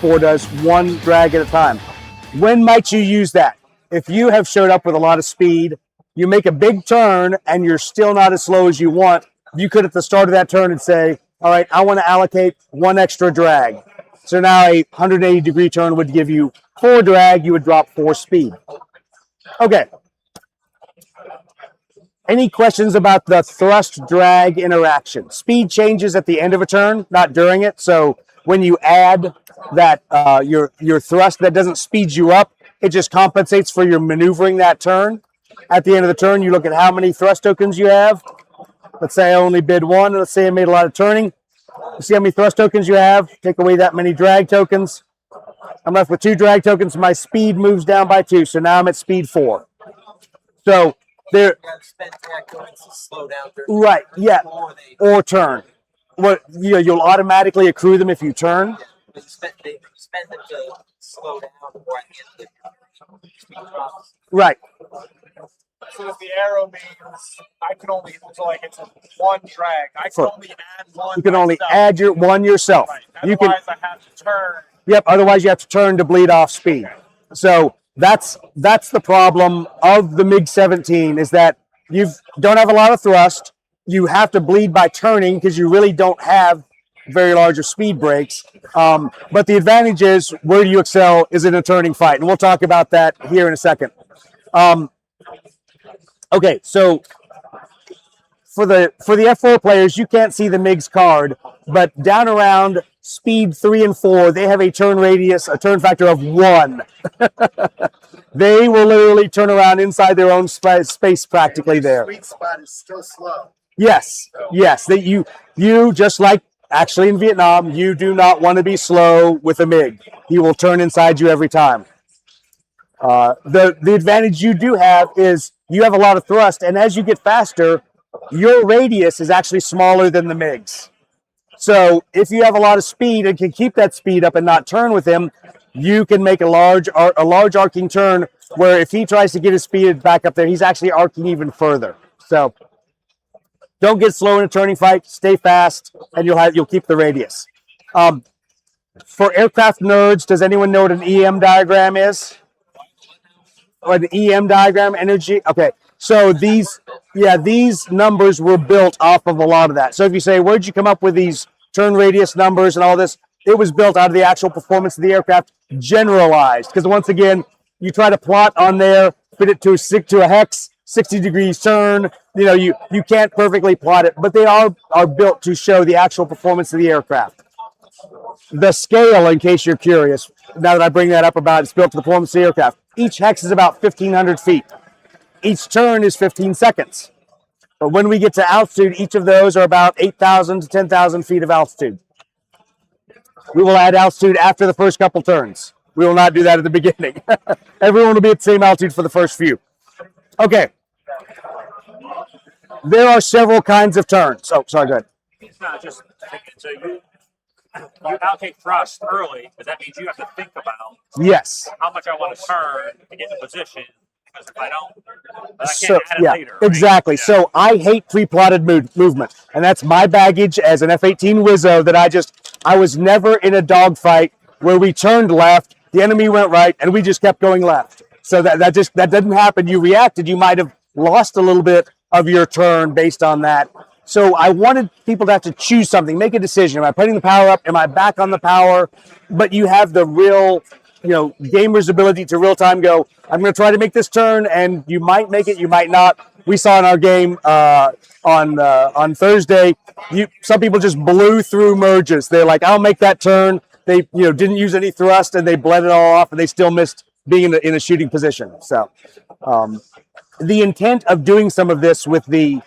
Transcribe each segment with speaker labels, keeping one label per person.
Speaker 1: F4 does, one drag at a time. When might you use that? If you have showed up with a lot of speed, you make a big turn and you're still not as slow as you want, you could at the start of that turn and say, all right, I want to allocate one extra drag. So now a 180-degree turn would give you 4 drag, you would drop 4 speed. Okay. Any questions about the thrust-drag interaction? Speed changes at the end of a turn, not during it. So when you add that your thrust, that doesn't speed you up. It just compensates for your maneuvering that turn. At the end of the turn, you look at how many thrust tokens you have. Let's say I only bid 1. Let's say I made a lot of turning. You see how many thrust tokens you have. Take away that many drag tokens. I'm left with 2 drag tokens. My speed moves down by 2. So now I'm at speed 4. So there. Right. Yeah. Or turn. Well, you'll automatically accrue them if you turn.
Speaker 2: They spend them to slow down before I get the speed drops.
Speaker 1: Right.
Speaker 3: So if the arrow means I can only, so like it's a 1 drag, I can only add 1.
Speaker 1: You can only add your 1 yourself.
Speaker 3: Right.
Speaker 1: Otherwise,
Speaker 3: I have to turn.
Speaker 1: Yep. Otherwise, you have to turn to bleed off speed. So that's the problem of the MiG-17 is that you don't have a lot of thrust. You have to bleed by turning because you really don't have very large of speed breaks. But the advantage is where do you excel is in a turning fight. And we'll talk about that here in a second. Okay, so for the F4 players, you can't see the MiG's card, but down around speed 3 and 4, they have a turn radius, a turn factor of 1. They will literally turn around inside their own space practically there.
Speaker 4: Sweet spot is still slow.
Speaker 1: Yes. You just like actually in Vietnam, you do not want to be slow with a MiG. He will turn inside you every time. The advantage you do have is you have a lot of thrust, and as you get faster, your radius is actually smaller than the MiG's. So if you have a lot of speed and can keep that speed up and not turn with him, you can make a large arcing turn where if he tries to get his speed back up there, he's actually arcing even further. So don't get slow in a turning fight. Stay fast, and you'll keep the radius. For aircraft nerds, does anyone know what an EM diagram is? Or an EM diagram, energy? Okay, so these numbers were built off of a lot of that. So if you say, where'd you come up with these turn radius numbers and all this? It was built out of the actual performance of the aircraft, generalized. Because once again, you try to plot on there, fit it to a hex, 60 degrees turn. You can't perfectly plot it, but they are built to show the actual performance of the aircraft. The scale, in case you're curious, now that I bring that up about it's built to the performance of the aircraft, each hex is about 1,500 feet. Each turn is 15 seconds. But when we get to altitude, each of those are about 8,000 to 10,000 feet of altitude. We will add altitude after the first couple turns. We will not do that at the beginning. Everyone will be at the same altitude for the first few. Okay. There are several kinds of turns. Oh, sorry, go ahead.
Speaker 5: It's not just thinking. So you allocate thrust early, but that means you have to think about how much I want to turn to get in position. Because if I don't, I can't add it later. Right?
Speaker 1: Exactly. Yeah. So I hate pre-plotted movement, and that's my baggage as an F-18 Wizzo. That I was never in a dogfight where we turned left, the enemy went right, and we just kept going left. So that didn't happen. You reacted. You might have lost a little bit of your turn based on that. So I wanted people to have to choose something, make a decision. Am I putting the power up? Am I back on the power? But you have the real, gamer's ability to real time go, I'm going to try to make this turn, and you might make it, you might not. We saw in our game on Thursday, some people just blew through merges. They're like, I'll make that turn. They didn't use any thrust, and they bled it all off, and they still missed being in a shooting position. So the intent of doing some of this with the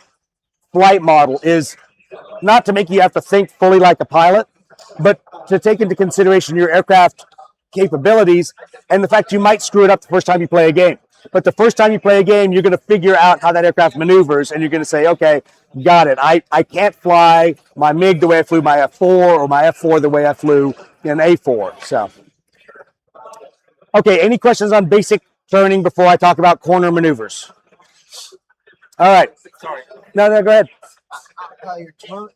Speaker 1: flight model is not to make you have to think fully like a pilot, but to take into consideration your aircraft capabilities and the fact you might screw it up the first time you play a game. But the first time you play a game, you're going to figure out how that aircraft maneuvers, and you're going to say, okay, got it. I can't fly my MiG the way I flew my F4 or my F4 the way I flew an A4. So, okay, any questions on basic turning before I talk about corner maneuvers? All right.
Speaker 3: Sorry.
Speaker 1: No, go ahead.
Speaker 2: Your turn.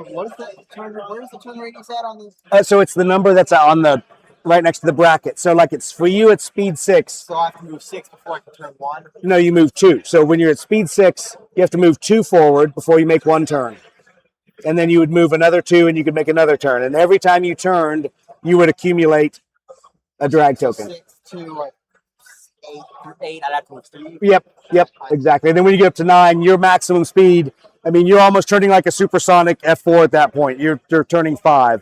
Speaker 2: What is the turn? Where is the turn radius at on this?
Speaker 1: So it's the number that's on the right next to the bracket. So like it's for you, it's speed 6.
Speaker 2: So I have to move 6 before I can turn 1.
Speaker 1: No, you move 2. So when you're at speed 6, you have to move 2 forward before you make 1 turn. And then you would move another 2 and you could make another turn. And every time you turned, you would accumulate a drag token.
Speaker 2: 6 to like 8 through 8. I'd have to move 3.
Speaker 1: Yep, exactly. And then when you get up to 9, your maximum speed, I mean, you're almost turning like a supersonic F4 at that point. You're turning 5.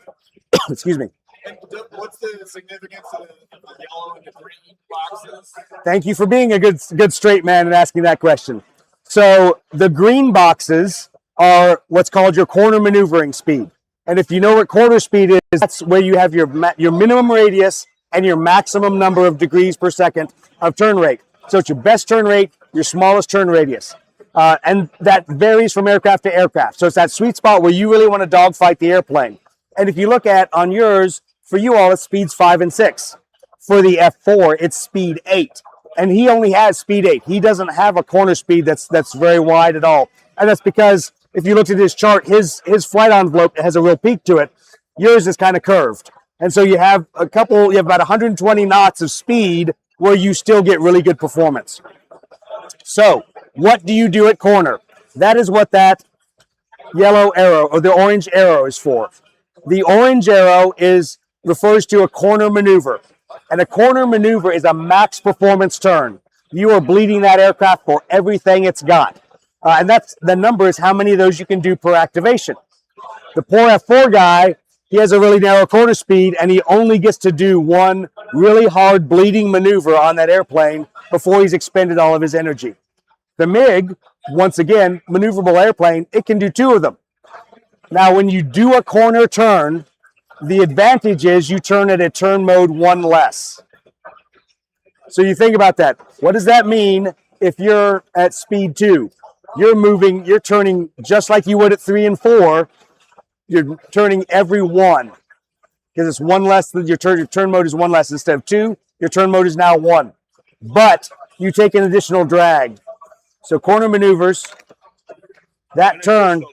Speaker 1: Excuse me.
Speaker 3: And what's the significance of the yellow and the green boxes?
Speaker 1: Thank you for being a good straight man and asking that question. So the green boxes are what's called your corner maneuvering speed. And if you know what corner speed is, that's where you have your minimum radius and your maximum number of degrees per second of turn rate. So it's your best turn rate, your smallest turn radius. And that varies from aircraft to aircraft. So it's that sweet spot where you really want to dogfight the airplane. And if you look at on yours, for you all, it's speeds 5 and 6. For the F4, it's speed 8. And he only has speed 8. He doesn't have a corner speed that's very wide at all. And that's because if you looked at his chart, his flight envelope has a real peak to it. Yours is kind of curved. And so you have about 120 knots of speed where you still get really good performance. So what do you do at corner? That is what that yellow arrow or the orange arrow is for. The orange arrow refers to a corner maneuver. And a corner maneuver is a max performance turn. You are bleeding that aircraft for everything it's got. And that's the number is how many of those you can do per activation. The poor F4 guy, he has a really narrow corner speed and he only gets to do one really hard bleeding maneuver on that airplane before he's expended all of his energy. The MiG, once again, maneuverable airplane, it can do 2 of them. Now, when you do a corner turn, the advantage is you turn at a turn mode 1 less. So you think about that. What does that mean if you're at speed 2? You're turning just like you would at 3 and 4. You're turning every 1 because it's 1 less than your turn mode is 1 less. Instead of 2, your turn mode is now 1. But you take an additional drag. So corner maneuvers, that turn,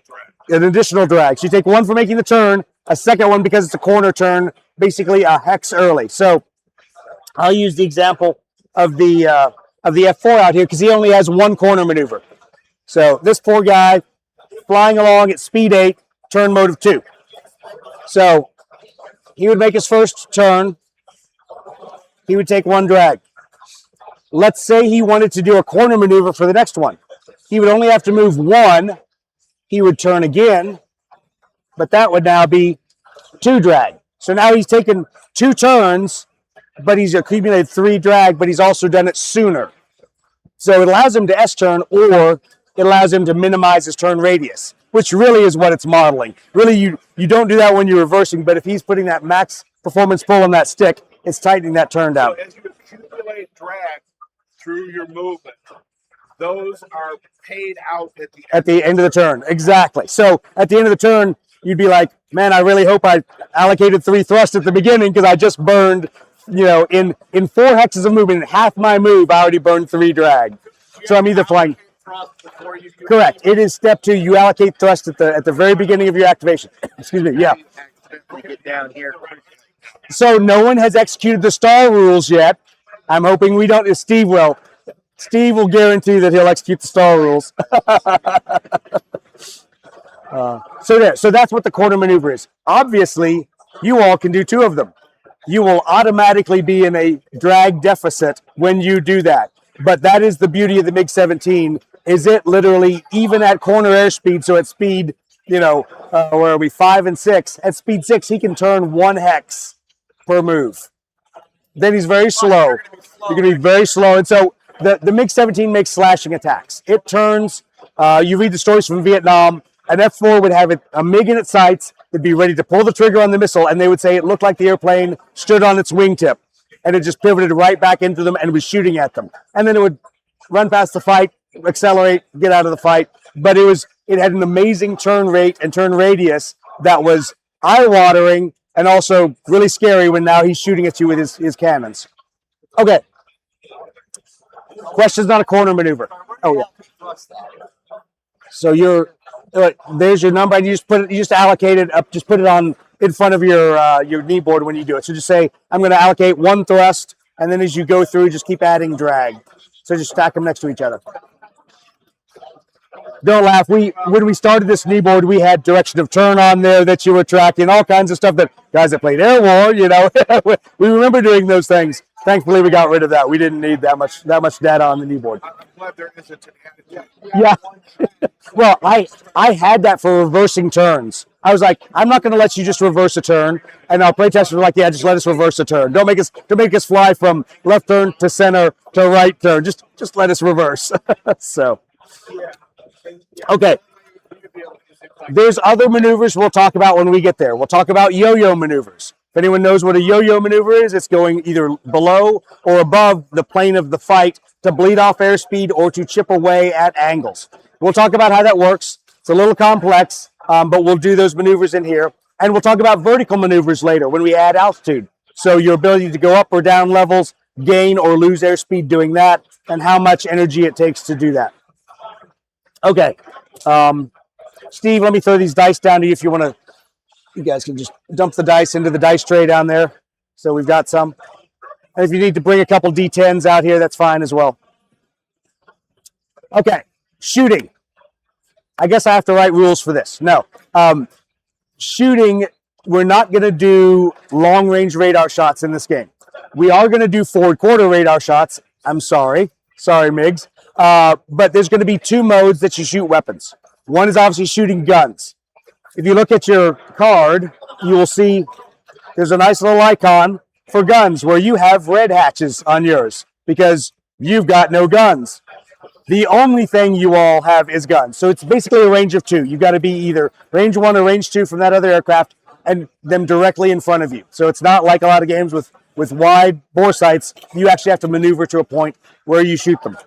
Speaker 1: an additional drag. So you take 1 for making the turn, a second one because it's a corner turn, basically a hex early. So I'll use the example of the F4 out here because he only has 1 corner maneuver. So this poor guy flying along at speed 8, turn mode of 2. So he would make his first turn. He would take 1 drag. Let's say he wanted to do a corner maneuver for the next one. He would only have to move 1. He would turn again, but that would now be 2 drag. So now he's taken 2 turns, but he's accumulated 3 drag, but he's also done it sooner. So it allows him to S-turn, or it allows him to minimize his turn radius, which really is what it's modeling. Really, you don't do that when you're reversing, but if he's putting that max performance pull on that stick, it's tightening that turn down.
Speaker 3: So as you accumulate drag through your movement, those are paid out at the end
Speaker 1: of the turn. Exactly. So at the end of the turn, you'd be like, man, I really hope I allocated 3 thrust at the beginning because I just burned, in 4 hexes of movement, in half my move, I already burned 3 drag. So I'm either flying. Correct. It is step 2. You allocate thrust at the very beginning of your activation. Excuse me. Yeah.
Speaker 2: Get down here.
Speaker 1: So no one has executed the star rules yet. I'm hoping we don't. Steve will. Steve will guarantee that he'll execute the star rules. So that's what the corner maneuver is. Obviously, you all can do 2 of them. You will automatically be in a drag deficit when you do that. But that is the beauty of the MiG-17. Is it literally even at corner airspeed? So at speed, where are we? 5 and 6. At speed 6, he can turn 1 hex per move. Then he's very slow. You're going to be very slow. And so the MiG-17 makes slashing attacks. It turns, you read the stories from Vietnam, an F4 would have a MiG in its sights. It'd be ready to pull the trigger on the missile, and they would say it looked like the airplane stood on its wingtip. And it just pivoted right back into them and was shooting at them. And then it would run past the fight, accelerate, get out of the fight. But it had an amazing turn rate and turn radius that was eye-watering and also really scary when now he's shooting at you with his cannons. Okay. Question's not a corner maneuver. Oh, yeah. So there's your number, and you just allocate it up, just put it on in front of your knee board when you do it. So just say, I'm going to allocate one thrust, and then as you go through, just keep adding drag. So just stack them next to each other. Don't laugh. When we started this knee board, we had direction of turn on there that you were tracking, all kinds of stuff that guys that played Air War, you know, we remember doing those things. Thankfully, we got rid of that. We didn't need that much data on the knee board.
Speaker 3: I'm glad there isn't an added.
Speaker 1: Yeah. Well, I had that for reversing turns. I was like, I'm not going to let you just reverse a turn. And our playtesters were like, yeah, just let us reverse a turn. Don't make us fly from left turn to center to right turn. Just let us reverse. So, okay. There's other maneuvers we'll talk about when we get there. We'll talk about yo-yo maneuvers. If anyone knows what a yo-yo maneuver is, it's going either below or above the plane of the fight to bleed off airspeed or to chip away at angles. We'll talk about how that works. It's a little complex, but we'll do those maneuvers in here. And we'll talk about vertical maneuvers later when we add altitude. So your ability to go up or down levels, gain or lose airspeed doing that, and how much energy it takes to do that. Okay. Steve, let me throw these dice down to you if you want to. You guys can just dump the dice into the dice tray down there. So we've got some. And if you need to bring a couple D10s out here, that's fine as well. Okay, shooting. I guess I have to write rules for this. No. Shooting, we're not going to do long-range radar shots in this game. We are going to do forward-quarter radar shots. I'm sorry. Sorry, MiGs. But there's going to be two modes that you shoot weapons. One is obviously shooting guns. If you look at your card, you will see there's a nice little icon for guns where you have red hatches on yours because you've got no guns. The only thing you all have is guns. So it's basically a range of two. You've got to be either range 1 or range 2 from that other aircraft and them directly in front of you. So it's not like a lot of games with wide bore sights. You actually have to maneuver to a point where you shoot them.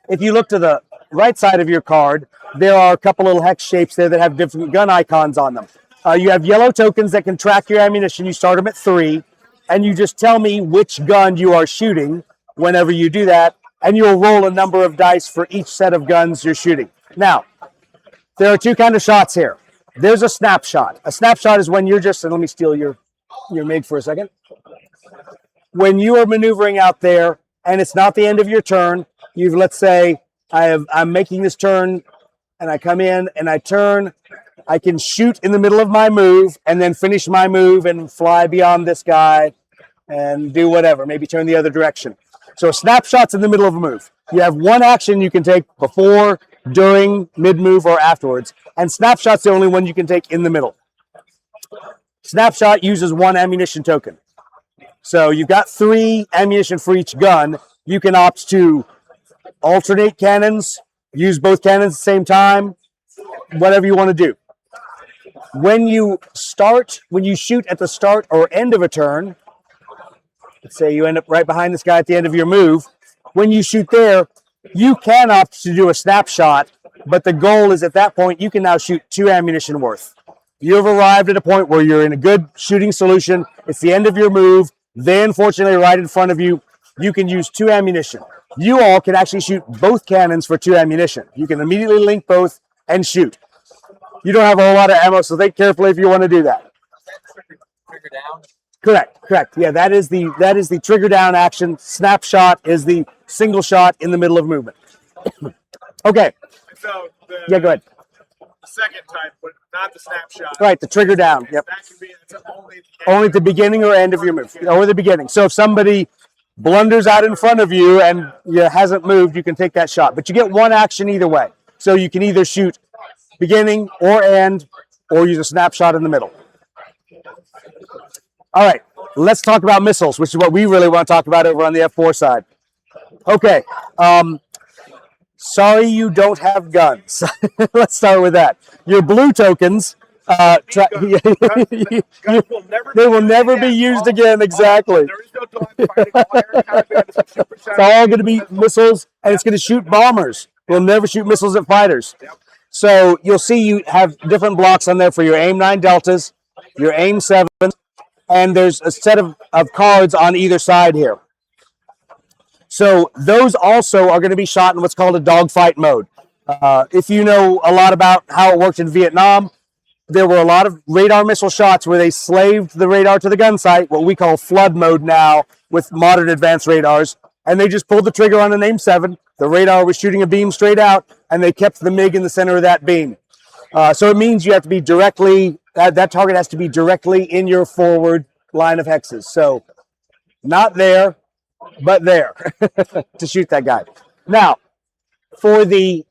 Speaker 1: If you look to the right side of your card, there are a couple little hex shapes there that have different gun icons on them. You have yellow tokens that can track your ammunition. You start them at 3, and you just tell me which gun you are shooting whenever you do that, and you'll roll a number of dice for each set of guns you're shooting. Now, there are two kinds of shots here. There's a snapshot. A snapshot is when you're just, and let me steal your MiG for a second. When you are maneuvering out there, and it's not the end of your turn, let's say, I'm making this turn, and I come in and I turn, I can shoot in the middle of my move and then finish my move and fly beyond this guy and do whatever, maybe turn the other direction. So a snapshot's in the middle of a move. You have one action you can take before, during, mid-move, or afterwards, and snapshot's the only one you can take in the middle. Snapshot uses 1 ammunition token. So you've got 3 ammunition for each gun. You can opt to alternate cannons, use both cannons at the same time, whatever you want to do. When you shoot at the start or end of a turn, let's say you end up right behind this guy at the end of your move, when you shoot there, you can opt to do a snapshot, but the goal is at that point, you can now shoot 2 ammunition worth. You've arrived at a point where you're in a good shooting solution. It's the end of your move. They, unfortunately, right in front of you. You can use 2 ammunition. You all can actually shoot both cannons for 2 ammunition. You can immediately link both and shoot. You don't have a whole lot of ammo, so think carefully if you want to do that.
Speaker 2: Trigger down.
Speaker 1: Correct. Yeah, that is the trigger down action. Snapshot is the single shot in the middle of movement. Okay.
Speaker 3: So
Speaker 1: Yeah, go ahead.
Speaker 3: The second type, but not the snapshot.
Speaker 1: Right, the trigger down. Yep.
Speaker 3: That can be only
Speaker 1: Only at the beginning or end of your move, or the beginning. So if somebody blunders out in front of you and hasn't moved, you can take that shot. But you get one action either way. So you can either shoot beginning or end, or use a snapshot in the middle. All right, let's talk about missiles, which is what we really want to talk about over on the F4 side. Okay, sorry you don't have guns. Let's start with that. Your blue tokens, they will never be used again, exactly.
Speaker 3: There is no dogfighting.
Speaker 1: It's all going to be missiles, and it's going to shoot bombers. We'll never shoot missiles at fighters. So you'll see you have different blocks on there for your AIM-9 Deltas, your AIM-7s, and there's a set of cards on either side here. So those also are going to be shot in what's called a dogfight mode. If you know a lot about how it worked in Vietnam, there were a lot of radar missile shots where they slaved the radar to the gun sight, what we call flood mode now with modern advanced radars, and they just pulled the trigger on an AIM-7. The radar was shooting a beam straight out, and they kept the MiG in the center of that beam. So it means you have to be directly, that target has to be directly in your forward line of hexes. So not there, but there to shoot that guy. Now, for the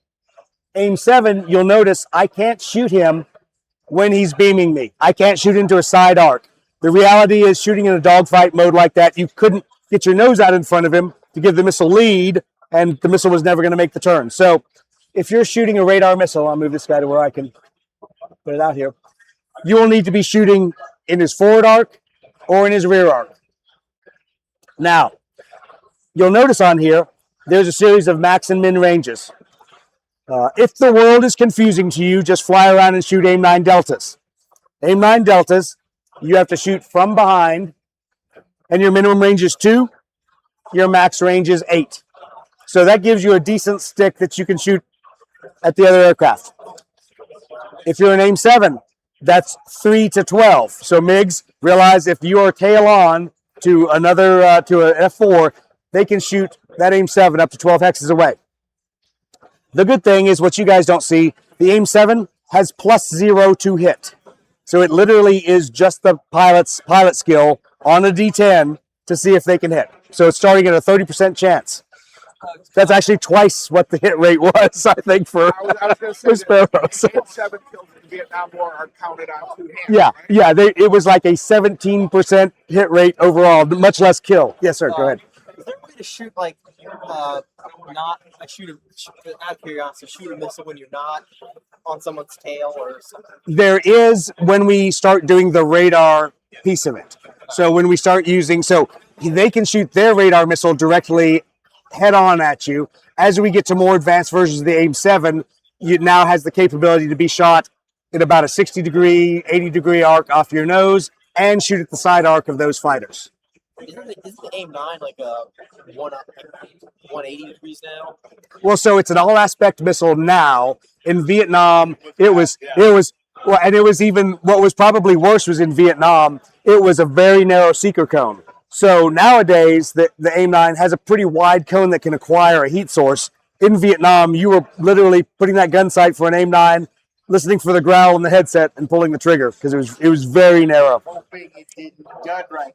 Speaker 1: AIM-7, you'll notice I can't shoot him when he's beaming me. I can't shoot into a side arc. The reality is shooting in a dogfight mode like that, you couldn't get your nose out in front of him to give the missile lead, and the missile was never going to make the turn. So if you're shooting a radar missile, I'll move this guy to where I can put it out here. You will need to be shooting in his forward arc or in his rear arc. Now, you'll notice on here, there's a series of max and min ranges. If the world is confusing to you, just fly around and shoot AIM-9 deltas. AIM-9 deltas, you have to shoot from behind, and your minimum range is 2, your max range is 8. So that gives you a decent stick that you can shoot at the other aircraft. If you're an AIM-7, that's 3 to 12. So MiGs, realize if you are tail on to another, to an F4, they can shoot that AIM-7 up to 12 hexes away. The good thing is what you guys don't see, the AIM-7 has +0 to hit. So it literally is just the pilot skill on a D10 to see if they can hit. So it's starting at a 30% chance. That's actually twice what the hit rate was, I think, for Sparrows.
Speaker 3: AIM-7 kills in the Vietnam War are counted on 2 hands.
Speaker 1: Yeah,
Speaker 3: right?
Speaker 1: yeah. It was like a 17% hit rate overall, much less kill. Yes, sir. Go ahead.
Speaker 2: Is there a way to shoot like not out of curiosity, shoot a missile when you're not on someone's tail or something?
Speaker 1: There is when we start doing the radar piece of it. So when we start using, so they can shoot their radar missile directly head on at you. As we get to more advanced versions of the AIM-7, it now has the capability to be shot in about a 60-degree, 80-degree arc off your nose and shoot at the side arc of those fighters.
Speaker 2: Isn't the AIM-9 like a 180 degrees now?
Speaker 1: Well, so it's an all-aspect missile now. In Vietnam, it was, well, and it was even, what was probably worse was in Vietnam, it was a very narrow seeker cone. So nowadays, the AIM-9 has a pretty wide cone that can acquire a heat source. In Vietnam, you were literally putting that gun sight for an AIM-9, listening for the growl in the headset, and pulling the trigger because it was very narrow.
Speaker 3: Hoping it didn't gun right.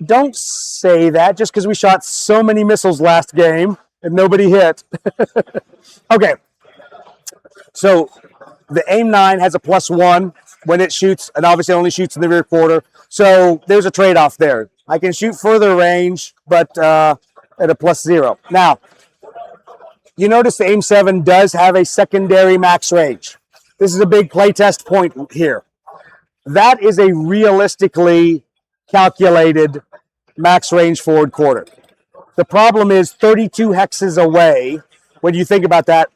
Speaker 1: Don't say that just because we shot so many missiles last game and nobody hit. Okay. So the AIM-9 has a +1 when it shoots, and obviously only shoots in the rear quarter. So there's a trade-off there. I can shoot further range, but at a +0. Now, you notice the AIM-7 does have a secondary max range. This is a big playtest point here. That is a realistically calculated max range forward quarter. The problem is 32 hexes away. When you think about that,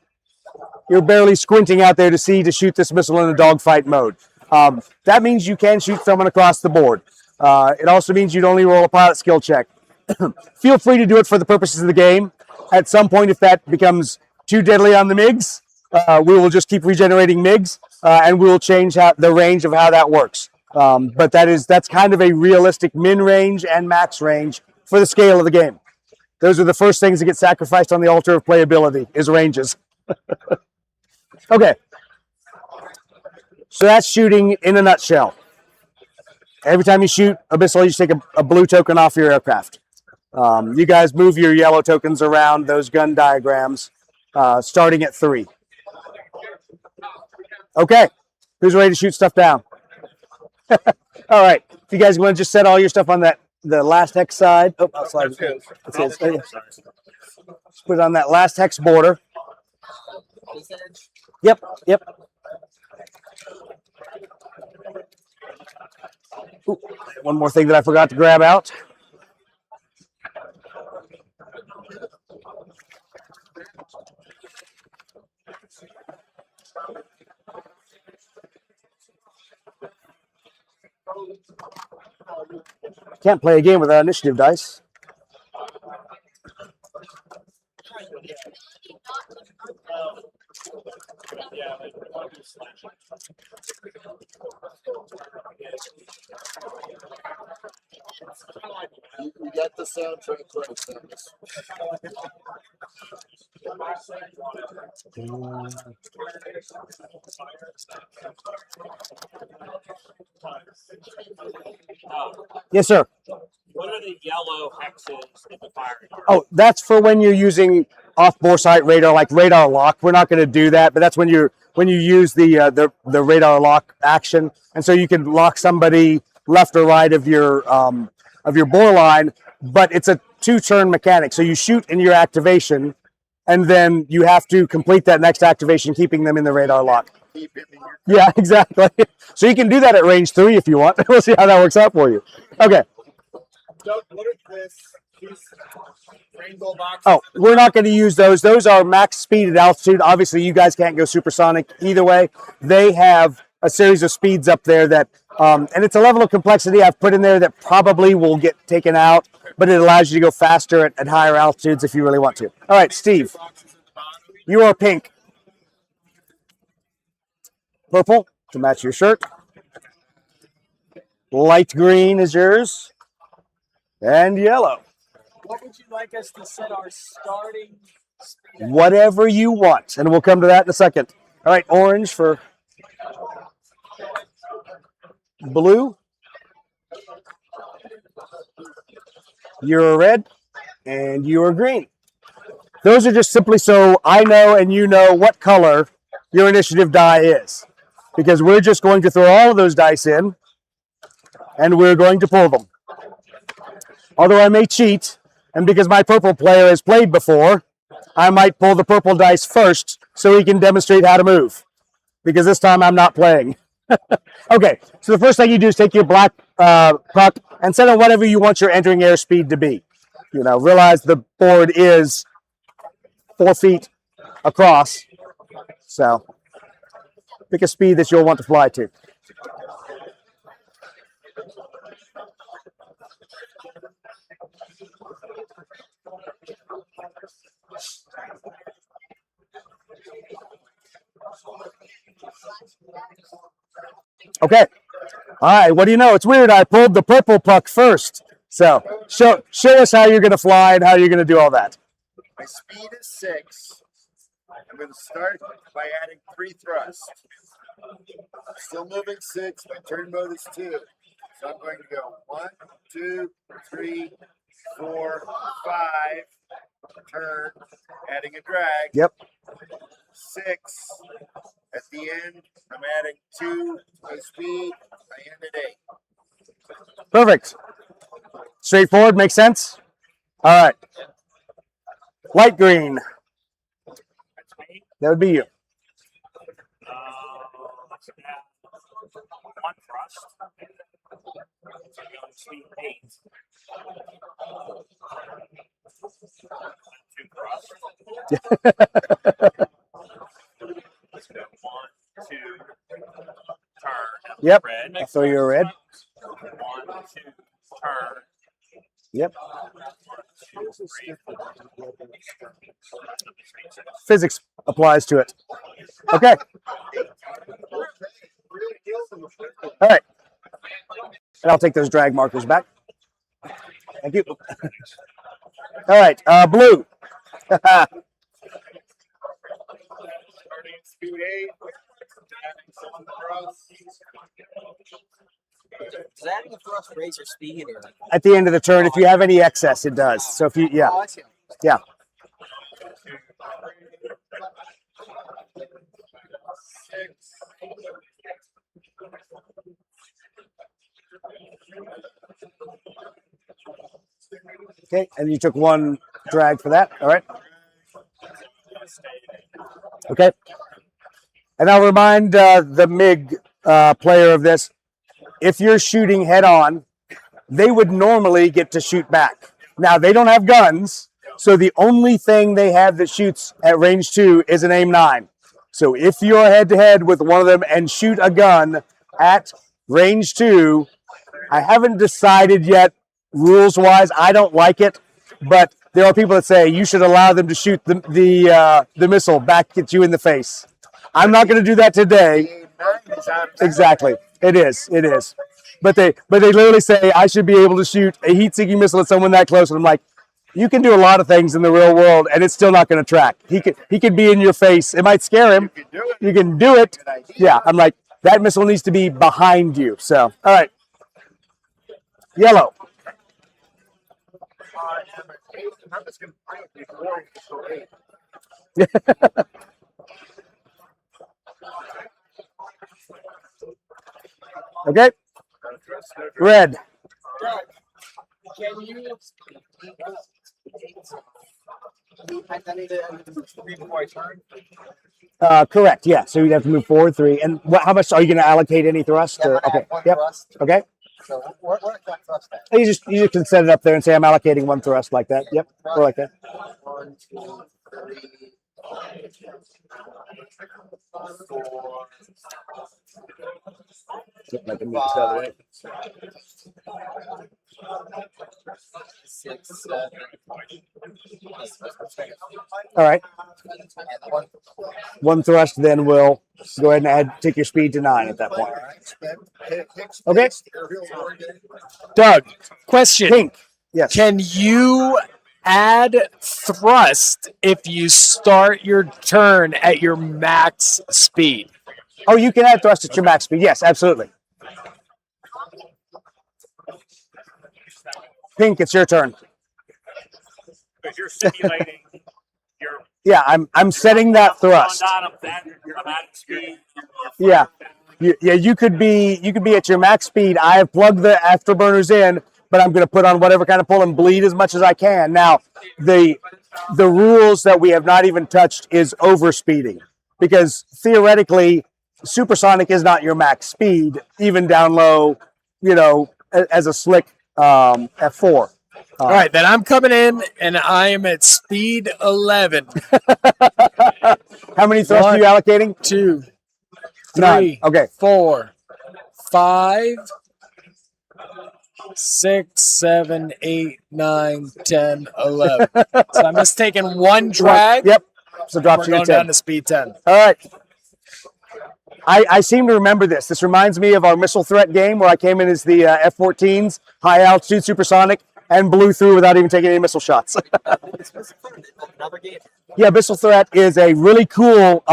Speaker 1: you're barely squinting out there to shoot this missile in a dogfight mode. That means you can shoot someone across the board. It also means you'd only roll a pilot skill check. Feel free to do it for the purposes of the game. At some point, if that becomes too deadly on the MiGs, we will just keep regenerating MiGs, and we will change the range of how that works. But that's kind of a realistic min range and max range for the scale of the game. Those are the first things that get sacrificed on the altar of playability, is ranges. Okay. So that's shooting in a nutshell. Every time you shoot a missile, you just take a blue token off your aircraft. You guys move your yellow tokens around those gun diagrams, starting at 3. Okay. Who's ready to shoot stuff down? All right. If you guys want to just set all your stuff on the last hex side. Oh, I'll slide it. Just put it on that last hex border. Yep. Ooh, one more thing that I forgot to grab out. Can't play a game without initiative dice.
Speaker 4: You got the soundtrack right, Samus.
Speaker 1: Yes, sir.
Speaker 5: What are the yellow hexes in the firing arm?
Speaker 1: Oh, that's for when you're using off-bore sight radar, like radar lock. We're not going to do that, but that's when you use the radar lock action, and so you can lock somebody left or right of your bore line. But it's a 2-turn mechanic, so you shoot in your activation, and then you have to complete that next activation, keeping them in the radar lock. Yeah, exactly. So you can do that at range 3 if you want. We'll see how that works out for you. Okay.
Speaker 3: Doug, what are these rainbow boxes?
Speaker 1: Oh, we're not going to use those. Those are max speed at altitude. Obviously, you guys can't go supersonic either way. They have a series of speeds up there that, and it's a level of complexity I've put in there that probably will get taken out, but it allows you to go faster at higher altitudes if you really want to. All right, Steve, you are pink. Purple to match your shirt. Light green is yours. And yellow.
Speaker 2: What would you like us to set our starting speed at?
Speaker 1: Whatever you want, and we'll come to that in a second. All right, orange for blue. You're red, and you are green. Those are just simply so I know and you know what color your initiative die is, because we're just going to throw all of those dice in, and we're going to pull them. Although I may cheat, and because my purple player has played before, I might pull the purple dice first so he can demonstrate how to move, because this time I'm not playing. Okay, so the first thing you do is take your black puck and set on whatever you want your entering airspeed to be. You know, realize the board is 4 feet across, so pick a speed that you'll want to fly to. Okay. All right. What do you know? It's weird. I pulled the purple puck first. So show us how you're going to fly and how you're going to do all that.
Speaker 4: My speed is 6. I'm going to start by adding 3 thrusts. Still moving 6. My turn mode is 2. So I'm going to go 1, 2, 3, 4, 5. Turn, adding a drag.
Speaker 1: Yep.
Speaker 4: 6. At the end, I'm adding 2 to my speed. I end at 8.
Speaker 1: Perfect. Straightforward. Makes sense. All right. Light green.
Speaker 5: That's me.
Speaker 1: That would be you.
Speaker 5: Let's add 1 thrust. So you're going speed 8. 2 thrusts. Let's go 1, 2, turn.
Speaker 1: Yep.
Speaker 5: Red.
Speaker 1: I'll throw you a red.
Speaker 5: 1, 2, turn.
Speaker 1: Yep.
Speaker 5: 1, 2, 3.
Speaker 1: Physics applies to it. Okay. All right. And I'll take those drag markers back. Thank you. All right. Blue.
Speaker 3: Starting at speed 8. Adding 7 thrusts.
Speaker 2: Does adding a thrust raise your speed? Or?
Speaker 1: At the end of the turn, if you have any excess, it does. So if you, yeah.
Speaker 2: Oh, I see.
Speaker 1: Yeah.
Speaker 3: 2, 3, 6.
Speaker 1: Okay. And you took 1 drag for that. All right. Okay. And I'll remind the MiG player of this. If you're shooting head on, they would normally get to shoot back. Now, they don't have guns, so the only thing they have that shoots at range 2 is an AIM-9. So if you're head-to-head with one of them and shoot a gun at range 2, I haven't decided yet, rules-wise. I don't like it, but there are people that say you should allow them to shoot the missile back at you in the face. I'm not going to do that today.
Speaker 4: he's out of
Speaker 1: Exactly. It is. It is. But they literally say I should be able to shoot a heat-seeking missile at someone that close, and I'm like, you can do a lot of things in the real world, and it's still not going to track. He could be in your face. It might scare him.
Speaker 4: You can do it.
Speaker 1: You can do it. Yeah. I'm like, that missile needs to be behind you. So, all right. Yellow.
Speaker 4: I'm just going to bring it before it's
Speaker 1: Okay. Red.
Speaker 2: Can you I need to move 3 before I turn?
Speaker 1: Correct. Yeah. So you'd have to move forward 3. And how much are you going to allocate any thrust?
Speaker 2: Yeah,
Speaker 1: Or, okay.
Speaker 2: one
Speaker 1: Yep.
Speaker 2: thrust.
Speaker 1: Okay.
Speaker 2: So where that thrust at?
Speaker 1: You just can set it up there and say I'm allocating 1 thrust like that. Yep. Or like that.
Speaker 2: 1, 2, 3, 4,
Speaker 1: Like a move this other way.
Speaker 2: 6, 7.
Speaker 1: All right.
Speaker 2: And 1.
Speaker 1: 1 thrust, then we'll go ahead and take your speed to 9 at that point. Okay. Doug.
Speaker 6: Question.
Speaker 1: Pink. Yes.
Speaker 6: Can you add thrust if you start your turn at your max speed?
Speaker 1: Oh, you can add thrust at your max speed. Yes, absolutely. Pink, it's your turn.
Speaker 5: Because you're simulating your
Speaker 1: Yeah, I'm setting that thrust.
Speaker 5: I'm adding speed.
Speaker 1: Yeah. You could be at your max speed. I have plugged the afterburners in, but I'm going to put on whatever kind of pull and bleed as much as I can. Now, the rules that we have not even touched is overspeeding, because theoretically, supersonic is not your max speed, even down low, as a slick F4.
Speaker 6: All right, then I'm coming in and I am at speed 11.
Speaker 1: How many thrusts are you allocating?
Speaker 6: 2,
Speaker 1: 9.
Speaker 6: 3,
Speaker 1: Okay.
Speaker 6: 4, 5, 6, 7, 8, 9, 10, 11. So I'm just taking 1 drag.
Speaker 1: Yep. So drops
Speaker 6: We're
Speaker 1: you to
Speaker 6: going
Speaker 1: 10.
Speaker 6: down to speed 10.
Speaker 1: All right. I seem to remember this. This reminds me of our missile threat game where I came in as the F-14s, high altitude supersonic, and blew through without even taking any missile shots.
Speaker 2: Another game.
Speaker 1: Yeah, missile threat is a really cool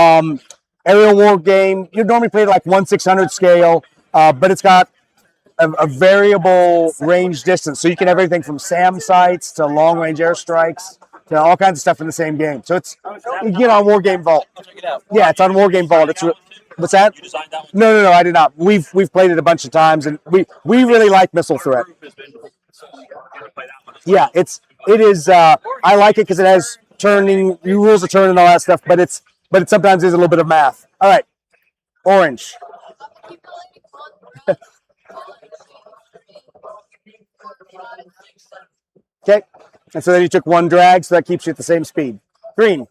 Speaker 1: aerial war game. You normally play like 1/600 scale, but it's got a variable range distance. So you can have everything from SAM sites to long-range airstrikes to all kinds of stuff in the same game. So it's, you get on War Game Vault.
Speaker 2: Check it out.
Speaker 1: Yeah, it's on War Game Vault. What's that?
Speaker 5: You designed that one?
Speaker 1: No, I did not. We've played it a bunch of times, and we really like missile threat. Yeah, it is. I like it because it has turning, rules of turn and all that stuff. But it sometimes is a little bit of math. All right, orange. Okay, and so then you took 1 drag, so that keeps you at the same speed. Green.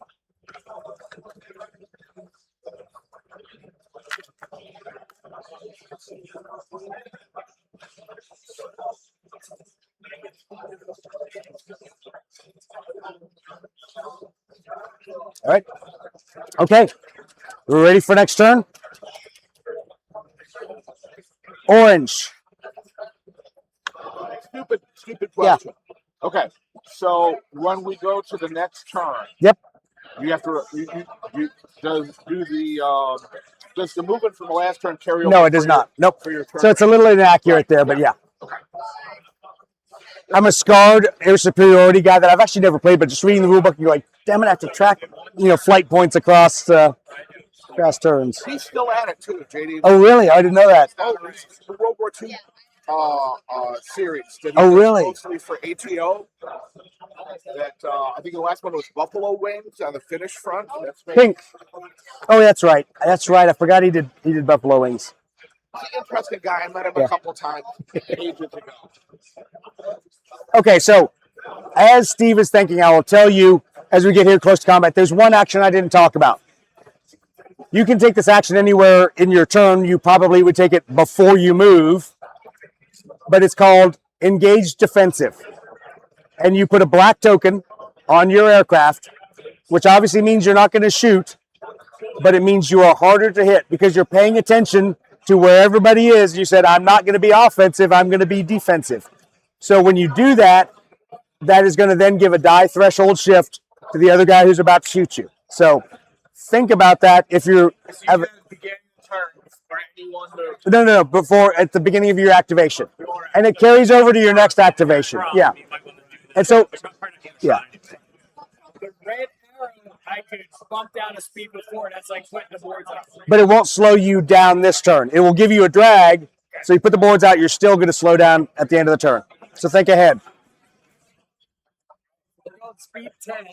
Speaker 1: All right. Okay. We're ready for next turn. Orange.
Speaker 7: Stupid question. Okay, so when we go to the next turn,
Speaker 1: Yep.
Speaker 7: you have to. Does the movement from the last turn carry over?
Speaker 1: No, it does not. Nope.
Speaker 7: For your turn.
Speaker 1: So it's a little inaccurate there, but yeah.
Speaker 7: Okay.
Speaker 1: I'm a scarred air superiority guy that I've actually never played, but just reading the rule book, you're like, damn it, I have to track, flight points across turns.
Speaker 7: He's still at it too, JD.
Speaker 1: Oh, really? I didn't know that.
Speaker 7: Oh, the World War II series. That he
Speaker 1: Oh,
Speaker 7: did
Speaker 1: really?
Speaker 7: Mostly for ATO. That I think the last one was Buffalo Wings on the Finnish front. That's me.
Speaker 1: Pink. Oh, that's right. That's right. I forgot he did Buffalo Wings.
Speaker 7: He's an interesting guy. I met him a couple times ages ago.
Speaker 1: Okay, so as Steve is thinking, I will tell you as we get here close to combat, there's one action I didn't talk about. You can take this action anywhere in your turn. You probably would take it before you move, but it's called Engaged Defensive. And you put a black token on your aircraft, which obviously means you're not going to shoot, but it means you are harder to hit because you're paying attention to where everybody is. You said, I'm not going to be offensive, I'm going to be defensive. So when you do that, that is going to then give a die threshold shift to the other guy who's about to shoot you. So think about that if you're... No, before, at the beginning of your activation. And it carries over to your next activation. Yeah. And so, yeah.
Speaker 6: The red arrow, I could bump down a speed before, and that's like putting the boards up.
Speaker 1: But it won't slow you down this turn. It will give you a drag. So you put the boards out, you're still going to slow down at the end of the turn. So think ahead.
Speaker 6: We're going speed 10. 1,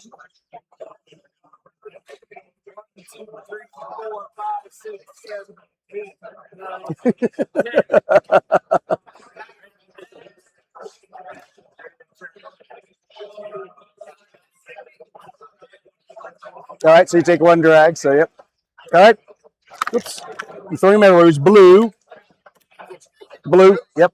Speaker 6: 2, 3, 4, 5, 6, 7, 8, 9, 10.
Speaker 1: All right, so you take one drag. So, yep. All right. Oops. You throw him everywhere. It was blue. Blue. Yep.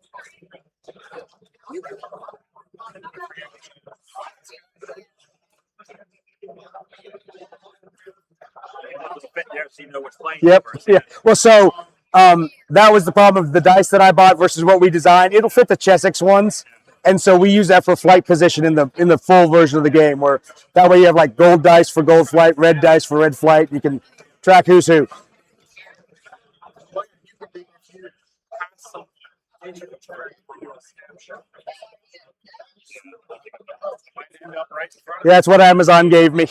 Speaker 1: Yep. Yeah. Well, so that was the problem of the dice that I bought versus what we designed. It'll fit the Chessex ones, and so we use that for flight position in the full version of the game. Where that way you have like gold dice for gold flight, red dice for red flight. You can track who's who. Yeah, that's what Amazon gave me.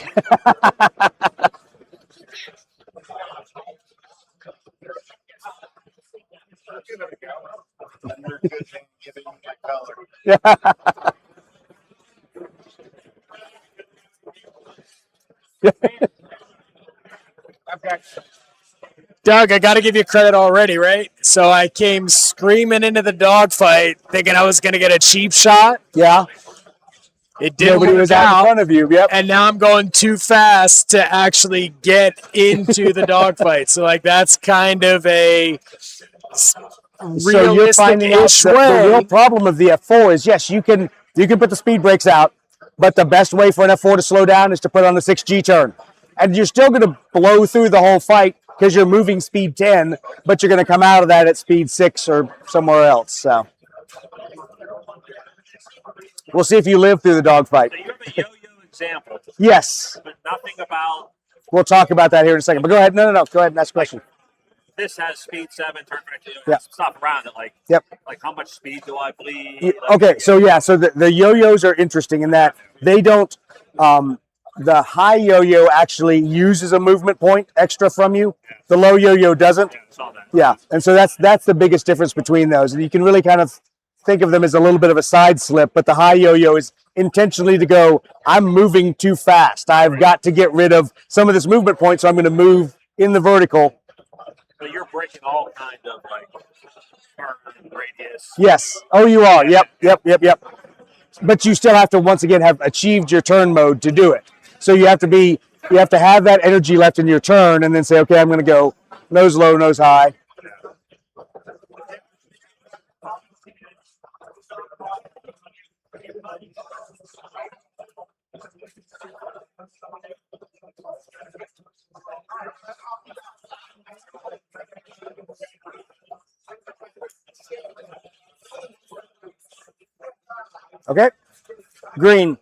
Speaker 1: Yeah.
Speaker 6: Doug, I got to give you credit already, right? So I came screaming into the dogfight thinking I was going to get a cheap shot.
Speaker 1: Yeah.
Speaker 6: It didn't
Speaker 1: Nobody
Speaker 6: work
Speaker 1: was out in
Speaker 6: out.
Speaker 1: front of you. Yep.
Speaker 6: And now I'm going too fast to actually get into the dogfight. So, like, that's kind of a
Speaker 1: So you're finding out
Speaker 6: realistic-ish
Speaker 1: the
Speaker 6: way.
Speaker 1: real problem of the F4 is, yes, you can put the speed brakes out, but the best way for an F4 to slow down is to put on the 6G turn. And you're still going to blow through the whole fight because you're moving speed 10, but you're going to come out of that at speed 6 or somewhere else. So we'll see if you live through the dogfight.
Speaker 5: So you have a yo-yo example,
Speaker 1: Yes.
Speaker 5: but nothing about
Speaker 1: We'll talk about that here in a second. But go ahead. No. Go ahead and ask a question.
Speaker 5: this has speed 7, turn right to
Speaker 1: Yeah.
Speaker 5: stuff around it. Like,
Speaker 1: Yep.
Speaker 5: like how much speed do I bleed?
Speaker 1: Yeah,
Speaker 5: Like,
Speaker 1: okay, so the yo-yos are interesting in that they don't the high yo-yo actually uses a movement point extra from you. The low yo-yo doesn't.
Speaker 5: yeah, saw that.
Speaker 1: Yeah, and so that's the biggest difference between those. And you can really kind of think of them as a little bit of a side slip, but the high yo-yo is intentionally to go, I'm moving too fast. I've got to get rid of some of this movement point, so I'm going to move in the vertical.
Speaker 5: So you're breaking all kind of like turn radius.
Speaker 1: Yes. Oh, you are. Yep. But you still have to once again have achieved your turn mode to do it. So you have to have that energy left in your turn, and then say, okay, I'm going to go nose low, nose high. Okay. Green.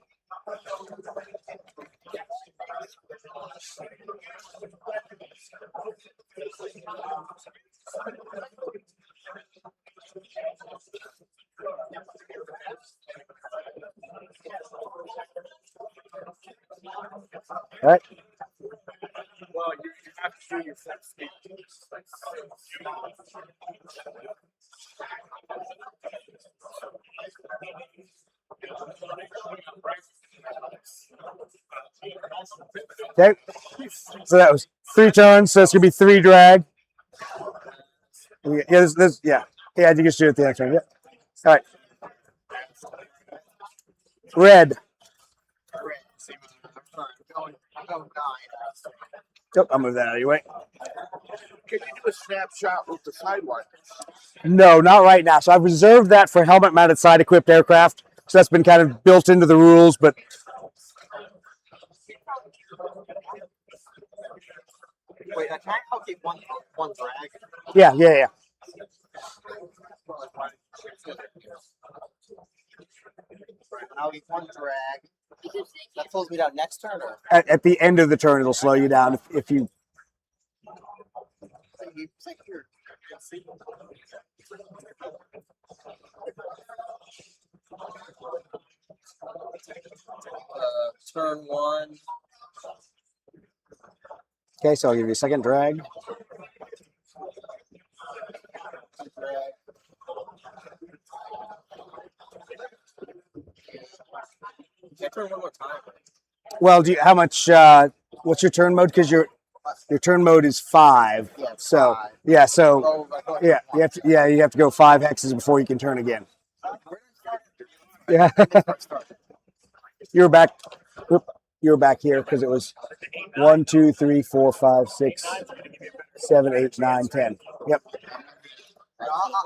Speaker 1: All right.
Speaker 3: Well, you have to do your full speed.
Speaker 1: Okay. So that was 3 turns, so it's going to be 3 drag. Yeah, I think it's do it the next turn. Yeah. All right. Red. Oh, I'll move that out of your way.
Speaker 7: Can you do a snapshot with the sidewinders?
Speaker 1: No, not right now. So I've reserved that for helmet-mounted side-equipped aircraft. So that's been kind of built into the rules, but
Speaker 2: Wait, can I allocate one drag?
Speaker 1: Yeah, yeah, yeah.
Speaker 2: I'll get one drag. That slows me down next turn, or
Speaker 1: At the end of the turn, it'll slow you down if you.
Speaker 2: it's like you're. Turn one.
Speaker 1: Okay, so I'll give you a second drag.
Speaker 2: Can I turn one more time?
Speaker 1: Well, do you, how much? What's your turn mode? Because your turn mode is 5.
Speaker 2: Yeah, it's
Speaker 1: So
Speaker 2: 5.
Speaker 1: yeah, so
Speaker 2: Oh, I thought
Speaker 1: yeah, you have to go 5 hexes before you can turn again. Yeah, you're back. Oop, you're back here because it was 1, 2, 3, 4, 5, 6, 7, 8, 9, 10. Yep.
Speaker 2: I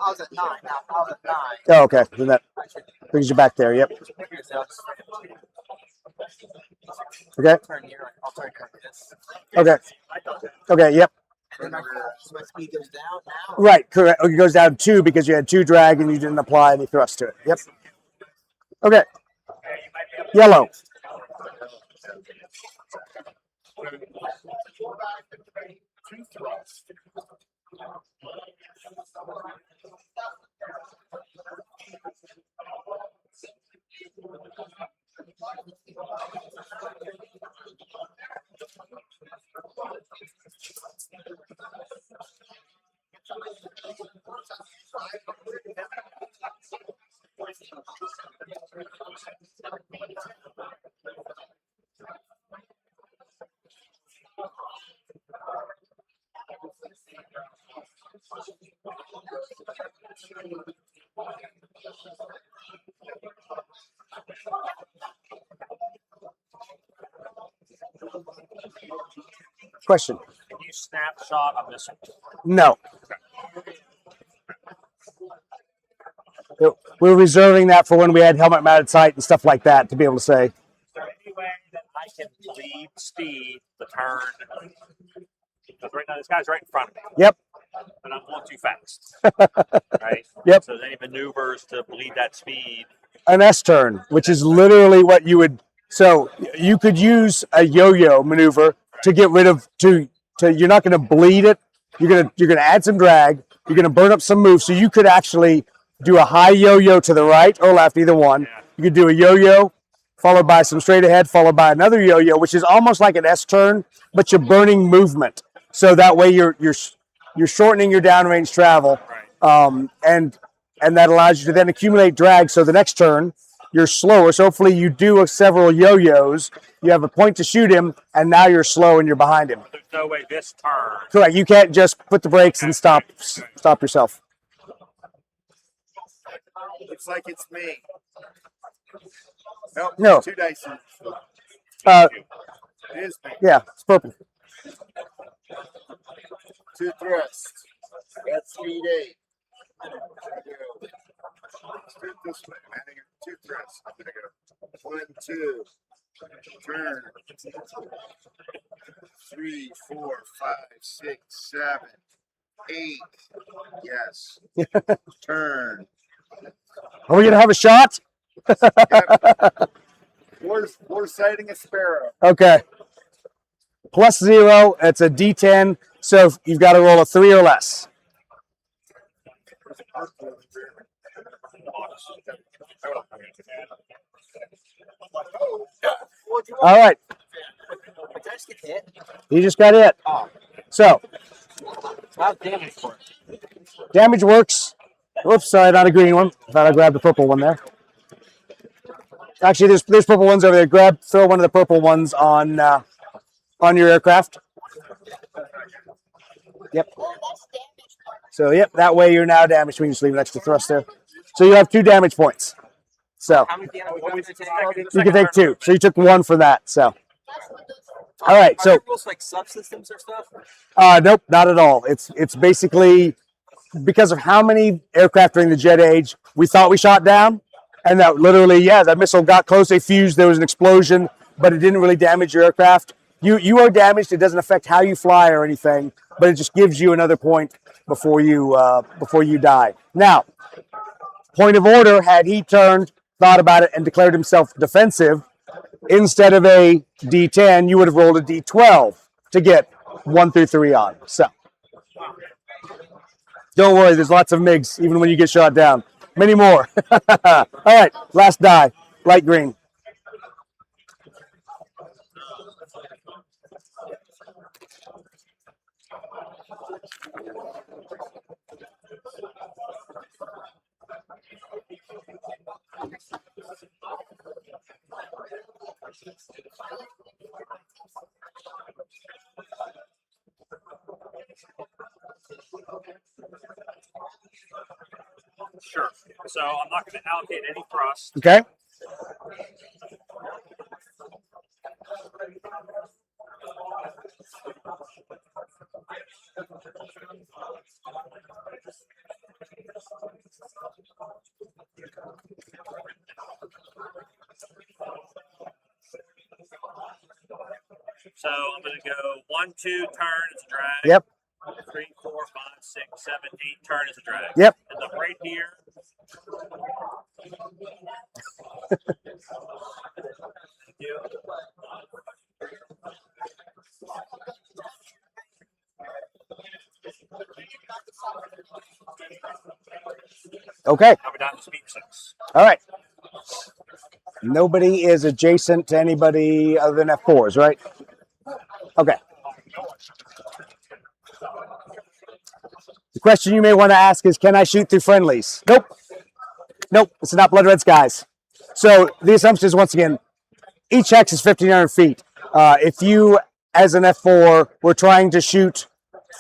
Speaker 2: was at 9 now. I was at 9.
Speaker 1: Oh, okay. Then that brings you back there. Yep. Okay.
Speaker 2: Turn here. I'll turn this.
Speaker 1: Okay. Okay. Yep.
Speaker 2: And then my speed goes down now.
Speaker 1: Right. Correct. It goes down 2 because you had 2 drag and you didn't apply any thrust to it. Yep. Okay. Yellow. Question.
Speaker 5: Can you snapshot a missile?
Speaker 1: No. We're reserving that for when we had helmet mounted sight and stuff like that to be able to say.
Speaker 5: Is there any way that I can bleed speed the turn? Because right now this guy's right in front of me.
Speaker 1: Yep.
Speaker 5: But I'm going too fast. Right?
Speaker 1: Yep.
Speaker 5: So there's any maneuvers to bleed that speed?
Speaker 1: An S turn, which is literally what you would. So you could use a yo-yo maneuver to get rid of you're not going to bleed it. You're gonna add some drag. You're gonna burn up some moves. So you could actually do a high yo-yo to the right or left, either one.
Speaker 5: Yeah.
Speaker 1: You could do a yo-yo followed by some straight ahead, followed by another yo-yo, which is almost like an S turn, but you're burning movement. So that way you're shortening your downrange travel,
Speaker 5: Right.
Speaker 1: and that allows you to then accumulate drag. So the next turn you're slower. So hopefully you do several yo-yos. You have a point to shoot him, and now you're slow and you're behind him.
Speaker 5: There's no way this turn.
Speaker 1: Correct. You can't just put the brakes and stop yourself.
Speaker 4: Looks like it's me. Nope,
Speaker 1: No.
Speaker 4: 2 dice.
Speaker 1: It
Speaker 4: is me.
Speaker 1: Yeah, it's purple.
Speaker 4: 2 thrusts. That's speed 8. Let's do it this way. I'm adding 2 thrusts. I'm gonna go 1, 2. Turn. 3, 4, 5, 6, 7, 8. Yes. Turn.
Speaker 1: Are we gonna have a shot?
Speaker 4: We're sighting a sparrow.
Speaker 1: Okay. +0. It's a D10. So you've got to roll a 3 or less. All right.
Speaker 2: Did I just get hit?
Speaker 1: You just got it.
Speaker 2: Oh,
Speaker 1: So
Speaker 2: how damage for it?
Speaker 1: damage works. Whoops, sorry, not a green one. I thought I grabbed the purple one there. Actually, there's purple ones over there. Throw one of the purple ones on your aircraft. Yep. So yep, that way you're now damaged. We can just leave an extra thrust there. So you have 2 damage points. So
Speaker 2: How many damage points did I take?
Speaker 1: you can take 2. So you took 1 for that. So all right.
Speaker 2: Are
Speaker 1: So
Speaker 2: there rules like subsystems or stuff?
Speaker 1: nope, not at all. It's basically because of how many aircraft during the jet age we thought we shot down, and that literally, that missile got close, they fused, there was an explosion, but it didn't really damage your aircraft. You are damaged. It doesn't affect how you fly or anything, but it just gives you another point before you die. Now, point of order: had he turned, thought about it, and declared himself defensive, instead of a D10, you would have rolled a D12 to get 1 through 3 on. So, don't worry. There's lots of MiGs, even when you get shot down. Many more. All right, last die, light green.
Speaker 5: Sure. So I'm not going to allocate any thrust.
Speaker 1: Okay.
Speaker 5: So I'm going to go 1, 2, turn is a drag.
Speaker 1: Yep.
Speaker 5: 3, 4, 5, 6, 7, 8, turn is a drag.
Speaker 1: Yep.
Speaker 5: And then right here. Thank you.
Speaker 1: Okay.
Speaker 5: Now we're down to speed 6.
Speaker 1: All right. Nobody is adjacent to anybody other than F4s, right? Okay. The question you may want to ask is, can I shoot through friendlies? Nope. Nope. It's not Blood Red Skies. So the assumption is, once again, each hex is 1,500 feet. If you, as an F4, were trying to shoot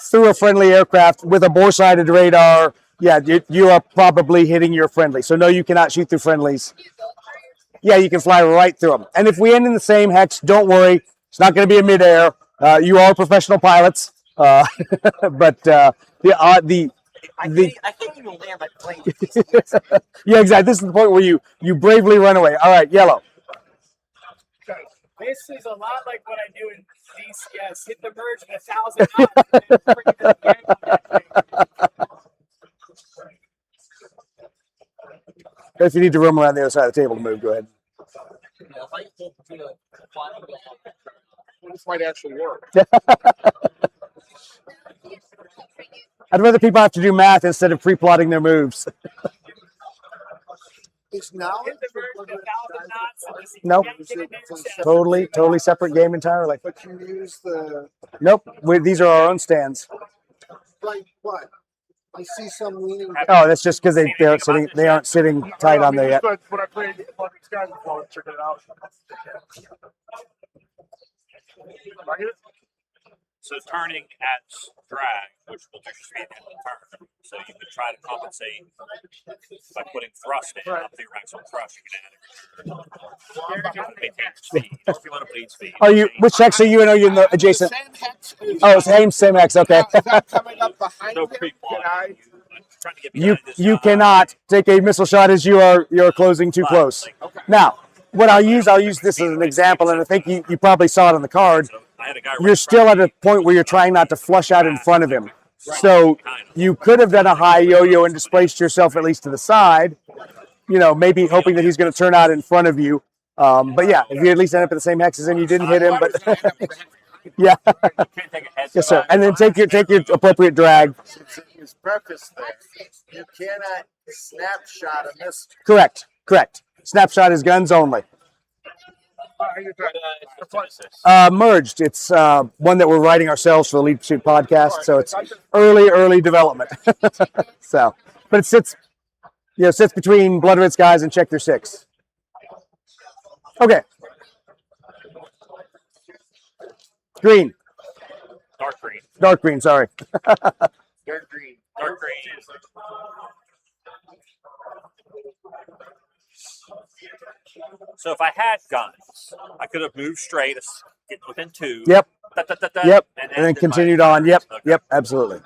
Speaker 1: through a friendly aircraft with a bore-sided radar, yeah, you are probably hitting your friendly. So no, you cannot shoot through friendlies. Yeah, you can fly right through them. And if we end in the same hex, don't worry. It's not going to be a midair. You are professional pilots. But
Speaker 2: I can't even land my plane.
Speaker 1: yeah, exactly. This is the point where you bravely run away. All right, yellow.
Speaker 6: This is a lot like what I do in DCS. Hit the merge in 1,000 knots.
Speaker 1: If you need to roam around the other side of the table to move, go ahead.
Speaker 7: This might actually work.
Speaker 1: I'd rather people have to do math instead of pre-plotting their moves.
Speaker 4: It's now.
Speaker 6: Hit the merge in 1,000 knots.
Speaker 1: Nope. Totally separate game entirely.
Speaker 4: But you use the
Speaker 1: Nope. These are our own stands.
Speaker 4: like what? I see some leaning.
Speaker 1: Oh, that's just because they aren't sitting tight on there yet.
Speaker 3: When I played Blood Red Skies before, I figured it out.
Speaker 5: So turning at drag, which will just speed the turn. So you can try to compensate by putting thrust in up to your maximum thrust. You can add it. Maintain speed. If you want to bleed speed.
Speaker 1: Are you? Which hex are you in? Are you in the adjacent?
Speaker 7: Same hex is,
Speaker 1: Oh, same hex. Okay.
Speaker 7: Is that coming up behind
Speaker 5: No
Speaker 7: him?
Speaker 5: pre-plot.
Speaker 7: Can I?
Speaker 5: Trying to get
Speaker 1: You
Speaker 5: behind this
Speaker 1: you
Speaker 5: guy.
Speaker 1: cannot take a missile shot as you're closing too close.
Speaker 7: Okay.
Speaker 1: Now, what I'll use this as an example, and I think you probably saw it on the card.
Speaker 5: So I had a guy
Speaker 1: You're still at a point where you're trying not to flush out in front of him. So you could have done a high yo-yo and displaced yourself at least to the side, maybe hoping that he's going to turn out in front of you. But yeah, if you at least end up at the same hex as him, you didn't hit him, but yeah.
Speaker 5: can't take a head
Speaker 1: Yes, sir.
Speaker 5: shot.
Speaker 1: And then take your appropriate drag.
Speaker 4: His preface there. You cannot snapshot a missile.
Speaker 1: Correct. Snapshot is guns only. Merged. It's one that we're writing ourselves for the Lead Pursuit podcast, so it's early development. So, but it sits between Blood Red Skies and Check Their Six. Okay. Green. Dark green. Sorry.
Speaker 7: Dark green.
Speaker 5: So if I had guns, I could have moved straight, get within 2.
Speaker 1: Yep. Yep. And then
Speaker 5: ended
Speaker 1: continued
Speaker 5: my
Speaker 1: on. Yep.
Speaker 5: Okay.
Speaker 1: Yep. Absolutely.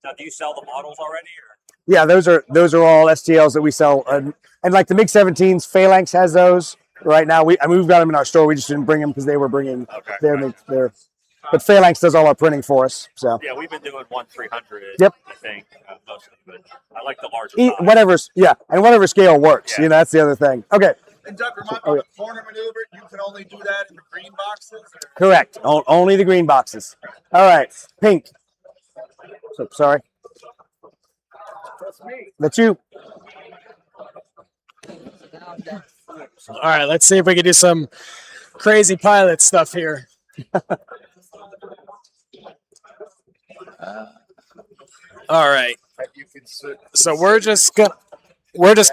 Speaker 5: Now, do you sell the models already, or?
Speaker 1: Yeah, those are all STLs that we sell, and like the MiG-17s, Phalanx has those. right now. We've got them in our store. We just didn't bring them because they were bringing
Speaker 5: Okay.
Speaker 1: their. But Phalanx does all our printing for us. So
Speaker 5: Yeah, we've been doing 1/300.
Speaker 1: Yep.
Speaker 5: I think mostly, but I like the larger.
Speaker 1: Whatever, and whatever scale works.
Speaker 5: Yeah.
Speaker 1: That's the other thing. Okay,
Speaker 7: And Doug, remind me,
Speaker 1: Oh, yeah.
Speaker 7: the corner maneuver, you can only do that in the green boxes? Or?
Speaker 1: correct. Only the green boxes. All right, pink. So, sorry.
Speaker 7: That's me.
Speaker 1: That's you.
Speaker 6: All right, let's see if we can do some crazy pilot stuff here. All right.
Speaker 4: You can sit,
Speaker 6: So we're just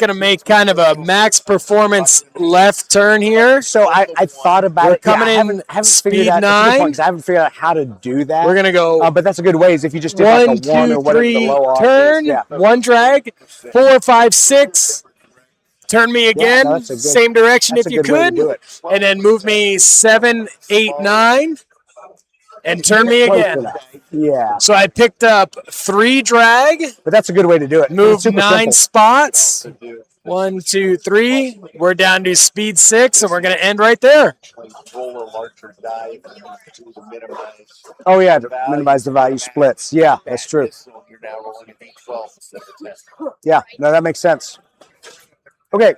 Speaker 6: gonna make kind of a max performance left turn here.
Speaker 1: So I thought about
Speaker 6: We're
Speaker 1: it. Yeah,
Speaker 6: coming
Speaker 1: I
Speaker 6: in
Speaker 1: haven't
Speaker 6: speed
Speaker 1: figured out, that's a good point,
Speaker 6: 9.
Speaker 1: 'cause I haven't figured out how to do that.
Speaker 6: We're gonna go
Speaker 1: but that's a good way. Is if you just did like
Speaker 6: 1,
Speaker 1: a 1 or
Speaker 6: 2,
Speaker 1: whatever the
Speaker 6: 3,
Speaker 1: low off
Speaker 6: turn,
Speaker 1: is. Yeah.
Speaker 6: 1 drag, 4, 5, 6. Turn me again,
Speaker 1: no, that's a good-
Speaker 6: same direction
Speaker 1: That's
Speaker 6: if
Speaker 1: a
Speaker 6: you
Speaker 1: good way to
Speaker 6: could,
Speaker 1: do it.
Speaker 6: and then move me 7, 8, 9, and turn me
Speaker 1: Close
Speaker 6: again.
Speaker 1: enough. Yeah,
Speaker 6: So I picked up 3 drag,
Speaker 1: but that's a good way to do it.
Speaker 6: moved
Speaker 1: It's super
Speaker 6: 9
Speaker 1: simple.
Speaker 6: spots. 1, 2, 3. We're down to speed 6, and we're gonna end right there.
Speaker 4: like, roll a larger die to minimize.
Speaker 1: Oh yeah, to minimize the value splits. Yeah, that's true.
Speaker 4: This one, you're now rolling a D12 instead of a 10.
Speaker 1: Yeah, no, that makes sense. Okay.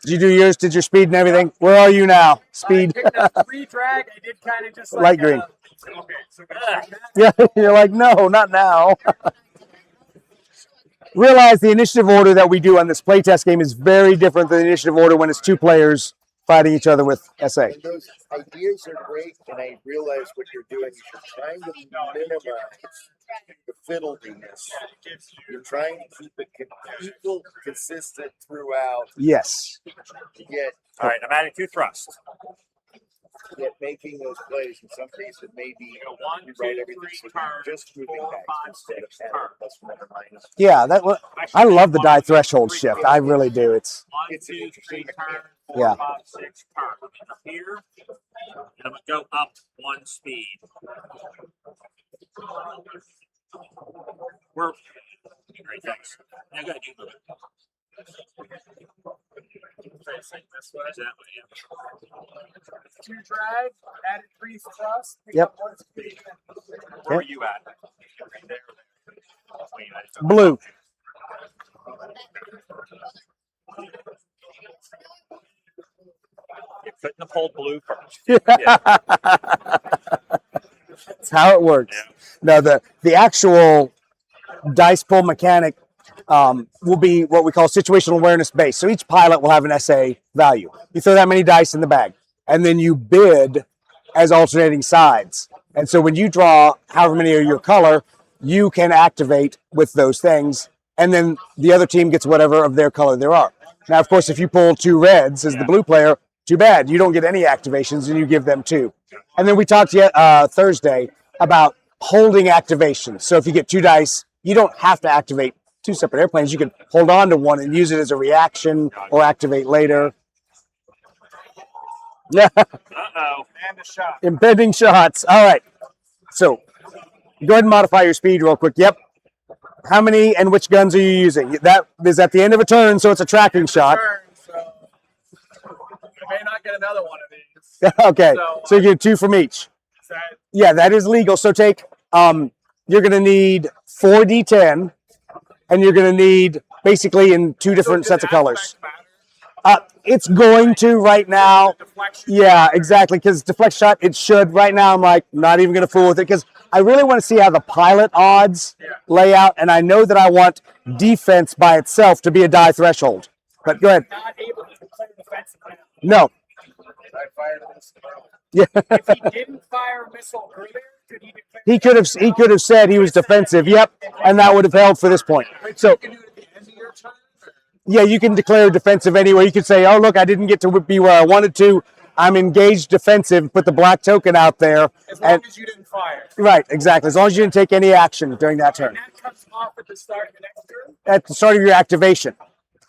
Speaker 1: Did you do yours? Did your speed and everything? Where are you now? Speed.
Speaker 6: I picked up 3 drag. I did kind of just like
Speaker 1: Light green.
Speaker 6: okay, so
Speaker 1: Yeah, you're like, no, not now. Realize the initiative order that we do on this playtest game is very different than the initiative order when it's 2 players fighting each other with SA.
Speaker 4: And those ideas are great, and I realize what you're doing is you're trying to minimize the fiddliness. You're trying to keep it equal, consistent throughout,
Speaker 1: Yes.
Speaker 4: yet
Speaker 5: All right, I'm adding 2 thrusts.
Speaker 4: making those plays. In some cases, it may be
Speaker 5: go 1,
Speaker 4: you
Speaker 5: 2,
Speaker 4: write everything
Speaker 5: 3,
Speaker 4: so
Speaker 5: turn,
Speaker 4: you're just moving
Speaker 5: 4,
Speaker 4: back
Speaker 5: 5,
Speaker 4: instead of
Speaker 5: 6,
Speaker 4: adding
Speaker 5: turn.
Speaker 4: plus one or minus.
Speaker 1: Yeah, I love the die threshold shift. I really do. It's
Speaker 5: 1,
Speaker 4: It's an
Speaker 5: 2, 3,
Speaker 4: interesting
Speaker 5: turn, 4,
Speaker 1: Yeah.
Speaker 5: 5, 6, turn. Up here, and I'm gonna go up 1 speed. We're great. Thanks. Yeah, go ahead. You move it. Is that what, yeah.
Speaker 6: 2 drag, added 3 thrust.
Speaker 1: Yep.
Speaker 5: Where were you at? There. Between, I just-
Speaker 1: blue.
Speaker 5: You couldn't have pulled blue first.
Speaker 1: That's how it works.
Speaker 5: Yeah.
Speaker 1: No, the actual dice pull mechanic will be what we call situational awareness based. So each pilot will have an SA value. You throw that many dice in the bag, and then you bid as alternating sides. And so when you draw however many are your color, you can activate with those things, and then the other team gets whatever of their color there are. Now, of course, if you pull 2 reds as the blue player, too bad. You don't get any activations, and you give them 2. And then we talked Thursday about holding activations. So if you get 2 dice, you don't have to activate 2 separate airplanes. You can hold on to one and use it as a reaction or activate later. Yeah,
Speaker 5: Uh-oh.
Speaker 7: And a shot.
Speaker 1: impending shots. All right. So go ahead and modify your speed real quick. Yep. How many and which guns are you using? That is at the end of a turn, so it's a tracking shot.
Speaker 7: Turn, so I may not get another one of these.
Speaker 1: Okay. So you get 2 from each.
Speaker 7: Is that
Speaker 1: Yeah, that is legal. So take you're gonna need 4d10, and you're gonna need basically in 2 different sets of colors. It's going to right now.
Speaker 7: deflection?
Speaker 1: Yeah, exactly. Because deflect shot, it should. Right now, I'm like not even gonna fool with it because I really want to see how the pilot odds lay out, and I know that I want defense by itself to be a die threshold. But go ahead.
Speaker 6: Not able to declare defensive now.
Speaker 1: No.
Speaker 4: I fired this.
Speaker 1: Yeah.
Speaker 6: If he didn't fire a missile earlier, could he declare?
Speaker 1: He could have said he was defensive. Yep, and that would have held for this point. So.
Speaker 7: You can do it at the end of your turn? Or?
Speaker 1: Yeah, you can declare defensive anyway. You could say, oh, look, I didn't get to be where I wanted to. I'm engaged defensive, put the black token out there.
Speaker 7: As long as you didn't fire.
Speaker 1: Right, exactly. As long as you didn't take any action during that turn.
Speaker 6: And that comes off at the start of the next turn.
Speaker 1: At the start of your activation.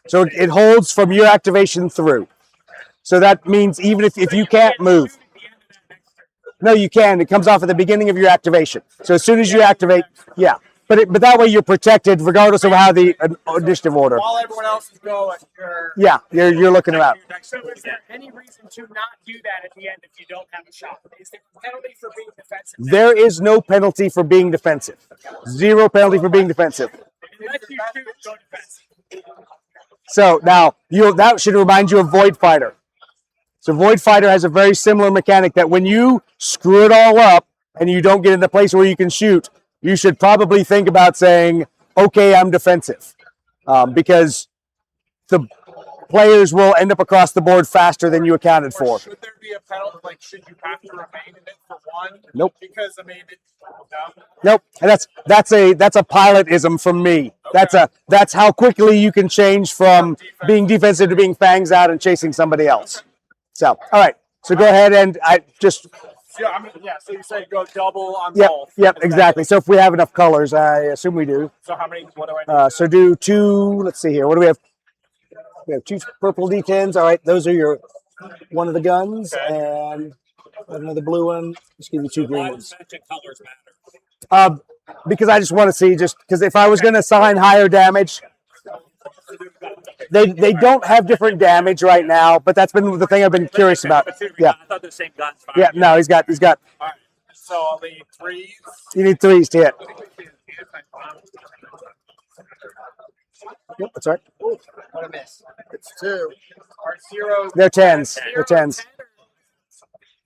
Speaker 1: So it holds from your activation through. So that means even if you can't move.
Speaker 6: Shoot at the end of that next turn.
Speaker 1: No, you can. It comes off at the beginning of your activation. So as soon as you activate, yeah. but that way you're protected regardless of how the initiative order.
Speaker 3: While everyone else is going,
Speaker 1: Yeah, you're looking around.
Speaker 3: So is there any reason to not do that at the end if you don't have a shot? Is there a penalty for being defensive?
Speaker 1: There is no penalty for being defensive. Zero penalty for being defensive.
Speaker 3: Unless you shoot, go defensive.
Speaker 1: So now that should remind you of Void Fighter. So Void Fighter has a very similar mechanic that when you screw it all up and you don't get in the place where you can shoot, you should probably think about saying, okay, I'm defensive. Because the players will end up across the board faster than you accounted
Speaker 3: Or
Speaker 1: for.
Speaker 3: should there be a penalty? Like, should you have to remain in it for one?
Speaker 1: Nope.
Speaker 3: Because I mean, no.
Speaker 1: Nope. And that's a pilotism from me. That's how quickly you can change from being defensive to being fangs out and chasing somebody else. So, all right. So go ahead and
Speaker 3: So you say go double on
Speaker 1: Yep,
Speaker 3: both.
Speaker 1: yep, exactly. So if we have enough colors, I assume we do.
Speaker 3: So how many? What do I need?
Speaker 1: So do two. Let's see here. What do we have? We have two purple D10s. All right, those are one of the guns, and another blue one. Just give you two green ones.
Speaker 5: Colors matter.
Speaker 1: Because I just want to see, just because if I was going to assign higher damage, they don't have different damage right now. But that's been the thing I've been curious about. Yeah,
Speaker 5: I thought the same guns.
Speaker 1: yeah. No, he's got.
Speaker 3: All right. So I'll need threes.
Speaker 1: You need threes to hit. Yep, that's right.
Speaker 2: What a miss.
Speaker 4: It's 2.
Speaker 3: Or zero.
Speaker 1: They're tens. They're tens.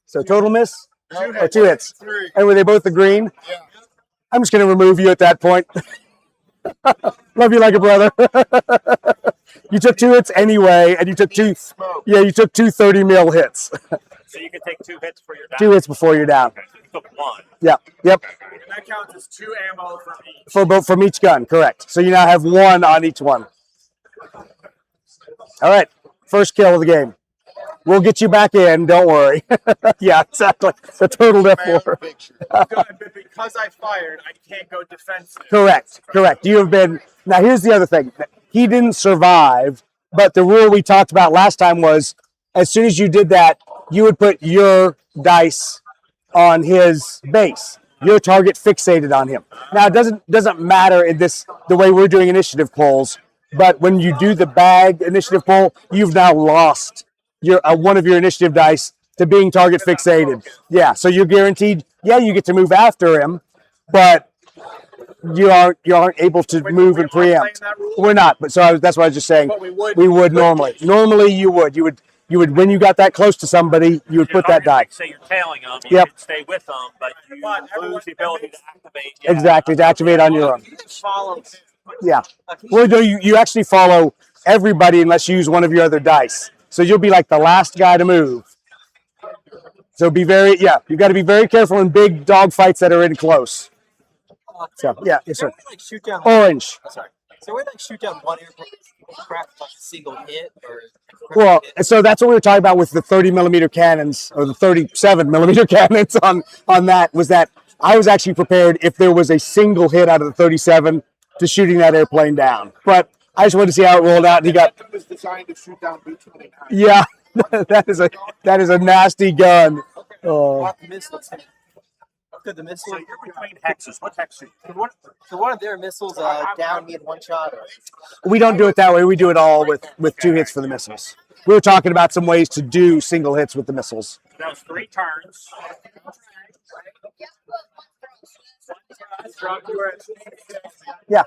Speaker 1: So total miss or two hits.
Speaker 4: 3.
Speaker 1: And were they both the green?
Speaker 4: Yeah.
Speaker 1: I'm just going to remove you at that point. Love you like a brother. You took two hits anyway, and you took two. Yeah, you took two 30 mil hits.
Speaker 5: So you can take 2 hits for your down.
Speaker 1: 2 hits before you're down.
Speaker 5: Okay, so you took 1.
Speaker 1: Yeah. Yep.
Speaker 3: And that counts as 2 ammo for each.
Speaker 1: For both from each gun, correct. So you now have 1 on each one. All right. First kill of the game. We'll get you back in. Don't worry. Yeah, exactly. The total death for.
Speaker 4: Picture.
Speaker 3: Good, but because I fired, I can't go defensive.
Speaker 1: Correct. Correct. You have been. Now, here's the other thing. He didn't survive, but the rule we talked about last time was as soon as you did that, you would put your dice on his base. Your target fixated on him. Now, it doesn't matter in the way we're doing initiative polls, but when you do the bag initiative poll, you've now lost one of your initiative dice to being target fixated. Yeah, so you're guaranteed. Yeah, you get to move after him, but you aren't able to move and preempt. We're not, but so that's what I was just saying.
Speaker 3: But we
Speaker 1: would normally. Normally, you would when you got that close to somebody, you would put that die.
Speaker 5: Say you're tailing them, you
Speaker 1: Yep.
Speaker 5: can stay with them, but you lose the ability to activate.
Speaker 1: Exactly, to activate on your own.
Speaker 2: You just follow.
Speaker 1: Yeah. Well, no, you actually follow everybody unless you use one of your other dice. So you'll be like the last guy to move. So you got to be very careful in big dog fights that are in close. So yeah, yes sir.
Speaker 2: Like shoot down.
Speaker 1: Orange.
Speaker 2: Oh, sorry. So we like shoot down one aircraft like a single hit or.
Speaker 1: Well, so that's what we were talking about with the 30 millimeter cannons or the 37 millimeter cannons on that was that I was actually prepared if there was a single hit out of the 37 to shooting that airplane down. But I just wanted to see how it rolled out. And he got.
Speaker 7: It was designed to shoot down B-29.
Speaker 1: Yeah, that is a nasty gun.
Speaker 2: Lock the missiles. Could the missile?
Speaker 5: So you're between hexes. What hex are you?
Speaker 2: Could one of their missiles down me in one shot? Or?
Speaker 1: We don't do it that way. We do it all with 2 hits for the missiles. We were talking about some ways to do single hits with the missiles.
Speaker 5: That was 3 turns.
Speaker 1: Yeah.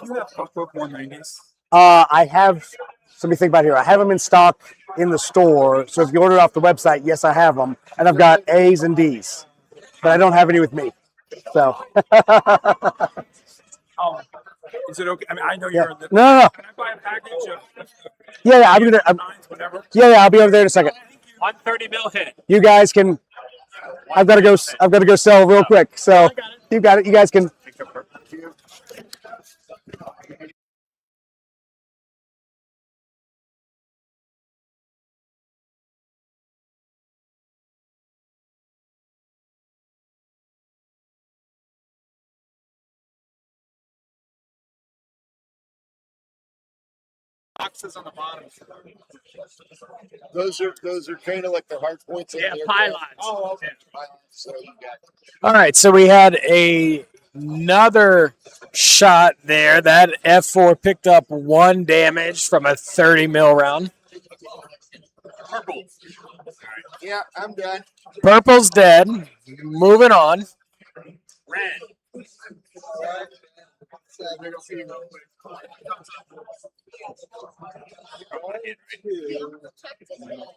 Speaker 3: You have Cookbook 190s.
Speaker 1: I have. So let me think about it here. I have them in stock in the store. So if you order off the website, yes, I have them, and I've got A's and D's, but I don't have any with me. So.
Speaker 3: Oh, is it okay? I mean, I know you're in the.
Speaker 1: No.
Speaker 3: Can I buy a package of?
Speaker 1: Yeah. I'm gonna.
Speaker 3: Whatever.
Speaker 1: Yeah. I'll be over there in a second.
Speaker 5: 130 mil hit.
Speaker 1: You guys can. I've got to go sell real quick. So you got it. You guys can.
Speaker 3: Boxes on the bottom.
Speaker 4: Those are kind of like the hard points.
Speaker 5: Yeah,
Speaker 4: in the
Speaker 5: pylons.
Speaker 3: Oh, okay.
Speaker 4: So you got
Speaker 6: All right, so we had another shot there. That F4 picked up 1 damage from a 30 mil round.
Speaker 5: Purple.
Speaker 4: Yeah, I'm done.
Speaker 6: Purple's dead. Moving on.
Speaker 5: Red.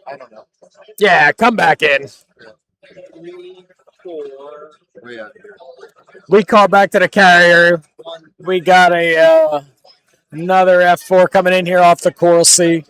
Speaker 4: I don't know.
Speaker 6: Yeah, come back in.
Speaker 2: 3, 4,
Speaker 4: Oh, yeah.
Speaker 6: We call back to the carrier.
Speaker 2: 1.
Speaker 6: We got a another F4 coming in here off the Coral Sea.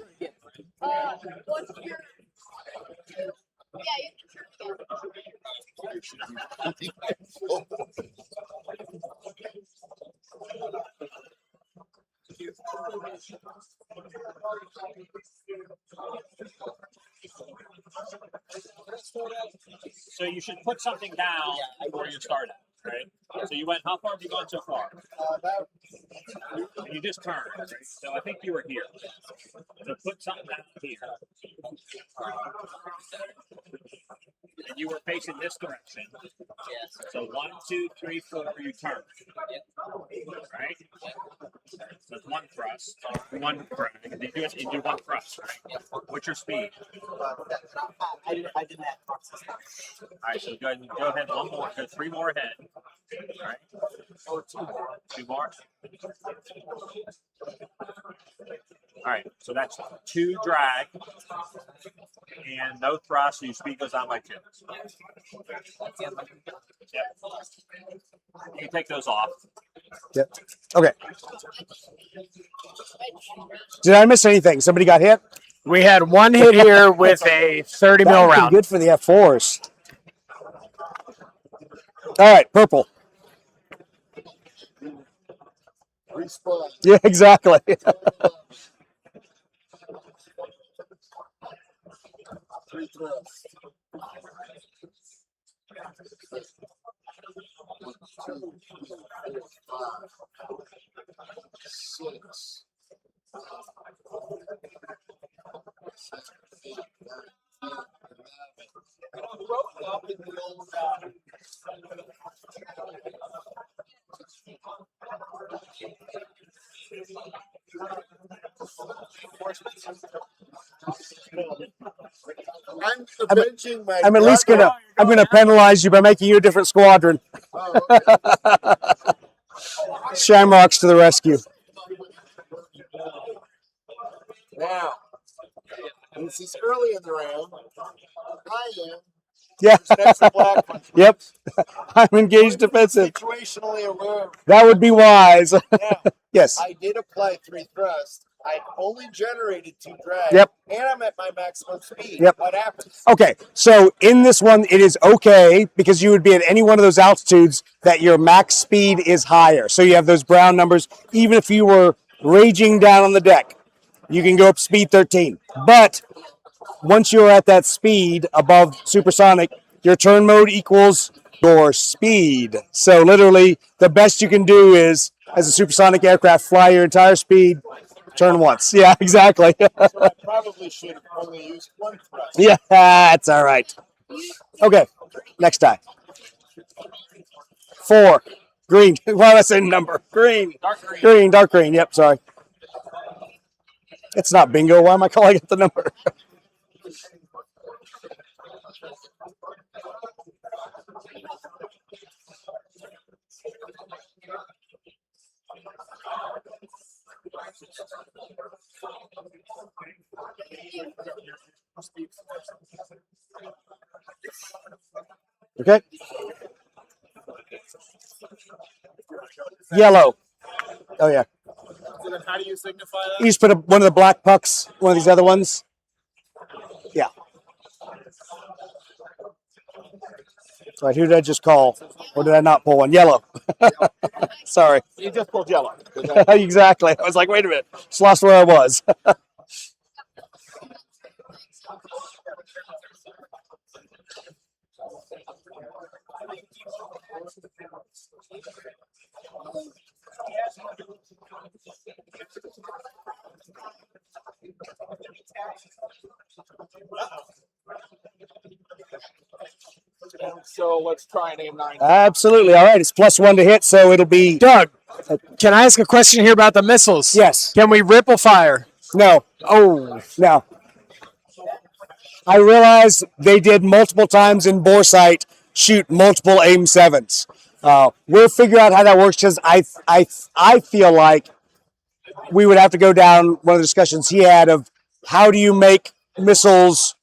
Speaker 5: So you should put something down before you start it, right? So you went, how far have you gone so far?
Speaker 2: About
Speaker 5: And you just turned, right? So I think you were here. So put something down here. And you were facing this direction.
Speaker 2: yes.
Speaker 5: So 1, 2, 3, 4, you turn. Right? So it's 1 thrust. 1 thrust. You do 1 thrust, right? What's your speed?
Speaker 2: I didn't have process.
Speaker 5: All right, so go ahead 1 more. Go 3 more ahead. All right.
Speaker 2: Or 2 more.
Speaker 5: 2 more. All right, so that's 2 drag and no thrust, so your speed goes down by 2. Yep. You can take those off.
Speaker 1: Yep. Okay. Did I miss anything? Somebody got hit?
Speaker 6: We had 1 hit here with a 30
Speaker 1: That
Speaker 6: mil
Speaker 1: would be
Speaker 6: round.
Speaker 1: good for the F4s. All right, purple.
Speaker 4: Respawn.
Speaker 1: Yeah, exactly.
Speaker 4: Three thrusts. 1, 2, 3, 4, 5, 6. 7, 8, 9, 10, 11. I'm avenging my
Speaker 1: I'm at least
Speaker 4: brother.
Speaker 1: gonna penalize you by making you a different squadron.
Speaker 4: Oh, okay.
Speaker 1: Shamrocks to the rescue.
Speaker 4: Now, this is early in the round. I am.
Speaker 1: Yeah.
Speaker 4: Next to black one.
Speaker 1: Yep. I'm engaged defensive.
Speaker 4: Situationally aware.
Speaker 1: That would be wise.
Speaker 4: Now,
Speaker 1: Yes.
Speaker 4: I did apply 3 thrusts. I only generated 2 drag.
Speaker 1: Yep.
Speaker 4: And I'm at my maximum speed.
Speaker 1: Yep.
Speaker 4: What happens?
Speaker 1: Okay, so in this one, it is okay because you would be at any one of those altitudes that your max speed is higher. So you have those brown numbers, even if you were raging down on the deck, you can go up speed 13. But once you're at that speed above supersonic, your turn mode equals your speed. So literally, the best you can do is, as a supersonic aircraft, fly your entire speed, turn once. Yeah, exactly.
Speaker 4: So I probably should have only used 1 thrust.
Speaker 1: Yeah, that's all right. Okay, next die. 4. Green. Why did I say number? Green.
Speaker 5: Dark green.
Speaker 1: Green, dark green. Yep, sorry. It's not bingo. Why am I calling it the number? Okay. Yellow. Oh, yeah.
Speaker 3: So then how do you signify that?
Speaker 1: You just put one of the black pucks, one of these other ones. Yeah. All right, who did I just call? Or did I not pull one? Yellow. Sorry.
Speaker 7: You just pulled yellow.
Speaker 1: Exactly. I was like, wait a minute. Just lost where I was.
Speaker 7: So let's try an aim 9.
Speaker 1: Absolutely. All right, it's +1 to hit, so it'll be
Speaker 6: Doug, Can I ask a question here about the missiles?
Speaker 1: Yes.
Speaker 6: Can we ripple fire?
Speaker 1: No.
Speaker 6: Oh,
Speaker 1: No. I realize they did multiple times in bore sight shoot multiple AIM-7s. We'll figure out how that works because I feel like we would have to go down one of the discussions he had of how do you make missiles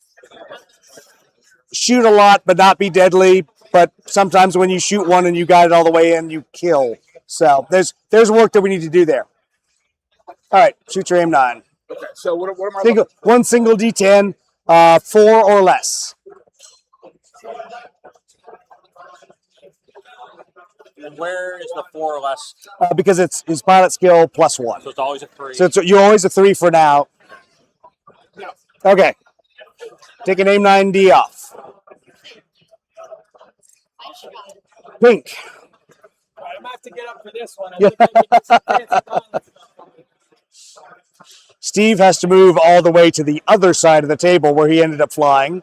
Speaker 1: shoot a lot but not be deadly, but sometimes when you shoot one and you got it all the way in, you kill. So there's work that we need to do there. All right, shoot your AIM-9.
Speaker 7: Okay, so what am I?
Speaker 1: One single D10, 4 or less.
Speaker 5: And where is the 4 or less?
Speaker 1: Because it's pilot skill +1.
Speaker 5: So it's always a 3.
Speaker 1: So you're always a 3 for now. Okay. Take an AIM-9D off. Pink.
Speaker 2: I'm gonna have to get up for this one. I think I need some fancy comments.
Speaker 1: Steve has to move all the way to the other side of the table where he ended up flying.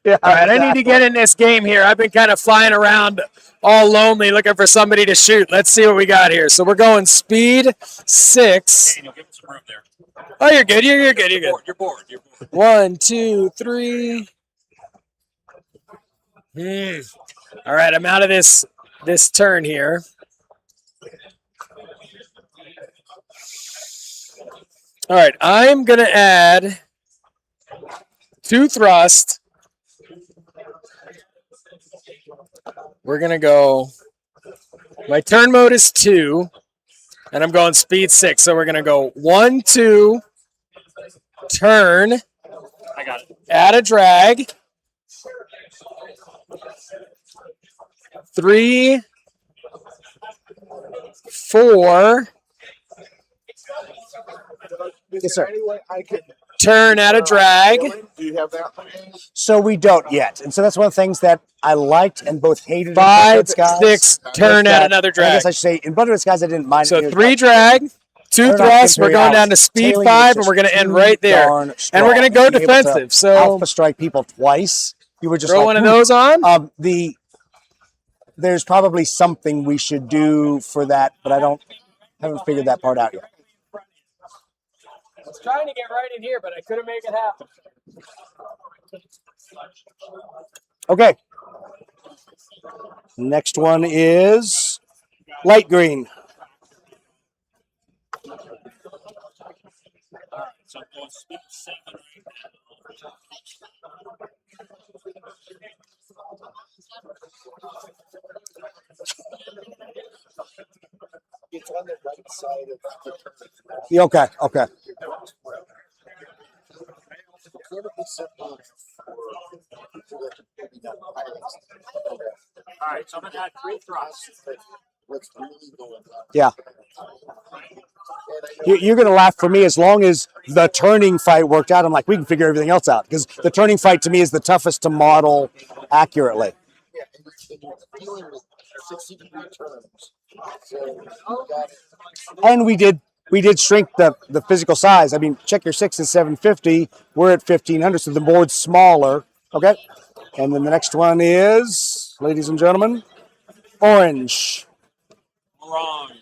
Speaker 1: Yeah.
Speaker 6: all right. I need to get in this game here. I've been kind of flying around all lonely looking for somebody to shoot. Let's see what we got here. So we're going speed 6.
Speaker 5: Daniel, give him some room there.
Speaker 6: Oh, you're good. You're good. You're good.
Speaker 5: You're bored. You're bored.
Speaker 6: 1, 2, 3. All right, I'm out of this turn here. All right, I'm gonna add 2 thrust. We're gonna go. My turn mode is 2, and I'm going speed 6. So we're gonna go 1, 2, turn.
Speaker 5: I got it.
Speaker 6: Add a drag. 3, 4.
Speaker 1: Yes, sir.
Speaker 7: Any way I can
Speaker 6: Turn, add a drag.
Speaker 7: Do you have that?
Speaker 1: So we don't yet. And so that's one of the things that I liked and both hated.
Speaker 6: 5,
Speaker 1: in Skies.
Speaker 6: 6. Turn, add another
Speaker 1: I
Speaker 6: drag.
Speaker 1: guess I should say in Blood Red Skies I didn't mind.
Speaker 6: So
Speaker 1: it.
Speaker 6: 3 drag, 2 thrust. We're going down to speed 5, and we're going to end right there. And we're going to go defensive. So
Speaker 1: alpha strike people twice. You were just
Speaker 6: throw
Speaker 1: like,
Speaker 6: one of those on.
Speaker 1: There's probably something we should do for that, but haven't figured that part out yet.
Speaker 2: I was trying to get right in here, but I couldn't make it happen.
Speaker 1: Okay. Next one is light green.
Speaker 5: So I'm going speed 7 right now.
Speaker 4: It's on the right side of the turn.
Speaker 1: Yeah, okay.
Speaker 5: All right, so I'm going to add 3 thrusts.
Speaker 4: What's really going on?
Speaker 1: Yeah. You're going to laugh for me as long as the turning fight worked out. I'm like, we can figure everything else out because the turning fight to me is the toughest to model accurately.
Speaker 4: Yeah, and you're dealing with 60-degree turns. So you got it.
Speaker 1: And we did shrink the physical size. I mean, check your 6 is 750. We're at 1500, so the board's smaller. Okay. And then the next one is, ladies and gentlemen, orange.
Speaker 5: Wrong.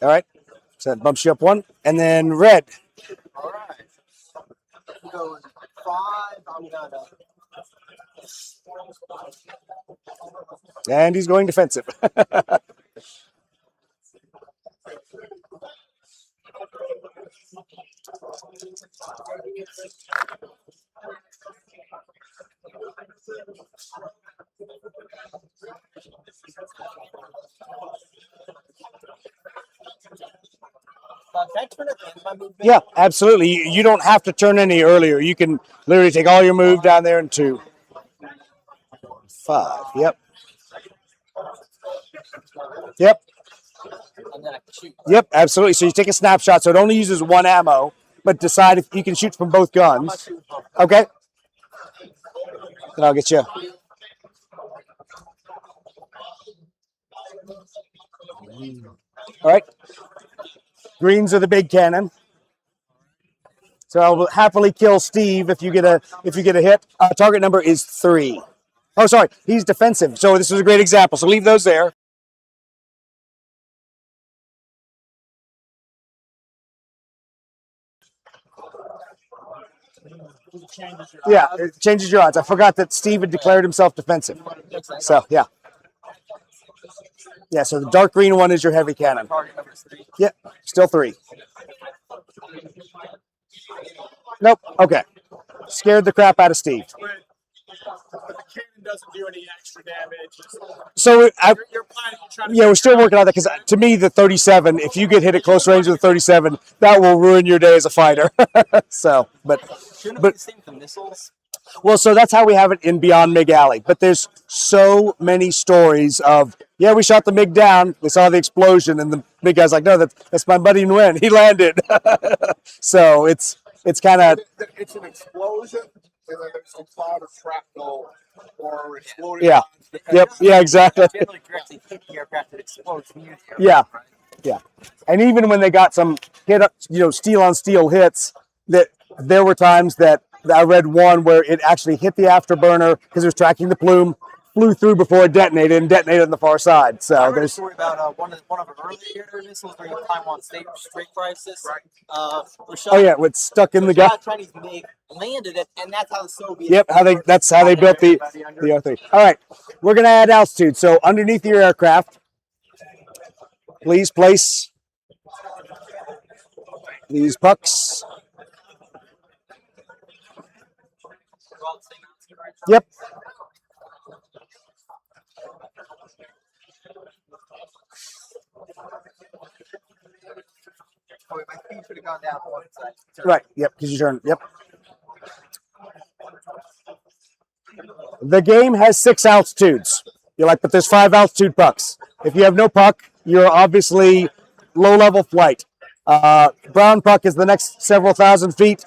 Speaker 1: All right. So that bumps you up 1. And then red.
Speaker 2: All right. I'm going 5. I'm gonna.
Speaker 1: And he's going defensive.
Speaker 2: Can I turn it in my movement?
Speaker 1: Yeah, absolutely. You don't have to turn any earlier. You can literally take all your move down there in 2. 5. Yep.
Speaker 2: And then I can shoot.
Speaker 1: Yep, absolutely. So you take a snapshot, so it only uses 1 ammo. but decide if you can shoot from both guns. Okay. Then I'll get you. All right. Greens are the big cannon. So I will happily kill Steve if you get a hit. Target number is 3. Oh, sorry, he's defensive. So this is a great example. So leave those there. Yeah, it changes your odds. I forgot that Steve had declared himself defensive. So yeah. Yeah, so the dark green one is your heavy cannon. Yep, still 3. Nope. Okay. Scared the crap out of Steve.
Speaker 3: But the cannon doesn't do any extra damage.
Speaker 1: So
Speaker 3: You're planning on trying to.
Speaker 1: yeah, we're still working on that because to me, the 37, if you get hit at close range with the 37, that will ruin your day as a fighter. So, but
Speaker 2: Shouldn't it be the same with the missiles?
Speaker 1: well, so that's how we have it in Beyond MiG Alley. But there's so many stories of, yeah, we shot the MiG down, we saw the explosion, and the MiG guy's like, no, that's my buddy Nguyen. He landed. So it's kind of.
Speaker 7: It's an explosion, and then there's a cloud of shrapnel or exploding.
Speaker 1: Yeah. Yep. Yeah, exactly.
Speaker 2: Generally directly hit the aircraft that explodes near the aircraft,
Speaker 1: Yeah.
Speaker 2: right?
Speaker 1: Yeah. And even when they got some steel on steel hits, that there were times that I read one where it actually hit the afterburner because it was tracking the plume, flew through before it detonated, and detonated on the far side.
Speaker 2: I
Speaker 1: So
Speaker 2: read a
Speaker 1: there's,
Speaker 2: story about one of our earlier missiles during the Taiwan Strait crisis.
Speaker 1: oh yeah, it's stuck in the guy.
Speaker 2: Chinese MiG landed it, and that's how the Soviets.
Speaker 1: Yep, that's how they built the O3. All right, we're gonna add altitude. So underneath your aircraft, please place these pucks. Yep.
Speaker 2: Oh, my speed should have gone down one side.
Speaker 1: Right. Yep. Because you turn. Yep. The game has 6 altitudes. You're like, but there's 5 altitude pucks. If you have no puck, you're obviously low-level flight. Brown puck is the next several thousand feet.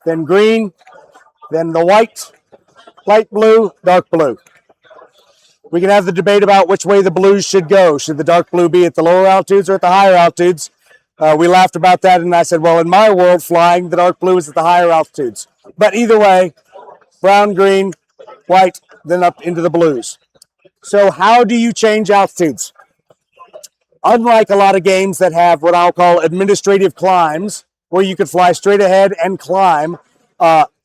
Speaker 1: Then green. Then the white. Light blue. Dark blue. We can have the debate about which way the blues should go. Should the dark blue be at the lower altitudes or at the higher altitudes? We laughed about that, and I said, well, in my world, flying, the dark blue is at the higher altitudes. But either way, brown, green, white, then up into the blues. So how do you change altitudes? Unlike a lot of games that have what I'll call administrative climbs, where you could fly straight ahead and climb,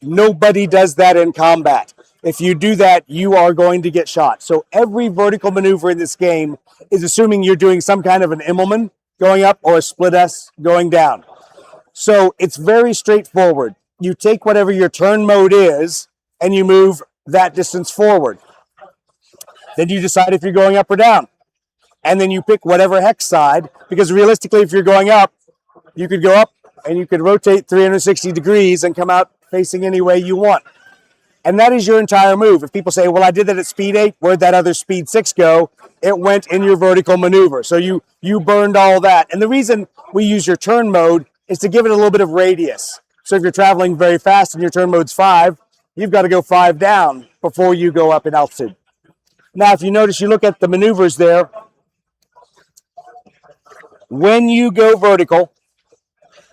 Speaker 1: nobody does that in combat. If you do that, you are going to get shot. So every vertical maneuver in this game is assuming you're doing some kind of an Immelman going up or a split S going down. So it's very straightforward. You take whatever your turn mode is and you move that distance forward. Then you decide if you're going up or down. And then you pick whatever hex side, because realistically, if you're going up, you could go up and you could rotate 360 degrees and come out facing any way you want. And that is your entire move. If people say, well, I did that at speed 8, where'd that other speed 6 go? It went in your vertical maneuver. So you burned all that. And the reason we use your turn mode is to give it a little bit of radius. So if you're traveling very fast and your turn mode's 5, you've got to go 5 down before you go up in altitude. Now, if you notice, you look at the maneuvers there. When you go vertical,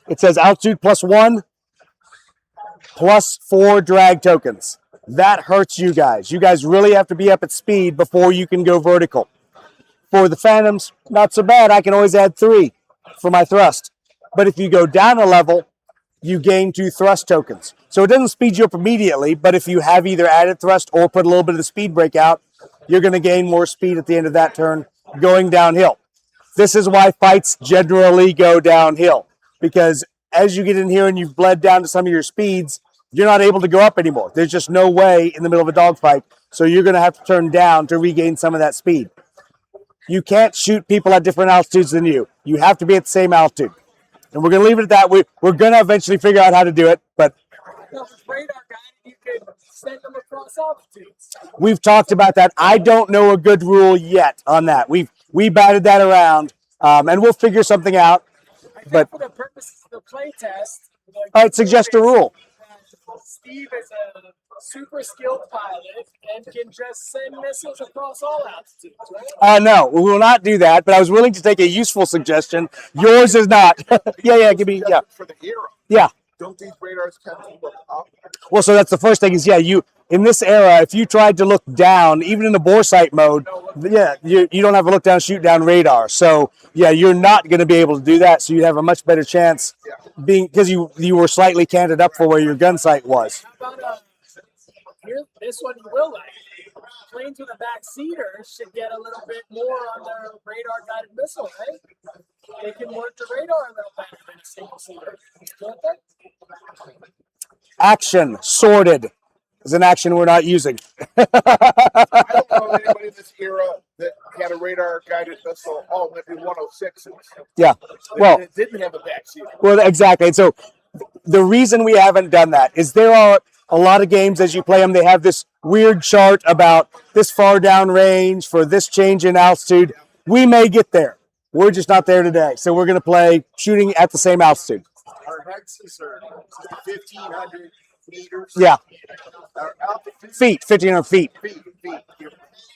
Speaker 1: it says altitude +1, +4 drag tokens. That hurts you guys. You guys really have to be up at speed before you can go vertical. For the Phantoms, not so bad. I can always add 3 for my thrust. But if you go down a level, you gain 2 thrust tokens. So it doesn't speed you up immediately, but if you have either added thrust or put a little bit of the speed break out, you're going to gain more speed at the end of that turn going downhill. This is why fights generally go downhill, because as you get in here and you've bled down to some of your speeds, you're not able to go up anymore. There's just no way in the middle of a dogfight, so you're going to have to turn down to regain some of that speed. You can't shoot people at different altitudes than you. You have to be at the same altitude. And we're going to leave it at that. We're going to eventually figure out how to do it, but
Speaker 3: Radar guy, you could send them across altitudes.
Speaker 1: we've talked about that. I don't know a good rule yet on that. We batted that around, and we'll figure something out.
Speaker 3: I think
Speaker 1: But
Speaker 3: for the purposes of the playtest,
Speaker 1: All right, suggest a rule.
Speaker 6: Steve is a super skilled pilot and can just send missiles across all altitudes, right?
Speaker 1: No, we will not do that. But I was willing to take a useful suggestion. Yours is not. yeah. Give me. Yeah.
Speaker 7: For the era,
Speaker 1: Yeah.
Speaker 7: don't these radars tend to look up?
Speaker 1: Well, so that's the first thing is, you in this era, if you tried to look down, even in the bore sight mode, you don't have a look down, shoot down radar. So yeah, you're not going to be able to do that. So you have a much better chance being because you were slightly canted up for where your gun sight was.
Speaker 6: How about here, this one you will like. Planes with a backseater should get a little bit more on their radar guided missile, right? They can work the radar a little better than a single seater. Don't they?
Speaker 1: Action sorted is an action we're not using.
Speaker 7: I don't know anybody in this era that had a radar guided missile. Oh, maybe 106s.
Speaker 1: Yeah. Well,
Speaker 7: it didn't have a backseat.
Speaker 1: Well, exactly. And so the reason we haven't done that is there are a lot of games as you play them, they have this weird chart about this far down range for this change in altitude. We may get there. We're just not there today. So we're going to play shooting at the same altitude.
Speaker 4: Our hexes are 1,500 meters.
Speaker 1: Yeah.
Speaker 4: Our altitude
Speaker 1: Feet, 1,500 feet.
Speaker 4: feet.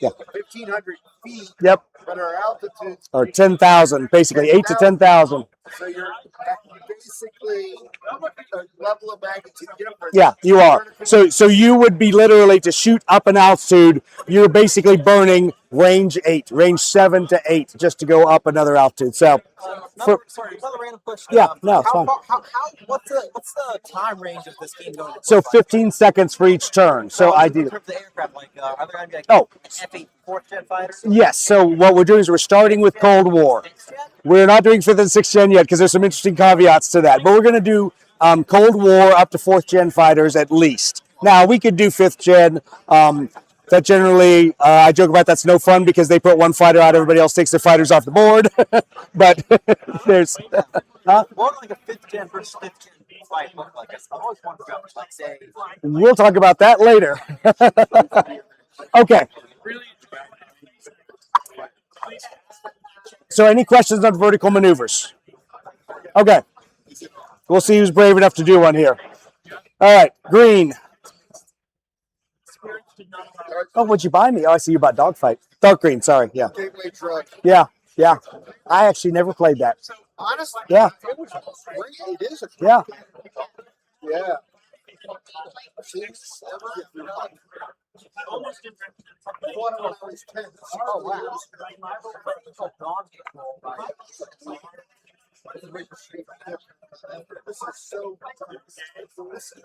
Speaker 1: Yeah.
Speaker 4: 1,500 feet.
Speaker 1: Yep.
Speaker 4: But our altitude
Speaker 1: Or 10,000, basically 8 to 10,000.
Speaker 4: So you're basically a level of magnitude difference.
Speaker 1: Yeah, you are. So you would be literally to shoot up an altitude, you're basically burning range 8, range 7 to 8 just to go up another altitude. So
Speaker 2: Another random question.
Speaker 1: Yeah, no, it's fine.
Speaker 2: What's the time range of this game going to
Speaker 1: so 15 seconds for each turn. So ideally.
Speaker 2: in terms of the aircraft, like are there going to be like
Speaker 1: Oh.
Speaker 2: F-8 4th gen fighters?
Speaker 1: Yes. So what we're doing is we're starting with Cold War. We're not doing 5th and 6th gen yet because there's some interesting caveats to that. But we're going to do Cold War up to 4th gen fighters at least. Now we could do 5th gen. That generally, I joke about that's no fun because they put one fighter out, everybody else takes their fighters off the board. But there's.
Speaker 2: What would like a 5th gen versus 5th gen fight look like? I always wondered about, like, say.
Speaker 1: We'll talk about that later. Okay. So any questions on vertical maneuvers? Okay. We'll see who's brave enough to do one here. All right, green. Oh, what'd you buy me? Oh, I see you bought Dogfight. Dark green, sorry. Yeah.
Speaker 4: Gateway drug.
Speaker 1: Yeah. I actually never played that.
Speaker 7: Honestly,
Speaker 1: Yeah.
Speaker 7: it was great. It is a
Speaker 1: Yeah.
Speaker 4: Yeah.
Speaker 7: This is so. This is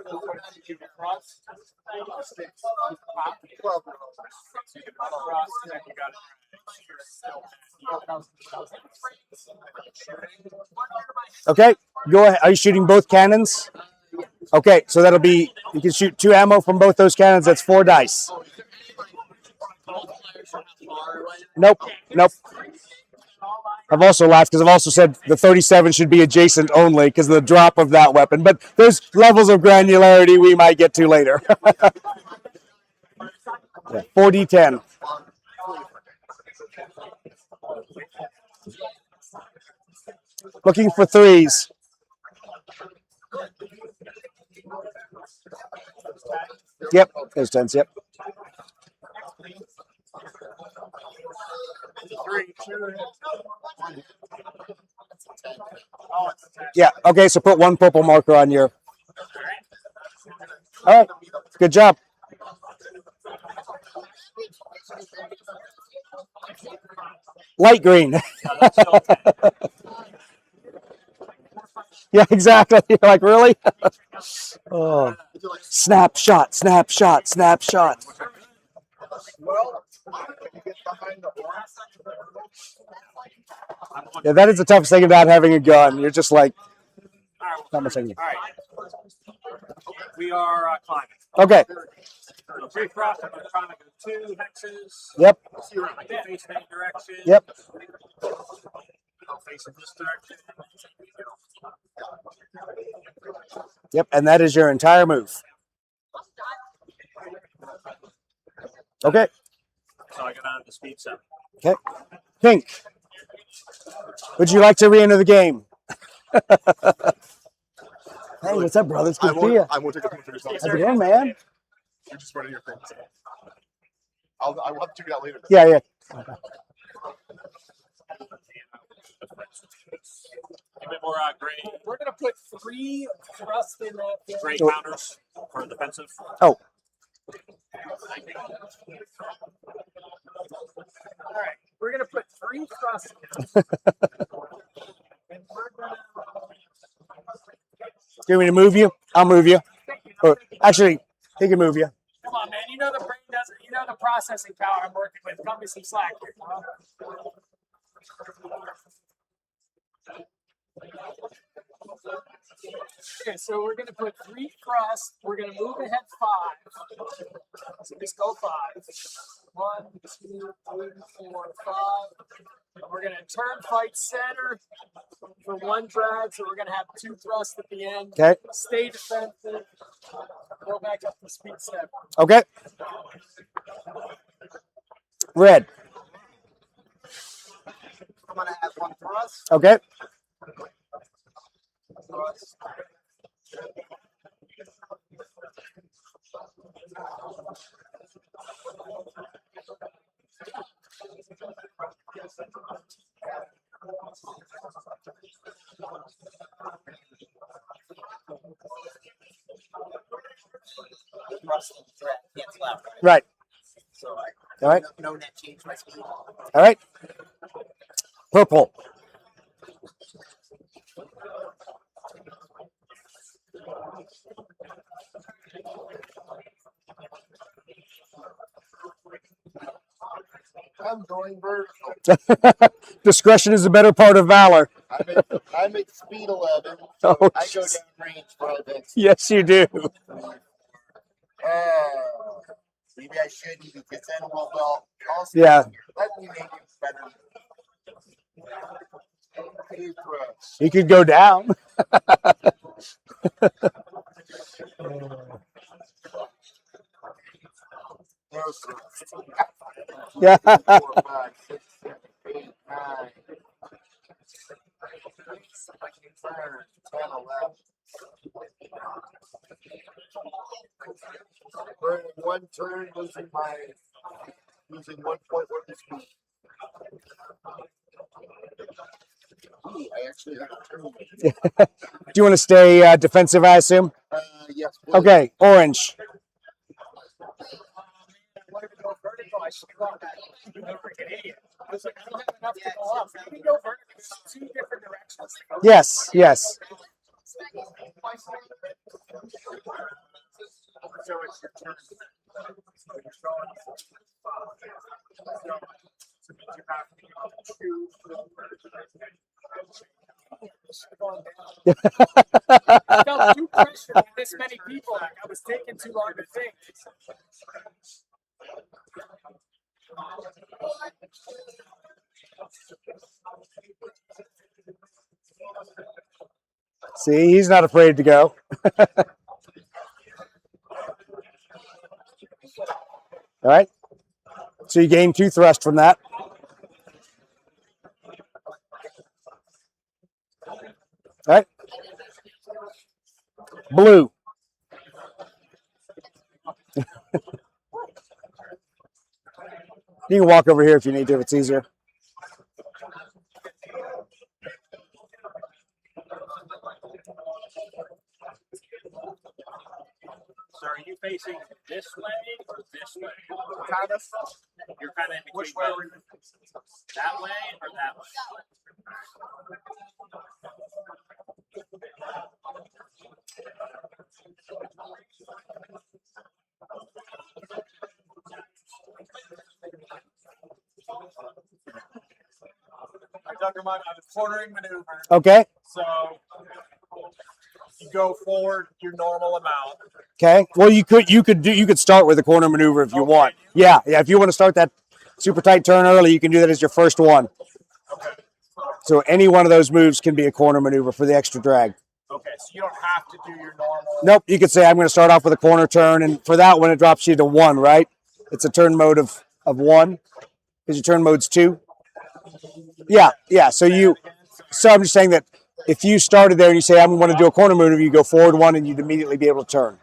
Speaker 1: Okay, go ahead. Are you shooting both cannons? Okay, so that'll be, you can shoot 2 ammo from both those cannons. That's 4 dice. Nope. I've also laughed because I've also said the 37 should be adjacent only because of the drop of that weapon. But there's levels of granularity we might get to later. 4d10. Looking for 3s. Yep, there's 10s, yep.
Speaker 3: 3, 2,
Speaker 1: Yeah, okay, so put 1 purple marker on your... All right, good job. Light green. Yeah, exactly. You're like, really? Oh. Snapshot. Yeah, that is the toughest thing about having a gun. You're just like, not much I can do.
Speaker 5: All right. We are climbing.
Speaker 1: Okay.
Speaker 5: So 3 thrust, I'm trying to go 2 hexes.
Speaker 1: Yep.
Speaker 5: I can face that direction.
Speaker 1: Yep.
Speaker 5: I'll face in this direction.
Speaker 1: Yep. And that is your entire move. Okay.
Speaker 5: So I go down to speed 7.
Speaker 1: Okay. Pink. Would you like to re-enter the game? Hey, what's up, brother? It's
Speaker 7: I
Speaker 1: good to see you.
Speaker 7: won't. I won't take a picture of yourself.
Speaker 1: How's it going, man?
Speaker 7: You're just running your thing. I will have to check it out later.
Speaker 1: Yeah, yeah.
Speaker 5: A bit more gray,
Speaker 6: We're gonna put 3 thrust in that.
Speaker 5: gray counters for defensive.
Speaker 1: Oh,
Speaker 6: All right, we're gonna put 3 thrust in. And we're gonna.
Speaker 1: do you want me to move you? I'll move you. Or, actually, he can move you.
Speaker 6: Come on, man. You know the brain doesn't. You know the processing power I'm working with. Cut me some slack here. Huh? Okay, so we're gonna put 3 thrust. We're gonna move ahead 5. So just go 5. 1, 2, 3, 4, 5. We're gonna turn fight center for 1 drag. So we're gonna have 2 thrusts at the end.
Speaker 1: Okay.
Speaker 6: Stay defensive. Go back up to speed 7.
Speaker 1: Okay. Red.
Speaker 2: I'm gonna have 1 thrust.
Speaker 1: Okay.
Speaker 2: Thrust. Thrust and drag. Yes, left.
Speaker 1: Right.
Speaker 2: So
Speaker 1: All right.
Speaker 2: no net change my speed.
Speaker 1: All right. Purple.
Speaker 4: I'm going vertical.
Speaker 1: Discretion is the better part of valor.
Speaker 4: I'm at speed 11. So
Speaker 1: Oh,
Speaker 4: I go
Speaker 1: jeez.
Speaker 4: down range 5x.
Speaker 1: Yes, you do.
Speaker 4: Maybe I shouldn't because then we'll also
Speaker 1: Yeah.
Speaker 4: let me make it better. Two thrusts.
Speaker 1: He could go down.
Speaker 4: No thrusts.
Speaker 1: Yeah.
Speaker 4: 4, 5, 6, 7, 8, 9. Turn 10, 11. Burning 1 turn, losing 1.1 speed. Ooh, I actually have a turn.
Speaker 1: Do you want to stay defensive, I assume?
Speaker 4: Yes. Please.
Speaker 1: Okay. Orange.
Speaker 6: wanted to go vertical, I should have gone back. I'm a freaking idiot. I was like, I don't have enough to go up. You can go vertical. There's 2 different directions to go.
Speaker 1: Yes, yes.
Speaker 3: So it's your turn. So you're throwing 5. So it means you have to choose
Speaker 6: I felt too pressured with this many people. Like I was taking too long to think.
Speaker 1: See, he's not afraid to go. All right. So you gain 2 thrust from that. All right. Blue. You can walk over here if you need to, if it's easier.
Speaker 5: So are you facing this way or this way?
Speaker 3: kind of.
Speaker 5: You're kind of in
Speaker 3: Which
Speaker 5: between
Speaker 3: way
Speaker 5: both.
Speaker 3: are we?
Speaker 5: That way or that way?
Speaker 3: I dug them on a cornering maneuver.
Speaker 1: Okay.
Speaker 3: So you go forward your normal amount.
Speaker 1: Okay. Well, you could start with a corner maneuver if you
Speaker 3: Okay.
Speaker 1: want. Yeah, yeah. If you want to start that super tight turn early, you can do that as your first one.
Speaker 3: Okay.
Speaker 1: So any one of those moves can be a corner maneuver for the extra drag.
Speaker 3: Okay. So you don't have to do your normal.
Speaker 1: Nope. You could say I'm going to start off with a corner turn, and for that one, it drops you to 1, right? It's a turn mode of 1 because your turn mode's 2. Yeah, yeah. So I'm just saying that if you started there and you say, I want to do a corner maneuver, you go forward one and you'd immediately be able to turn.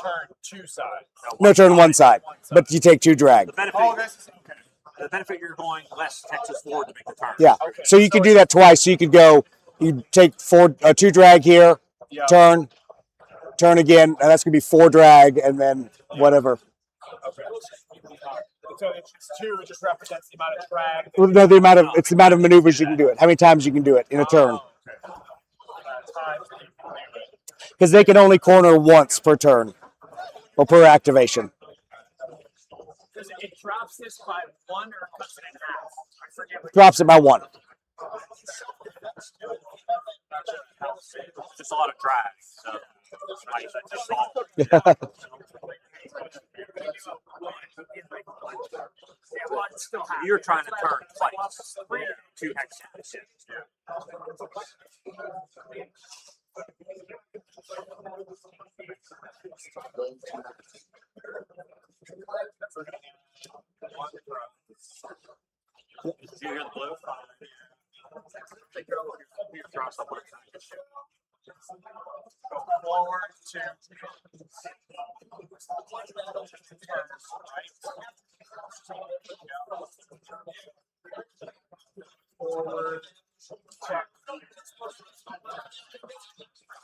Speaker 3: Turn two sides.
Speaker 1: No, turn one side, but you take 2 drag.
Speaker 5: The benefit,
Speaker 3: Oh, this is okay.
Speaker 5: the benefit you're going less Texas forward to make the turn.
Speaker 1: Yeah.
Speaker 3: Okay.
Speaker 1: So you could do that twice. So you could go, you take 2 drag here,
Speaker 3: Yeah.
Speaker 1: turn again, and that's gonna be 4 drag, and then whatever.
Speaker 3: Okay. So it's just 2. It just represents the amount of drag.
Speaker 1: Well, no, it's the amount of maneuvers you can do it. How many times you can do it in a turn?
Speaker 3: Oh, okay. Times that you can do it.
Speaker 1: Because they can only corner once per turn or per activation.
Speaker 6: Does it drops this by 1 or cuts it in half? I forget. What
Speaker 1: Drops it by 1.
Speaker 5: It's just a lot of drag. So like, that's just all.
Speaker 6: yeah, well, it's still half.
Speaker 5: You're trying to turn twice. 2 hexagons. Did you hear the blue?
Speaker 3: Go forward 2. Forward. Check.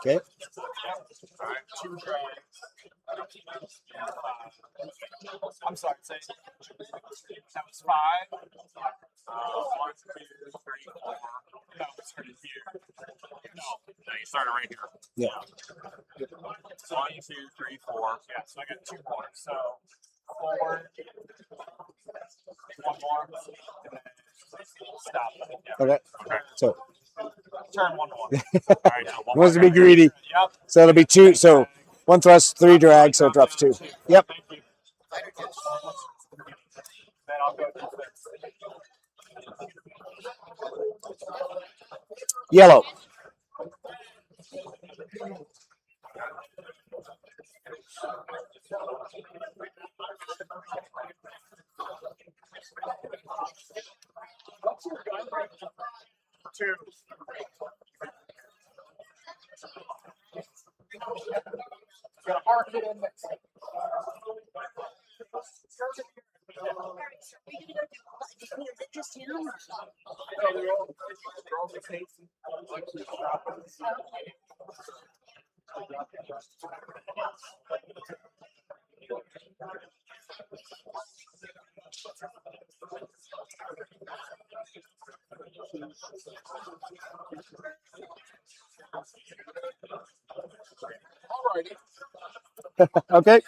Speaker 1: Okay.
Speaker 3: All right, 2 drags. I'm sorry, say that was 5. 1, 2, 3, 4. No, we started here. No,
Speaker 5: You started right here.
Speaker 1: Yeah.
Speaker 5: 1, 2, 3, 4.
Speaker 3: yeah, so I got 2 more. So forward, 1 more, and then stop. Yeah.
Speaker 1: Okay. So
Speaker 3: Turn 1 more.
Speaker 5: All right, now one
Speaker 1: wants to
Speaker 5: more.
Speaker 1: be greedy.
Speaker 3: Yep.
Speaker 1: So it'll be 2. So 1 thrust, 3 drag, so it drops 2. Yep.
Speaker 3: Thank you. Then I'll go defense.
Speaker 1: Yellow.
Speaker 3: What's your gun range? 2. Gotta arc it in next.
Speaker 8: Just him.
Speaker 1: Okay.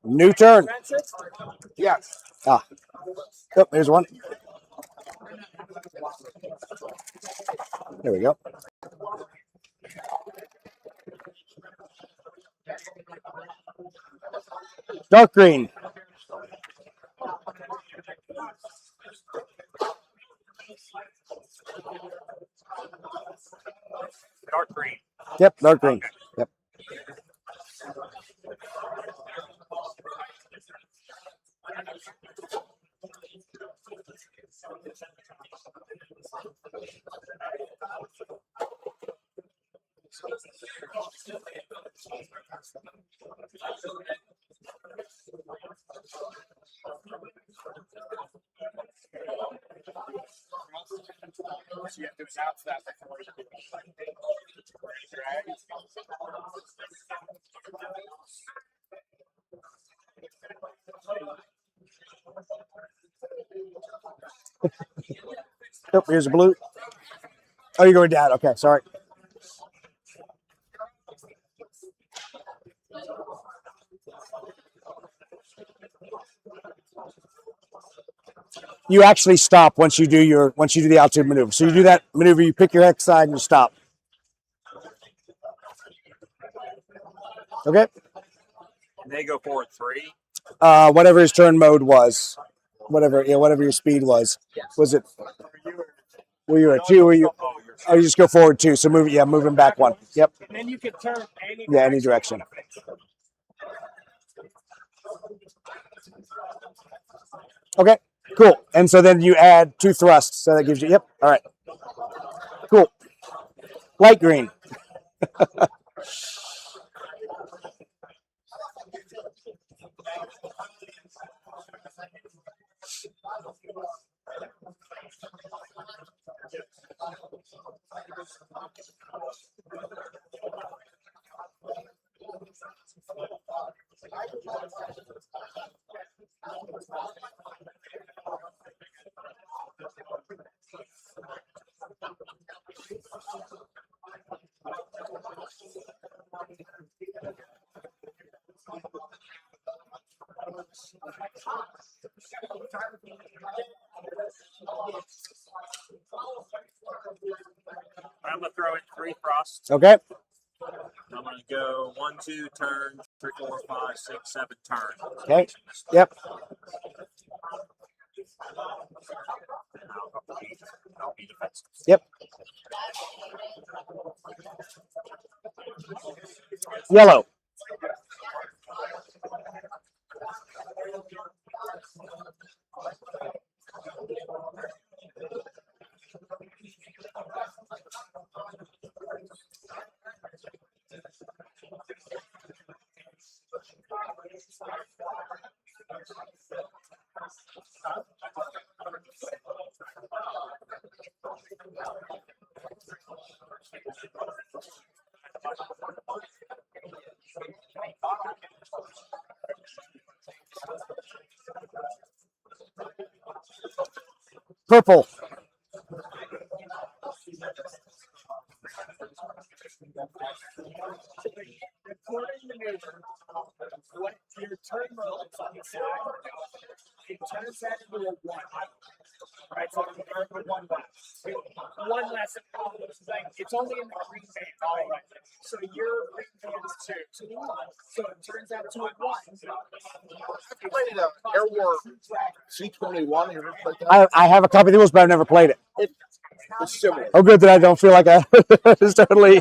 Speaker 1: New turn.
Speaker 3: Yes.
Speaker 1: Ah. Oh, there's one. There we go. Dark green.
Speaker 5: Dark green.
Speaker 1: Yep, dark green. Yep.
Speaker 3: So you have to announce that before you do it. Drag.
Speaker 1: Oh, here's a blue. Oh, you're going down. Okay, sorry. You actually stop once you do the altitude maneuver. So you do that maneuver, you pick your hex side and you stop. Okay.
Speaker 5: They go forward 3.
Speaker 1: Whatever his turn mode was, whatever your speed was. Was it? Were you at 2? Were you? Oh, you just go forward 2. So move him back 1. Yep.
Speaker 6: And then you can turn any
Speaker 1: Yeah, any direction. Okay. Cool. And so then you add 2 thrusts. So that gives you, yep. All right. Cool. Light green.
Speaker 5: I'm gonna throw in 3 thrusts.
Speaker 1: Okay.
Speaker 5: I'm gonna go 1, 2 turn, 3, 4, 5, 6, 7 turn.
Speaker 1: Okay. Yep.
Speaker 5: I'll be defensive.
Speaker 1: Yep. Yellow. Purple.
Speaker 6: Recording maneuver, what your turn mode is on the side, it turns that into a 1. Right, so you earn the 1 less. 1 less, like, it's only in the green band, right? So your green band is 2. So it turns that to a 1.
Speaker 7: I played Air War C-21. You ever played that?
Speaker 1: I have a copy of the rules, but I've never played it.
Speaker 7: It's similar.
Speaker 1: Oh, good that I don't feel like I it's totally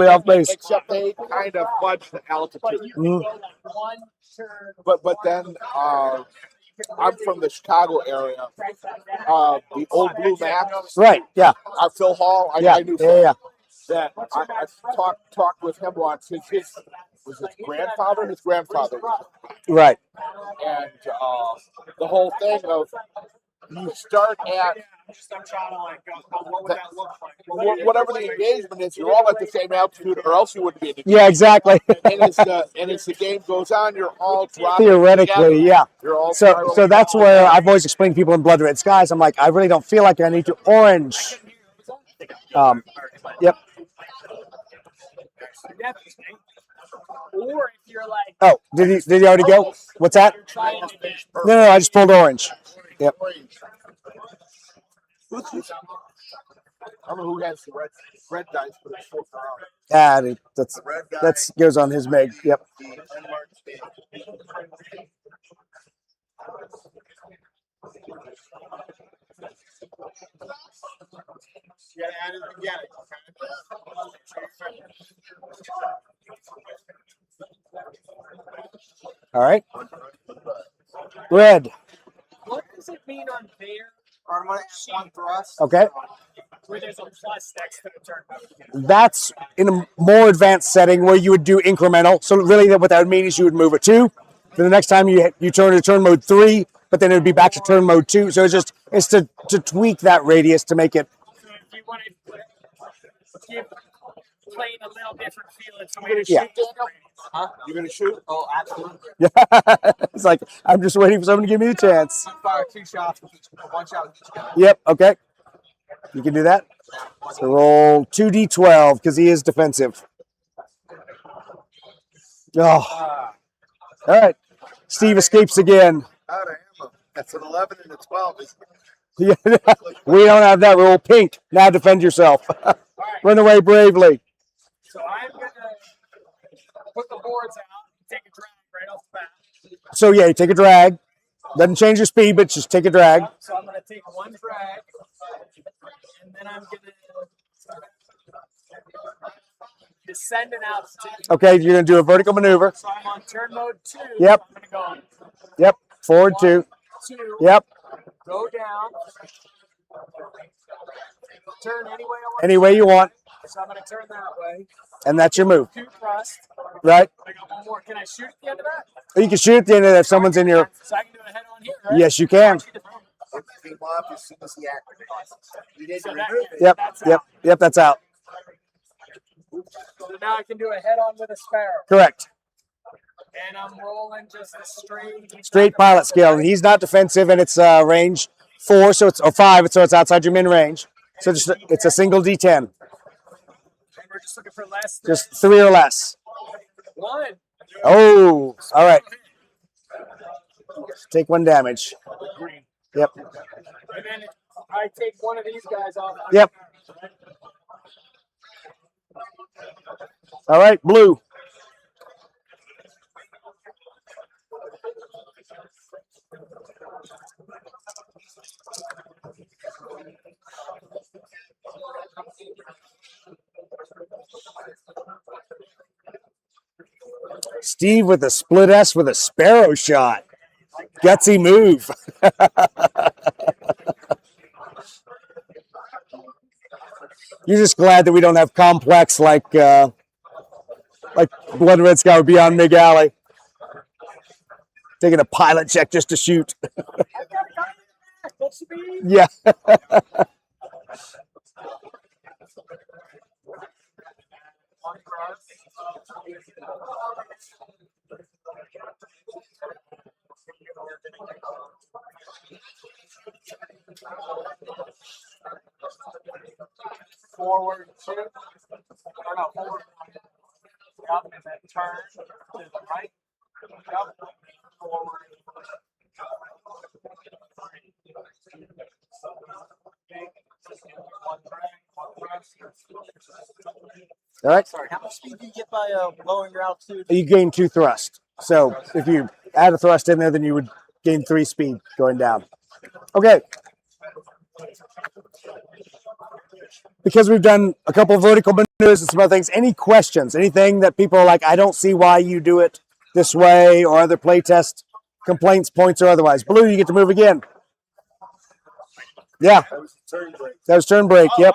Speaker 1: off base.
Speaker 7: Except they kind of fudge the altitude.
Speaker 6: But you can go like 1 turn.
Speaker 7: But then I'm from the Chicago area. The old blue maps.
Speaker 1: Right. Yeah.
Speaker 7: Phil Hall.
Speaker 1: Yeah.
Speaker 7: I knew
Speaker 1: Yeah.
Speaker 7: Phil.
Speaker 1: Yeah.
Speaker 7: That I talked with him once. His was his grandfather and his grandfather.
Speaker 1: Right.
Speaker 7: And the whole thing of you start at
Speaker 3: I'm trying to like, what would that look like?
Speaker 7: whatever the engagement is, you're all at the same altitude, or else you wouldn't be in the game.
Speaker 1: Yeah. Exactly.
Speaker 7: And as the game goes on, you're all dropping
Speaker 1: Theoretically,
Speaker 7: together.
Speaker 1: yeah.
Speaker 7: You're all
Speaker 1: So
Speaker 7: spiraling
Speaker 1: that's
Speaker 7: down.
Speaker 1: where I've always explained to people in Blood Red Skies. I'm like, I really don't feel like I need to orange. Yep.
Speaker 6: Or if you're like,
Speaker 1: Oh, did he already go? What's that?
Speaker 6: you're trying to get
Speaker 1: No, I just pulled orange. Yep.
Speaker 7: I don't know who has the red dice, but it's so far out.
Speaker 1: That's goes on his MiG. Yep.
Speaker 2: You gotta add it again.
Speaker 1: All right. Red.
Speaker 6: what does it mean on there
Speaker 2: Or I'm gonna add 1 thrust.
Speaker 1: Okay.
Speaker 6: where there's a plus next to the turn mode?
Speaker 1: That's in a more advanced setting where you would do incremental. So really what that would mean is you would move it 2. Then the next time you turn to turn mode 3, but then it would be back to turn mode 2. So it's to tweak that radius to make it.
Speaker 6: So if you want to give playing a little different feel, it's a way to
Speaker 1: Yeah.
Speaker 6: shoot this rating.
Speaker 2: Huh?
Speaker 7: You gonna shoot?
Speaker 2: Oh, absolutely.
Speaker 1: It's like I'm just waiting for someone to give me the chance.
Speaker 2: Fire 2 shots with each, 1 shot with each gun.
Speaker 1: Yep. Okay. You can do that. So roll 2d12 because he is defensive. Oh. All right. Steve escapes again.
Speaker 4: Out of ammo. That's an 11 and a 12.
Speaker 1: We don't have that rule. Pink. Now defend yourself. Run away bravely.
Speaker 6: So I'm gonna put the boards out and take a drag right off the bat.
Speaker 1: So yeah, you take a drag. Doesn't change your speed, but just take a drag.
Speaker 6: So I'm gonna take 1 drag, and then I'm gonna descend an altitude.
Speaker 1: Okay, you're gonna do a vertical maneuver.
Speaker 6: So I'm on turn mode 2.
Speaker 1: Yep.
Speaker 6: I'm gonna go
Speaker 1: Yep. Forward 2.
Speaker 6: 2.
Speaker 1: Yep.
Speaker 6: Go down. Turn any way I want.
Speaker 1: Any way you want,
Speaker 6: So I'm going to turn that way.
Speaker 1: and that's your move,
Speaker 6: 2 thrust.
Speaker 1: right?
Speaker 6: I got one more. Can I shoot at the end of that?
Speaker 1: You can shoot at the end of that if someone's in your.
Speaker 6: So I can do a head on here, right?
Speaker 1: Yes, you can.
Speaker 4: It came off as soon as he activates. You need to
Speaker 6: So that-
Speaker 4: remove it.
Speaker 1: Yep,
Speaker 6: that's
Speaker 1: yep,
Speaker 6: out.
Speaker 1: yep. That's out.
Speaker 6: So now I can do a head on with a sparrow.
Speaker 1: Correct.
Speaker 6: And I'm rolling just a
Speaker 1: Straight pilot skill, and he's not defensive, and it's range 4, so it's or 5, so it's outside your min range. So just it's a single D10,
Speaker 6: And we're just looking for less than
Speaker 1: just 3 or less.
Speaker 6: 1.
Speaker 1: Oh, all right. Take 1 damage. Yep,
Speaker 6: And then I take one of these guys off.
Speaker 1: yep. All right, blue. Steve with a split S with a sparrow shot. Gutsy move. You're just glad that we don't have complex like Blood Red Sky would be on Mig Alley. Taking a pilot check just to shoot. Yeah.
Speaker 6: Forward 2. Or no, forward 1. Yep, and then turn to the right. Yep. Forward. One drag, one thrust.
Speaker 1: All right.
Speaker 2: Sorry, how much speed do you get by lowering your altitude?
Speaker 1: You gain 2 thrust. So if you add a thrust in there, then you would gain 3 speed going down. Okay. Because we've done a couple of vertical maneuvers and some other things, any questions? Anything that people are like, I don't see why you do it this way, or other playtest complaints, points, or otherwise? Blue, you get to move again. Yeah.
Speaker 4: That was the turn break.
Speaker 1: That was turn break. Yep.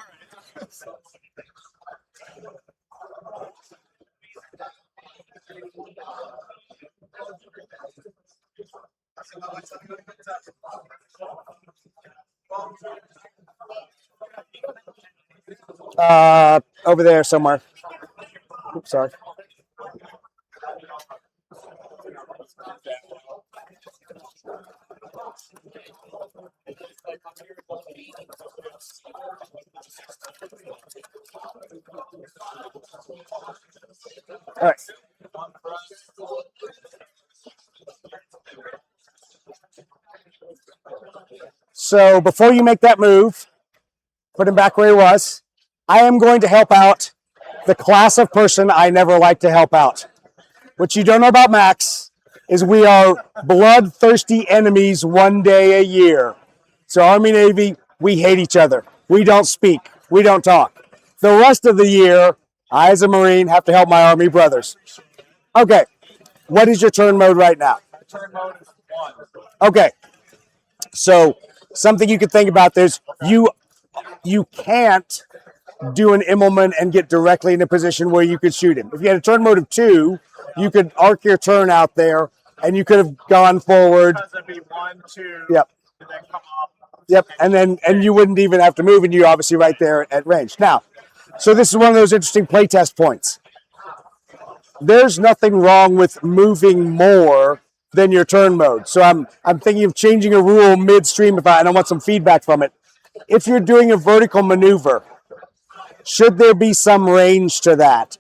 Speaker 1: Over there somewhere. Oops, sorry. All right. So before you make that move, put him back where he was. I am going to help out the class of person I never like to help out. What you don't know about Max is we are bloodthirsty enemies one day a year. So Army, Navy, we hate each other. We don't speak. We don't talk. The rest of the year, I as a Marine have to help my Army brothers. Okay. What is your turn mode right now?
Speaker 6: Turn mode is 1.
Speaker 1: Okay. So something you could think about, there's you can't do an Immelman and get directly in a position where you could shoot him. If you had a turn mode of 2, you could arc your turn out there and you could have gone forward.
Speaker 3: Because it'd be 1, 2,
Speaker 1: Yep.
Speaker 3: and then come up.
Speaker 1: Yep. And you wouldn't even have to move, and you're obviously right there at range. Now, so this is one of those interesting playtest points. There's nothing wrong with moving more than your turn mode. So I'm thinking of changing a rule midstream and I want some feedback from it. If you're doing a vertical maneuver, should there be some range to that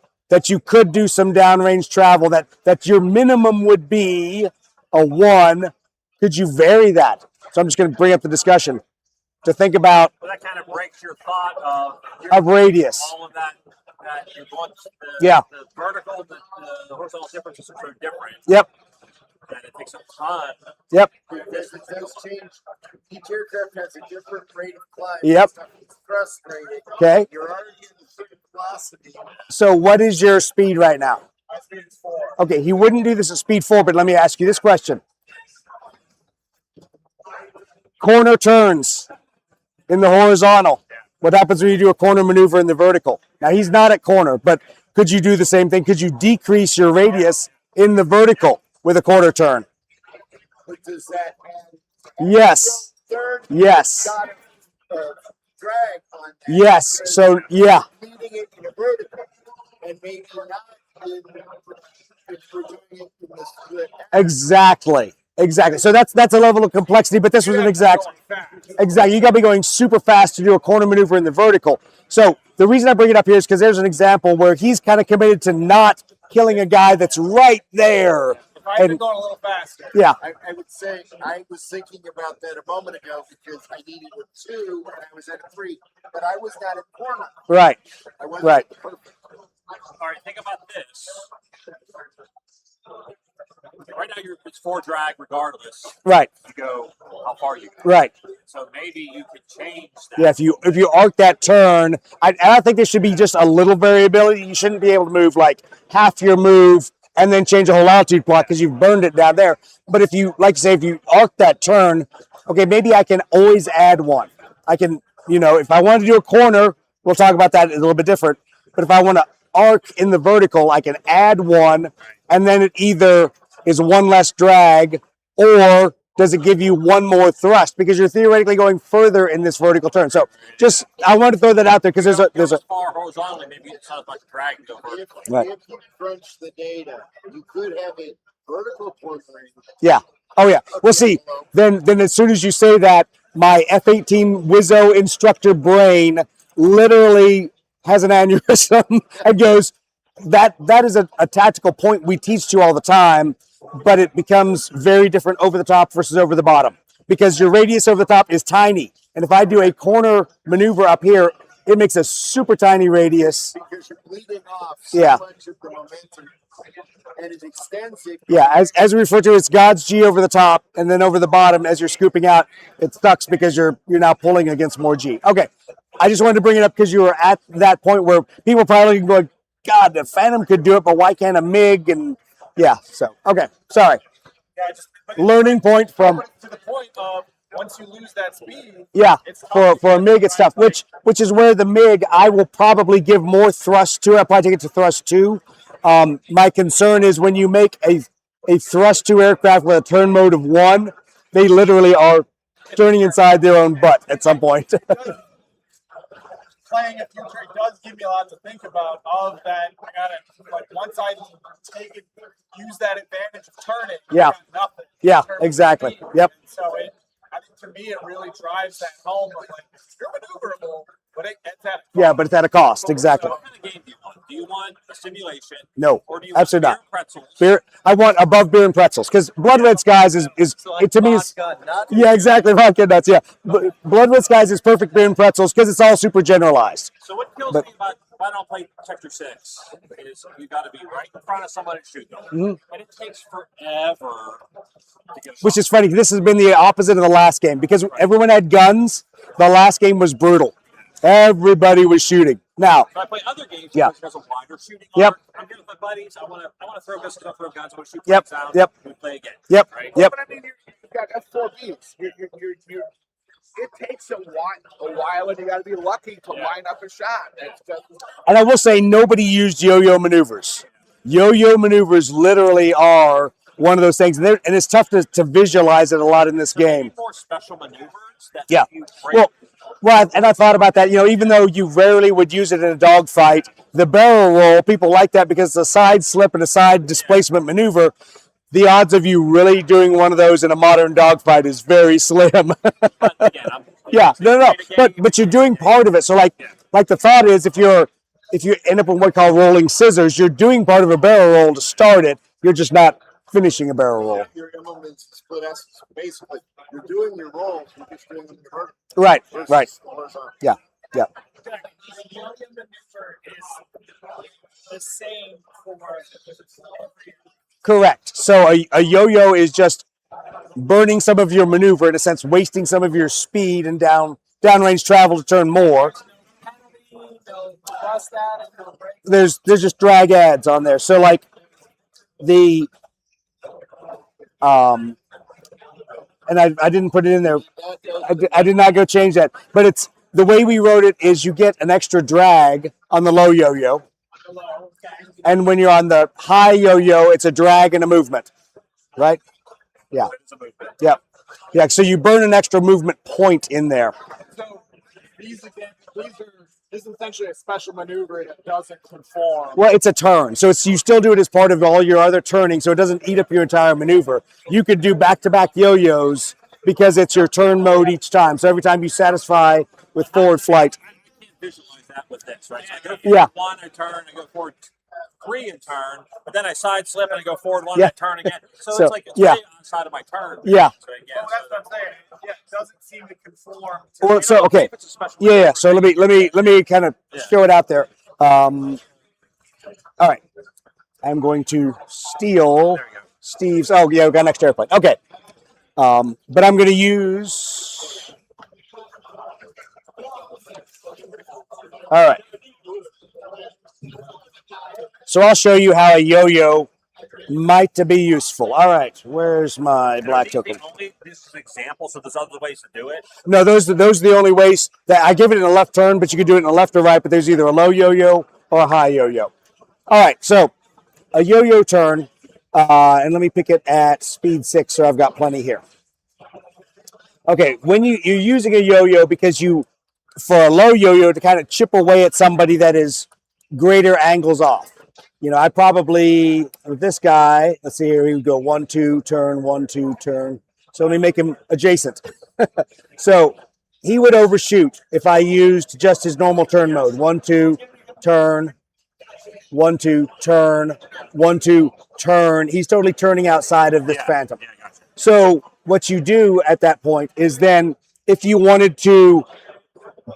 Speaker 1: you could do some downrange travel, that your minimum would be a 1? Could you vary that? So I'm just going to bring up the discussion to think about
Speaker 5: Well, that kind of breaks your thought of
Speaker 1: a radius.
Speaker 5: all of that you're going
Speaker 1: Yeah.
Speaker 5: the vertical, the horizontal differences are so different.
Speaker 1: Yep.
Speaker 5: And it takes a ton.
Speaker 1: Yep.
Speaker 4: Because it does change. Each aircraft has a different rate of climb.
Speaker 1: Yep.
Speaker 4: It's frustrating.
Speaker 1: Okay.
Speaker 4: You're already at a certain velocity.
Speaker 1: So what is your speed right now?
Speaker 6: My speed is 4.
Speaker 1: Okay, he wouldn't do this at speed 4, but let me ask you this question. corner turns in the horizontal. What happens when you do a corner maneuver in the vertical? Now he's not at corner, but could you do the same thing? Could you decrease your radius in the vertical with a quarter turn?
Speaker 4: But does that add
Speaker 1: Yes.
Speaker 4: third?
Speaker 1: Yes.
Speaker 4: Got a drag on that.
Speaker 1: Yes.
Speaker 4: because
Speaker 1: So yeah.
Speaker 4: Leading it in a vertical, and maybe not if we're doing it in the split.
Speaker 1: Exactly. So that's a level of complexity, but this was an exact. Exactly. You got to be going super fast to do a corner maneuver in the vertical. So the reason I bring it up here is because there's an example where he's kind of committed to not killing a guy that's right there.
Speaker 3: If I had been going a little faster.
Speaker 1: Yeah.
Speaker 4: I would say I was thinking about that a moment ago because I needed a 2 and I was at a 3, but I was not at corner.
Speaker 1: Right.
Speaker 4: I wasn't
Speaker 1: Right.
Speaker 4: perfect.
Speaker 5: All right, think about this. Right now, it's 4 drag regardless.
Speaker 1: Right.
Speaker 5: You go how far you go.
Speaker 1: Right.
Speaker 5: So maybe you could change that.
Speaker 1: Yeah. If you arc that turn, I think there should be just a little variability. You shouldn't be able to move like half your move and then change a whole altitude plot because you've burned it down there. But if you, like you say, if you arc that turn, okay, maybe I can always add one. I can, if I want to do a corner, we'll talk about that a little bit different. But if I want to arc in the vertical, I can add one, and then it either is one less drag or does it give you one more thrust because you're theoretically going further in this vertical turn. So just, I want to throw that out there because there's a
Speaker 5: far horizontally, maybe it's not as much drag to go vertical.
Speaker 1: Right.
Speaker 4: If you crunch the data, you could have it vertical cornering.
Speaker 1: Yeah. Oh yeah. Well, see, then as soon as you say that, my F-18 Wizzo instructor brain literally has an aneurysm and goes, that is a tactical point we teach you all the time, but it becomes very different over the top versus over the bottom because your radius over the top is tiny. And if I do a corner maneuver up here, it makes a super tiny radius.
Speaker 4: Because you're bleeding off so
Speaker 1: Yeah.
Speaker 4: much of the momentum, and it extends it.
Speaker 1: Yeah, as we refer to it, it's God's G over the top, and then over the bottom, as you're scooping out, it sucks because you're now pulling against more G. Okay, I just wanted to bring it up because you were at that point where people probably going, God, the Phantom could do it, but why can't a MiG? And yeah, so okay, sorry.
Speaker 3: Yeah, but
Speaker 1: Learning point from
Speaker 3: to the point of once you lose that speed,
Speaker 1: yeah
Speaker 3: it's tough
Speaker 1: for a
Speaker 3: to
Speaker 1: MiG it's tough, which is where the MiG I will probably give more thrust to. I'll probably take it to thrust 2. My concern is when you make a thrust 2 aircraft with a turn mode of 1, they literally are turning inside their own butt at some point.
Speaker 3: playing a future does give me a lot to think about. Of that, I gotta once I take it, use that advantage of turning.
Speaker 1: Yeah.
Speaker 3: I got nothing.
Speaker 1: Yeah,
Speaker 3: in terms of
Speaker 1: exactly.
Speaker 3: speed.
Speaker 1: Yep.
Speaker 3: And so I think to me, it really drives that home of like you're maneuverable, but it's at a
Speaker 1: Yeah, but it's at a cost. Exactly.
Speaker 5: What kind of game do you want? Do you want a simulation?
Speaker 1: No,
Speaker 5: Or do you
Speaker 1: absolutely
Speaker 5: want
Speaker 1: not.
Speaker 5: beer and pretzels?
Speaker 1: Beer. I want above beer and pretzels because Blood Red Skies is
Speaker 2: So like
Speaker 1: it to me is
Speaker 2: vodka, nuts.
Speaker 1: yeah, exactly, vodka nuts. Yeah, Blood Red Skies is perfect beer and pretzels because it's all super generalized.
Speaker 5: So what kills
Speaker 1: But-
Speaker 5: me about why I don't play Sector 6 is you got to be right in front of somebody to shoot them.
Speaker 1: Mhm.
Speaker 5: And it takes forever to get a
Speaker 1: Which
Speaker 5: shot.
Speaker 1: is funny. This has been the opposite of the last game because everyone had guns. The last game was brutal. Everybody was shooting. Now,
Speaker 5: So I play other games
Speaker 1: Yeah.
Speaker 5: because there's a wider shooting
Speaker 1: Yep.
Speaker 5: arc. I'm here with my buddies. I want to throw guns. I want to throw guns. I want to shoot
Speaker 1: Yep.
Speaker 5: things out.
Speaker 1: Yep.
Speaker 5: We play again.
Speaker 1: Yep.
Speaker 5: Right.
Speaker 1: Yep.
Speaker 7: But I mean, you got F4Bs. It takes a while, and you got to be lucky to line up a shot. It's just,
Speaker 1: and I will say nobody used yo-yo maneuvers. Yo-yo maneuvers literally are one of those things, and it's tough to visualize it a lot in this
Speaker 5: So maybe
Speaker 1: game.
Speaker 5: more special maneuvers that
Speaker 1: Yeah.
Speaker 5: you break.
Speaker 1: Well, and I thought about that. Even though you rarely would use it in a dogfight, the barrel roll, people like that because it's a side slip and a side displacement maneuver. The odds of you really doing one of those in a modern dogfight is very slim.
Speaker 5: But again,
Speaker 1: Yeah, no. But you're doing part of it. So like the thought is if you end up with what we call rolling scissors, you're doing part of a barrel roll to start it. You're just not finishing a barrel roll.
Speaker 4: Your implements split essence. Basically, you're doing your rolls, you're just doing them in vertical.
Speaker 1: Right,
Speaker 4: versus
Speaker 1: right.
Speaker 4: horizontal.
Speaker 1: Yeah.
Speaker 6: The yo-yo maneuver is the same for every.
Speaker 1: Correct. So a yo-yo is just burning some of your maneuver, in a sense, wasting some of your speed and downrange travel to turn more.
Speaker 6: Penalty, they'll cross that and they'll break.
Speaker 1: There's just drag ads on there. So like the and I didn't put it in there. I did not go change that. But it's the way we wrote it is you get an extra drag on the low yo-yo, and when you're on the high yo-yo, it's a drag and a movement, right? Yeah. Yeah. Yeah. So you burn an extra movement point in there.
Speaker 7: So this is essentially a special maneuver that doesn't conform.
Speaker 1: Well, it's a turn. So you still do it as part of all your other turning, so it doesn't eat up your entire maneuver. You could do back-to-back yo-yos because it's your turn mode each time. So every time you satisfy with forward flight.
Speaker 5: I can't visualize that with this, right? So I go forward
Speaker 1: Yeah.
Speaker 5: 1 and turn, I go forward 3 and turn, but then I side slip and I go forward 1
Speaker 1: Yeah.
Speaker 5: and turn again. So
Speaker 1: So,
Speaker 5: it's like it's
Speaker 1: yeah.
Speaker 5: right on the side of my turn.
Speaker 1: Yeah.
Speaker 5: So again,
Speaker 7: Well, that's what I'm saying. Yeah, it doesn't seem to conform.
Speaker 1: Well, so okay.
Speaker 5: it's a special
Speaker 1: Yeah. So let me kind of show it out there. All right. I'm going to steal
Speaker 5: There you go.
Speaker 1: Steve's. Oh yeah, we got an extra airplane. Okay. But I'm going to use. All right. So I'll show you how a yo-yo might to be useful. All right. Where's my
Speaker 5: And are
Speaker 1: black
Speaker 5: these
Speaker 1: token?
Speaker 5: this is an example, so there's other ways to do it.
Speaker 1: No, those are the only ways that I give it in a left turn, but you can do it in a left or right. But there's either a low yo-yo or a high yo-yo. All right. So a yo-yo turn, and let me pick it at speed 6, so I've got plenty here. Okay, when you're using a yo-yo because for a low yo-yo to kind of chip away at somebody that is greater angles off. I probably, with this guy, let's see here, he would go 1, 2, turn, 1, 2, turn. So let me make him adjacent. So he would overshoot if I used just his normal turn mode. 1, 2, turn, 1, 2, turn, 1, 2, turn. He's totally turning outside of this phantom.
Speaker 5: Yeah, I gotcha.
Speaker 1: So what you do at that point is then, if you wanted to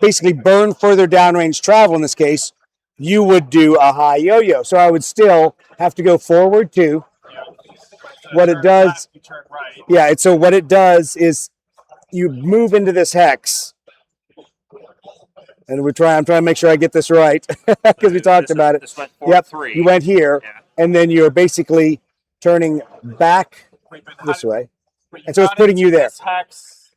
Speaker 1: basically burn further downrange travel in this case, you would do a high yo-yo. So I would still have to go forward too. What it does,
Speaker 7: You turn right.
Speaker 1: yeah. So what it does is you move into this hex, and I'm trying to make sure I get this right because we talked about it.
Speaker 5: This went forward
Speaker 1: Yep,
Speaker 5: 3.
Speaker 1: you went here,
Speaker 5: Yeah.
Speaker 1: and then you're basically turning back
Speaker 7: Wait, but
Speaker 1: this way.
Speaker 7: but
Speaker 1: And so it's
Speaker 7: got
Speaker 1: putting you
Speaker 7: into
Speaker 1: there.
Speaker 7: this hex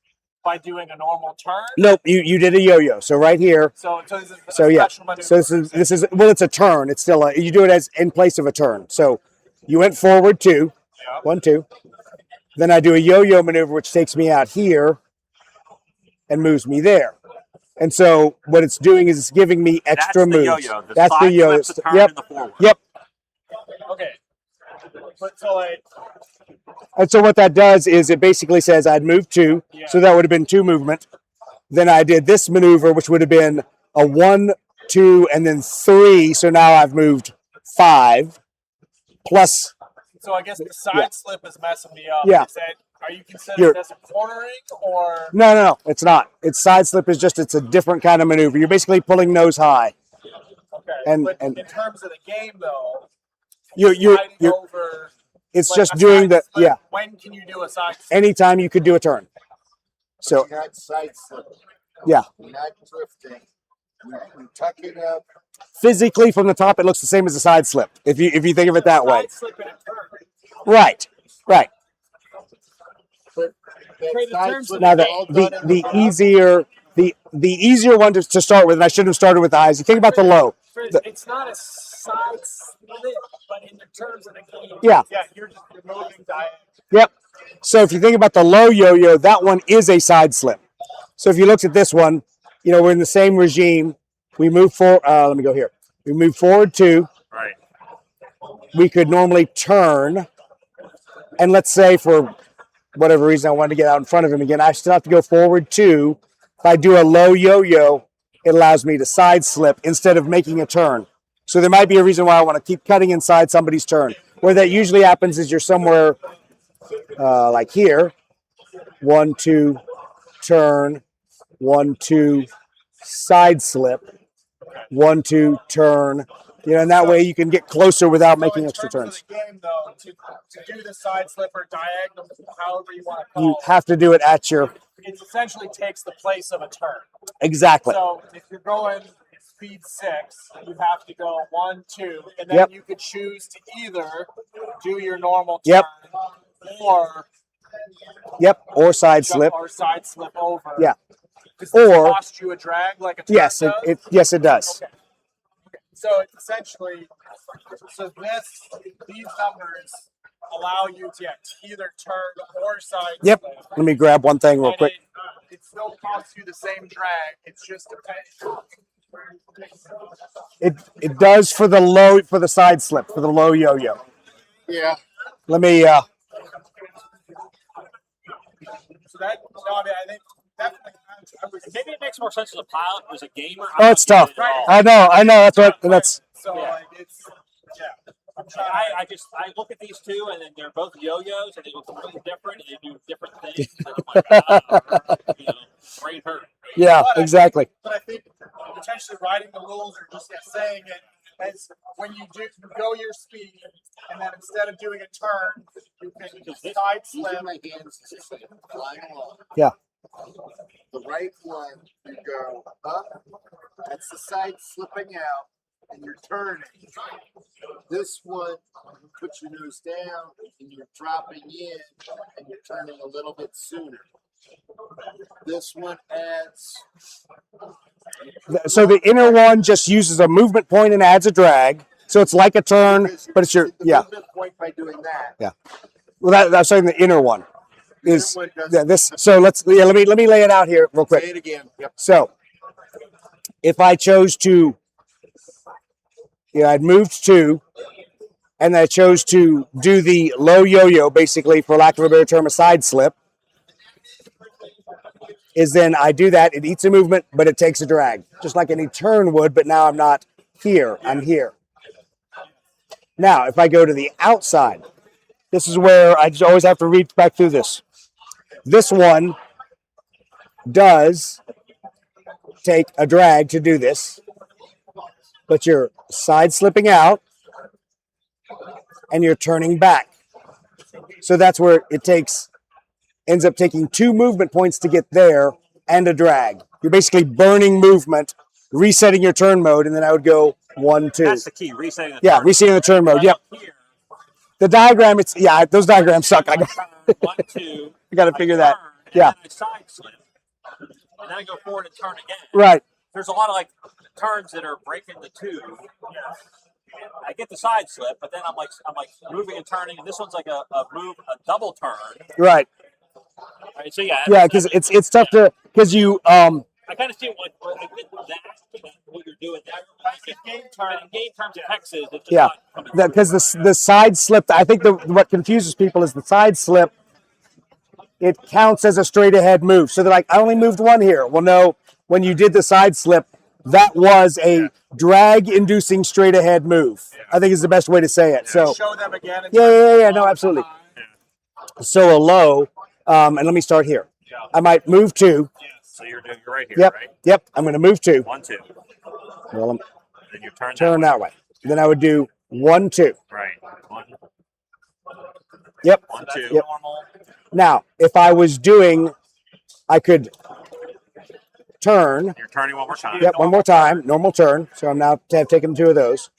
Speaker 7: by doing a normal turn.
Speaker 1: Nope, you did a yo-yo. So right here.
Speaker 7: So this is a
Speaker 1: So yeah.
Speaker 7: special maneuver.
Speaker 1: So this is well, it's a turn. It's still you do it as in place of a turn. So you went forward 2,
Speaker 7: Yeah.
Speaker 1: 1, 2. Then I do a yo-yo maneuver, which takes me out here and moves me there. And so what it's doing is it's giving me extra
Speaker 5: That's the
Speaker 1: moves.
Speaker 5: yo-yo. The
Speaker 1: That's the
Speaker 5: side
Speaker 1: yo-yo.
Speaker 5: slip, the turn,
Speaker 1: Yep.
Speaker 5: and the forward.
Speaker 1: Yep.
Speaker 7: Okay. But so like,
Speaker 1: And so what that does is it basically says I'd move 2, so that would have been 2 movement. Then I did this maneuver, which would have been a 1, 2, and then 3. So now I've moved 5 plus.
Speaker 7: so I guess the side slip is messing me up.
Speaker 1: Yeah.
Speaker 7: Are you considering this a cornering or?
Speaker 1: No, it's not. It's side slip is just it's a different kind of maneuver. You're basically pulling nose high.
Speaker 7: Okay.
Speaker 1: And-
Speaker 7: but
Speaker 1: and-
Speaker 7: in terms of the game, though,
Speaker 1: You're
Speaker 7: sliding
Speaker 1: you're
Speaker 7: over.
Speaker 1: it's
Speaker 7: like
Speaker 1: just
Speaker 7: a
Speaker 1: doing
Speaker 7: side
Speaker 1: the
Speaker 7: slip,
Speaker 1: yeah.
Speaker 7: When can you do a side slip?
Speaker 1: Anytime you could do a turn. So
Speaker 4: You're not side slipping.
Speaker 1: yeah,
Speaker 4: You're not drifting. We tuck it up.
Speaker 1: physically from the top it looks the same as a side slip. If you think of it that way.
Speaker 7: Side slip and a turn.
Speaker 1: Right. Right.
Speaker 4: But that
Speaker 7: Wait, in
Speaker 4: side
Speaker 7: terms of
Speaker 4: slip
Speaker 1: Now
Speaker 4: is
Speaker 1: the
Speaker 4: all done in
Speaker 1: the
Speaker 4: front.
Speaker 1: easier the easier one to start with, and I should have started with the highs. You think about the low.
Speaker 6: It's not a side split, but in the terms of the game.
Speaker 1: Yeah.
Speaker 7: Yeah, you're moving diagonal.
Speaker 1: Yep. So if you think about the low yo-yo, that one is a side slip. So if you looked at this one, we're in the same regime. We move forward. Let me go here. We move forward 2.
Speaker 5: Right.
Speaker 1: We could normally turn, and let's say for whatever reason I wanted to get out in front of him again, I still have to go forward 2. If I do a low yo-yo, it allows me to side slip instead of making a turn. So there might be a reason why I want to keep cutting inside somebody's turn. Where that usually happens is you're somewhere like here. 1, 2, turn. 1, 2, side slip. 1, 2, turn. And that way you can get closer without making extra turns.
Speaker 7: In terms of the game, though, to do the side slip or diagonal, however you want to call
Speaker 1: You
Speaker 7: it,
Speaker 1: have to do it at your
Speaker 7: it essentially takes the place of a turn.
Speaker 1: exactly.
Speaker 7: So if you're going speed 6, you have to go 1, 2, and then
Speaker 1: Yep.
Speaker 7: you could choose to either do your normal turn
Speaker 1: Yep.
Speaker 7: or
Speaker 1: Yep, or side
Speaker 3: jump
Speaker 1: slip.
Speaker 3: or side slip over.
Speaker 1: Yeah.
Speaker 3: Does this
Speaker 1: Or-
Speaker 3: cost you a drag like a turn
Speaker 1: Yes,
Speaker 3: does?
Speaker 1: yes, it does.
Speaker 3: Okay. So it's essentially, these numbers allow you to either turn or side
Speaker 1: Yep.
Speaker 3: slip.
Speaker 1: Let me grab one thing real
Speaker 3: And
Speaker 1: quick.
Speaker 3: it still costs you the same drag. It's just
Speaker 1: It does for the side slip, for the low yo-yo.
Speaker 4: Yeah.
Speaker 1: Let me
Speaker 3: so that. No, I mean, I think definitely.
Speaker 5: Maybe it makes more sense as a pilot as a gamer.
Speaker 1: Oh, it's tough. I know. That's
Speaker 3: So like it's I'm trying.
Speaker 5: I look at these two and then they're both yo-yos and they look really different and they do different things. And I'm like, brain hurt.
Speaker 1: yeah, exactly.
Speaker 3: But I think potentially writing the rules or just saying it as when you go your speed, and then instead of doing a turn, you can side
Speaker 4: These
Speaker 3: slip.
Speaker 4: are my hands flying along.
Speaker 1: Yeah.
Speaker 4: The right one, you go up. That's the side slipping out, and you're turning. This one, you put your nose down, and you're dropping in, and you're turning a little bit sooner. This one adds.
Speaker 1: So the inner one just uses a movement point and adds a drag. So it's like a turn, but it's your
Speaker 4: Movement point by doing that.
Speaker 1: Yeah. Well, that's saying the inner one is
Speaker 4: Inner one does-
Speaker 1: this. So let me lay it out here real quick.
Speaker 4: Say it again. Yep.
Speaker 1: So if I chose to, I'd moved 2, and I chose to do the low yo-yo, basically, for lack of a better term, a side slip. Is then I do that, it eats a movement, but it takes a drag, just like any turn would, but now I'm not here, I'm here. Now, if I go to the outside, this is where I just always have to read back through this. This one does take a drag to do this, but you're side slipping out and you're turning back. So that's where it ends up taking 2 movement points to get there and a drag. You're basically burning movement, resetting your turn mode, and then I would go 1, 2.
Speaker 5: That's the key, resetting the
Speaker 1: Yeah,
Speaker 5: turn.
Speaker 1: resetting the turn mode. Yep.
Speaker 5: Here,
Speaker 1: The diagram, those diagrams suck. I
Speaker 5: turn, 1, 2.
Speaker 1: got to figure that.
Speaker 5: Turn, and
Speaker 1: Yeah.
Speaker 5: then I side slip, and then I go forward and turn again.
Speaker 1: Right.
Speaker 5: There's a lot of like turns that are breaking the 2. I get the side slip, but then I'm like moving and turning, and this one's like a double turn.
Speaker 1: Right.
Speaker 5: Right, so yeah.
Speaker 1: Yeah, because it's tough to because you
Speaker 5: I kind of see what you're doing there. In game terms of hexes, it's just
Speaker 1: yeah
Speaker 5: not coming through.
Speaker 1: because the side slip. I think what confuses people is the side slip. It counts as a straight ahead move. So they're like, I only moved 1 here. Well, no, when you did the side slip, that was a drag inducing straight ahead move. I think is the best way to say it. So
Speaker 3: Show them again. And
Speaker 1: yeah, no, absolutely. So a low, and let me start here. I might move 2.
Speaker 5: So you're right here,
Speaker 1: Yep,
Speaker 5: right?
Speaker 1: yep. I'm going to move 2.
Speaker 5: 1, 2.
Speaker 1: Well, I'm
Speaker 5: Then you turn
Speaker 1: turn that way. Then I would do 1, 2.
Speaker 5: Right. 1,
Speaker 1: Yep.
Speaker 5: 1, 2.
Speaker 1: Yep.
Speaker 3: normal.
Speaker 1: Now, if I was doing, I could turn.
Speaker 5: You're turning one more time.
Speaker 1: Yep, one more time, normal turn. So I'm now have taken 2 of those.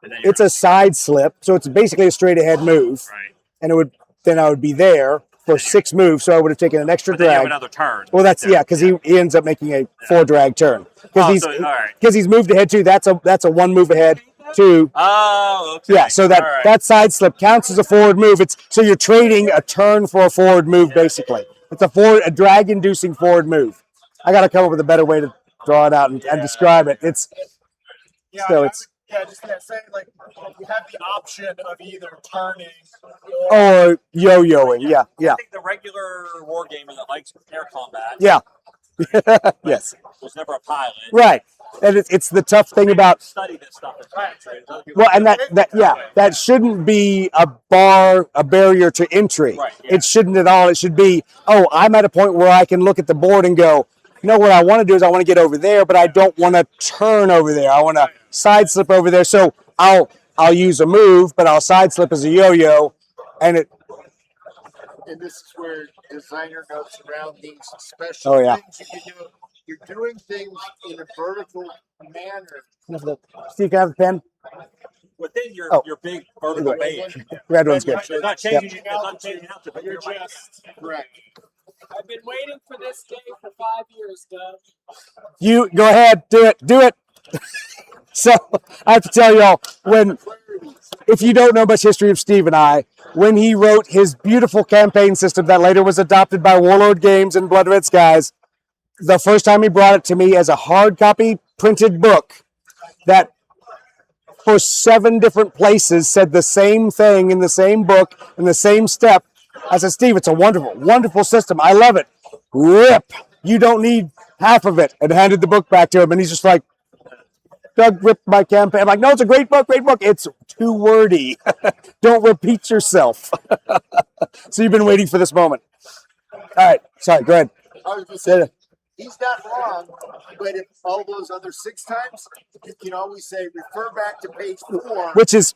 Speaker 5: And then you're
Speaker 1: It's a side slip, so it's basically a straight ahead move,
Speaker 5: right.
Speaker 1: and I would be there for 6 moves. So I would have taken an extra
Speaker 5: But then you have
Speaker 1: drag.
Speaker 5: another turn.
Speaker 1: Well, that's because he ends up making a 4 drag turn because
Speaker 5: all right.
Speaker 1: he's moved ahead 2. That's a 1 move ahead 2.
Speaker 5: Oh, okay.
Speaker 1: Yeah, so
Speaker 5: All right.
Speaker 1: that side slip counts as a forward move. So you're trading a turn for a forward move, basically. It's a drag-inducing forward move. I got to come up with a better way to draw it out and describe it. It's
Speaker 3: Say like you have the option of either turning
Speaker 1: or yo-yoing. Yeah.
Speaker 5: I think the regular wargamer that likes air combat
Speaker 1: Yeah. Yes.
Speaker 5: was never a pilot.
Speaker 1: Right. And it's the tough thing about
Speaker 5: Study this stuff. Right.
Speaker 1: well, and that shouldn't be a barrier to entry.
Speaker 5: Right, yeah.
Speaker 1: It shouldn't at all. It should be, I'm at a point where I can look at the board and go, what I want to do is I want to get over there, but I don't want to turn over there. I want to side slip over there. So I'll use a move, but I'll side slip as a yo-yo, and
Speaker 4: And this is where designer notes around these special things you can do. You're doing things in a vertical manner.
Speaker 1: Steve, can I have the pen?
Speaker 5: within your
Speaker 1: Oh.
Speaker 5: big vertical band.
Speaker 1: Red one's good.
Speaker 5: It's not changing. It's not changing out to, but
Speaker 4: You're
Speaker 5: you're right.
Speaker 4: just correct.
Speaker 6: I've been waiting for this day for 5 years, Doug.
Speaker 1: You go ahead, do it. So I have to tell y'all, if you don't know much history of Steve and I, when he wrote his beautiful campaign system that later was adopted by Warlord Games and Blood Red Skies, the first time he brought it to me as a hard copy printed book that for 7 different places said the same thing in the same book in the same step, I said, Steve, it's a wonderful, wonderful system. I love it. Rip. You don't need half of it. And handed the book back to him, and he's just like, Doug ripped my campaign. I'm like, no, it's a great book, great book. It's too wordy. Don't repeat yourself. So you've been waiting for this moment. All right. Sorry, go ahead.
Speaker 4: I was just saying, he's not wrong, but if all those other 6 times, you can always say refer back to page 4.
Speaker 1: Which is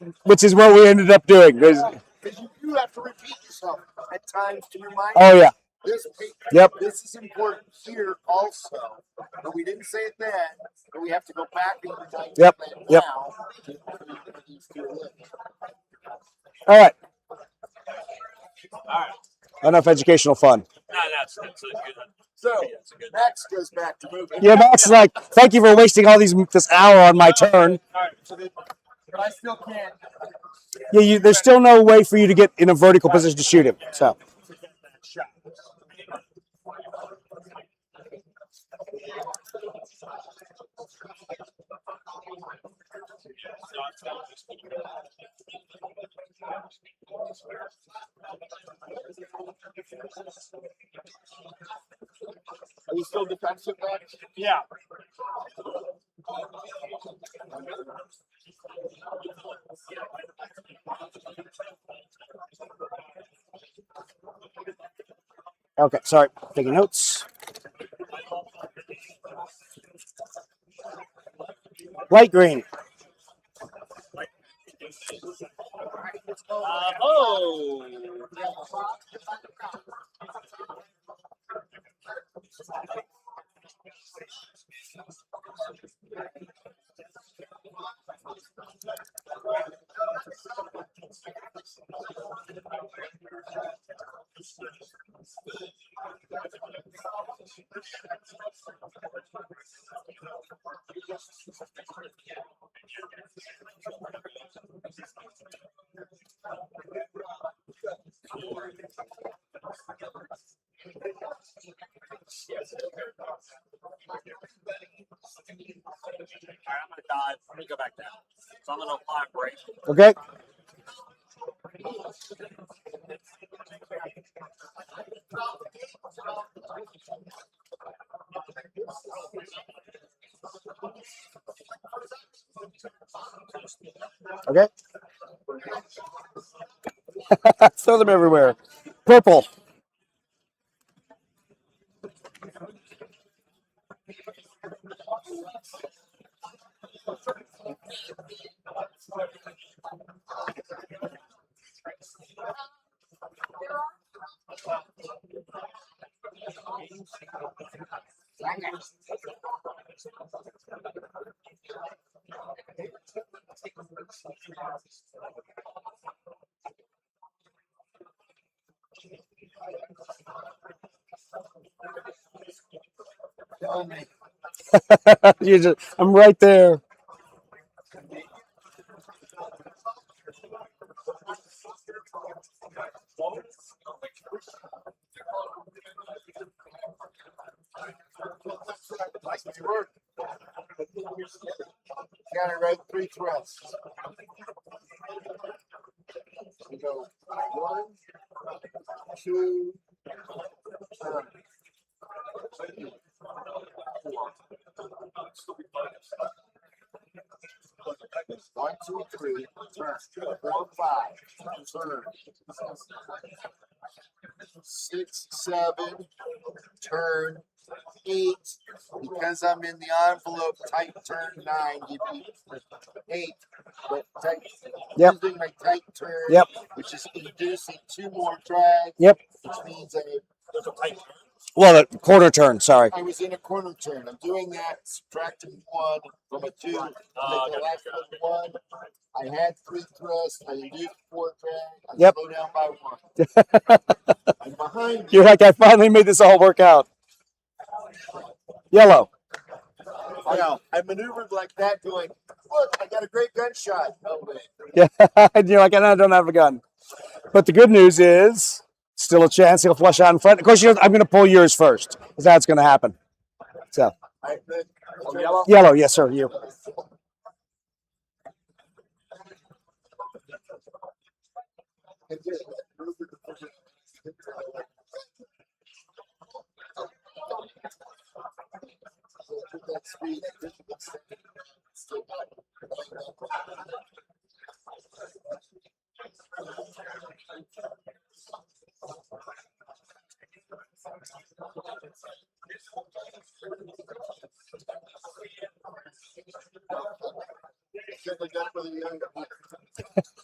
Speaker 1: what we ended up doing.
Speaker 4: Because you do have to repeat yourself at times to remind
Speaker 1: Oh, yeah.
Speaker 4: this page,
Speaker 1: Yep.
Speaker 4: this is important here also. But we didn't say it then, but we have to go back and remind
Speaker 1: Yep.
Speaker 4: it
Speaker 1: Yep.
Speaker 4: now.
Speaker 1: All right.
Speaker 5: All right.
Speaker 1: Enough educational fun.
Speaker 5: No, that's a good.
Speaker 4: So
Speaker 5: It's a good.
Speaker 4: Max goes back to moving.
Speaker 1: Yeah, Max is like, thank you for wasting all this hour on my turn.
Speaker 3: All right. So
Speaker 2: But I still can't.
Speaker 1: Yeah, there's still no way for you to get in a vertical position to shoot him. So.
Speaker 3: to get that shot.
Speaker 4: Are you still defensive, Max?
Speaker 3: Yeah.
Speaker 1: Okay, sorry. Taking notes. Light green.
Speaker 5: Oh. All right, I'm gonna dive. I'm gonna go back down. So I'm gonna apply a break.
Speaker 1: Okay. Okay. Throw them everywhere. Purple. I'm right there.
Speaker 4: Got it right, 3 thrusts. We go 1, 2, 1, 2, 3, turn. 4, 5, turn. 6, 7, turn. 8, because I'm in the envelope, tight turn 9, give me 8, but tight,
Speaker 1: Yep.
Speaker 4: using my tight turn,
Speaker 1: Yep.
Speaker 4: which is inducing 2 more drag,
Speaker 1: Yep.
Speaker 4: which means I
Speaker 5: There's a tight turn.
Speaker 1: Well, the corner turn. Sorry.
Speaker 4: I was in a corner turn. I'm doing that, subtracting 1 from a 2. Make the last one 1. I had 3 thrusts. I induced 4 drag. I
Speaker 1: Yep.
Speaker 4: slow down by 1. I'm behind you.
Speaker 1: You're like, I finally made this all work out. Yellow.
Speaker 4: I maneuvered like that, going, look, I got a great gunshot. Oh, wait.
Speaker 1: Yeah. And you're like, I don't have a gun. But the good news is, still a chance he'll flush out in front. Of course, I'm going to pull yours first, because that's going to happen. So,
Speaker 7: Yellow.
Speaker 1: yellow, yes, sir. You.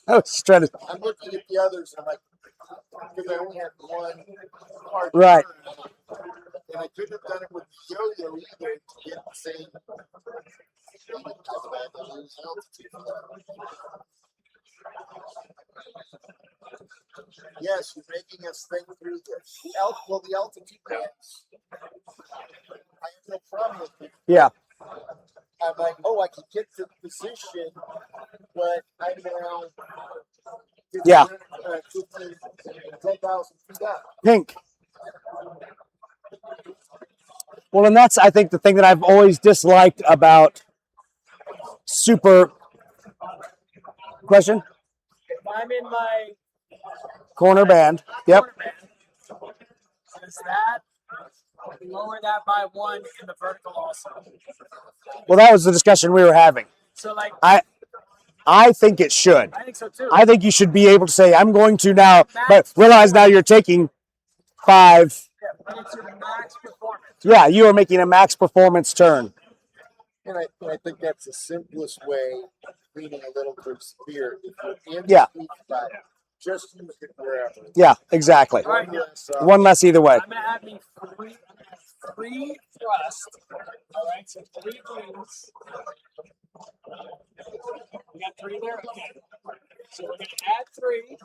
Speaker 1: I was just trying to.
Speaker 4: I'm looking at the others, and I'm like, because I only had 1 hard
Speaker 1: Right.
Speaker 4: turn, and I couldn't have done it with the yo-yo either to get the same. Yes, you're making us think through this. Well, the altitude bands, I have no problem with it.
Speaker 1: Yeah.
Speaker 4: I'm like, oh, I can get to the position, but I'm now 10,000 feet up.
Speaker 1: Pink. Well, and that's, I think, the thing that I've always disliked about super. Question?
Speaker 6: If I'm in my
Speaker 1: Corner band. Yep.
Speaker 6: corner band, does that lower that by 1 in the vertical also?
Speaker 1: Well, that was the discussion we were having.
Speaker 6: So like,
Speaker 1: I think it should.
Speaker 6: I think so too.
Speaker 1: I think you should be able to say, I'm going to now, but realize now you're taking 5.
Speaker 6: Yeah, but it's your max performance.
Speaker 1: Yeah, you are making a max performance turn.
Speaker 4: And I think that's the simplest way, leaning a little towards spear. If you're in
Speaker 1: Yeah.
Speaker 4: the sweet spot, just use it wherever.
Speaker 1: Yeah, exactly.
Speaker 6: All right,
Speaker 1: One less either way.
Speaker 6: I'm gonna have me three thrust. All right, so 3 wings. We got 3 there. Okay. So we're gonna add 3.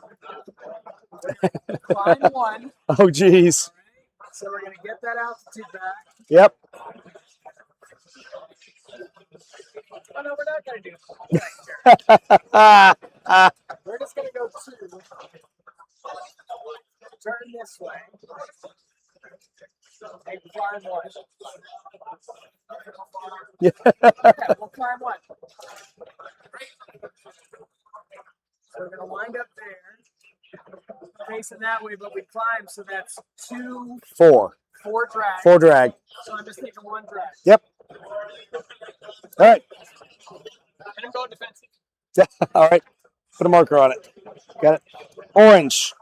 Speaker 6: Climb 1.
Speaker 1: Oh, geez.
Speaker 6: So we're gonna get that altitude back.
Speaker 1: Yep.
Speaker 6: Oh no, we're not gonna do We're just gonna go 2. Turn this way. And climb 1.
Speaker 1: Yeah.
Speaker 6: Okay, we'll climb 1. So we're gonna wind up there, facing that way, but we climb, so that's 2,
Speaker 1: 4.
Speaker 6: 4 drag.
Speaker 1: 4 drag.
Speaker 6: So I'm just taking 1 drag.
Speaker 1: Yep. All right.
Speaker 6: And I'm going defensive.
Speaker 1: All right. Put a marker on it. Got it. Orange.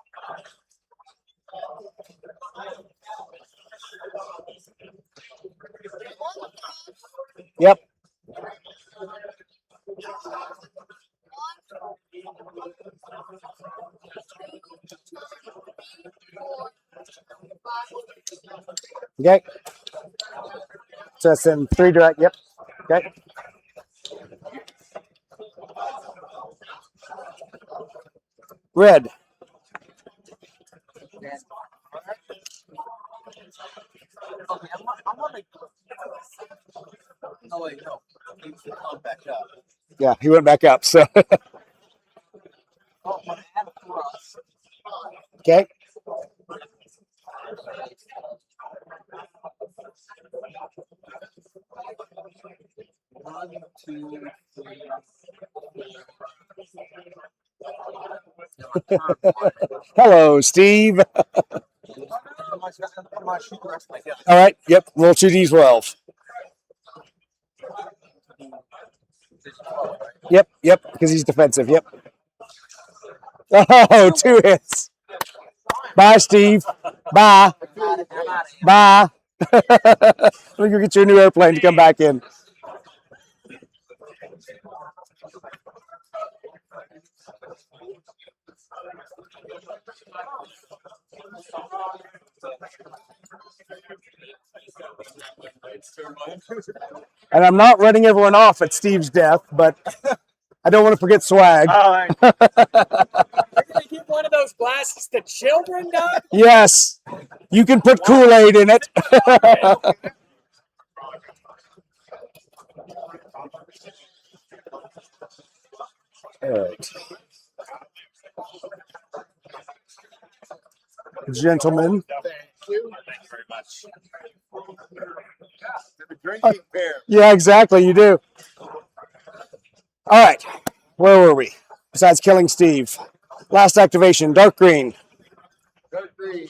Speaker 1: Yep. Okay. So that's in 3 direct. Yep. Okay. Red.
Speaker 2: Okay, I'm on the. Oh wait, no. He's come back up.
Speaker 1: Yeah, he went back up. So
Speaker 2: Oh, I'm gonna add thrust.
Speaker 1: okay.
Speaker 2: 1, 2, 3.
Speaker 1: Hello, Steve.
Speaker 2: My shoot rest my gun.
Speaker 1: All right. Yep. Roll 2d12. Yep. Yep. Because he's defensive. Yep. Oh, 2 hits. Bye, Steve. Bye. Bye. Let me go get you a new airplane to come back in. And I'm not running everyone off at Steve's death, but I don't want to forget swag.
Speaker 6: You're gonna give one of those glasses to children, Doug?
Speaker 1: Yes, you can put Kool-Aid in it. All right. Gentlemen.
Speaker 5: Thank you very much.
Speaker 4: The drinking pair.
Speaker 1: Yeah, exactly. You do. All right. Where were we? Besides killing Steve. Last activation, dark green.
Speaker 4: Dark green.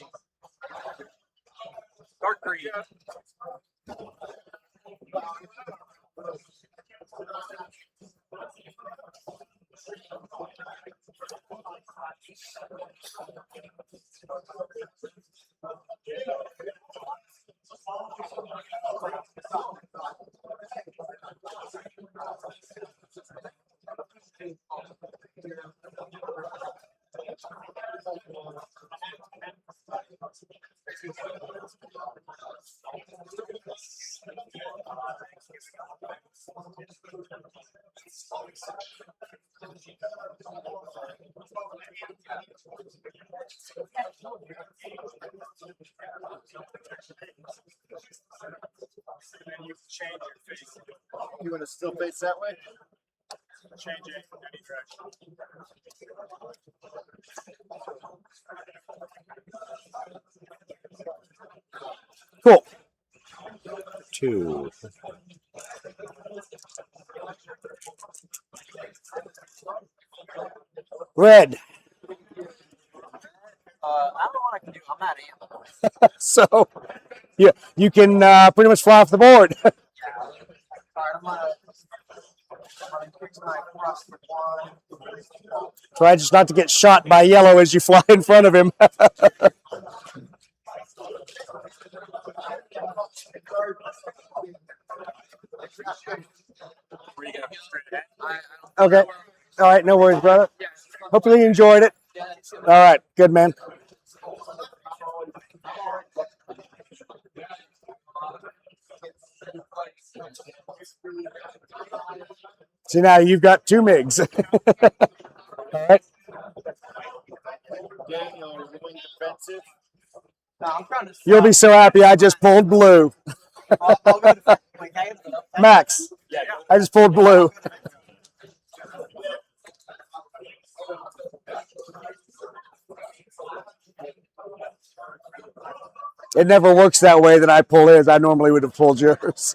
Speaker 5: Dark green.
Speaker 4: You want to still face that way?
Speaker 3: Change it in any direction.
Speaker 1: Cool. 2. Red.
Speaker 2: I don't know what I can do. I'm not able.
Speaker 1: So, yeah, you can pretty much fly off the board.
Speaker 2: All right, I'm gonna increase my thrust to 1.
Speaker 1: Try just not to get shot by yellow as you fly in front of him.
Speaker 5: Where you go? Straight ahead?
Speaker 1: Okay. All right. No worries, brother. Hopefully you enjoyed it. All right. Good, man. So now you've got 2 MiGs. All right.
Speaker 4: Daniel, are you going defensive?
Speaker 2: No, I'm trying to.
Speaker 1: You'll be so happy I just pulled blue.
Speaker 2: I'll go defensive. Okay?
Speaker 1: Max, I just pulled blue. It never works that way that I pull his. I normally would have pulled yours.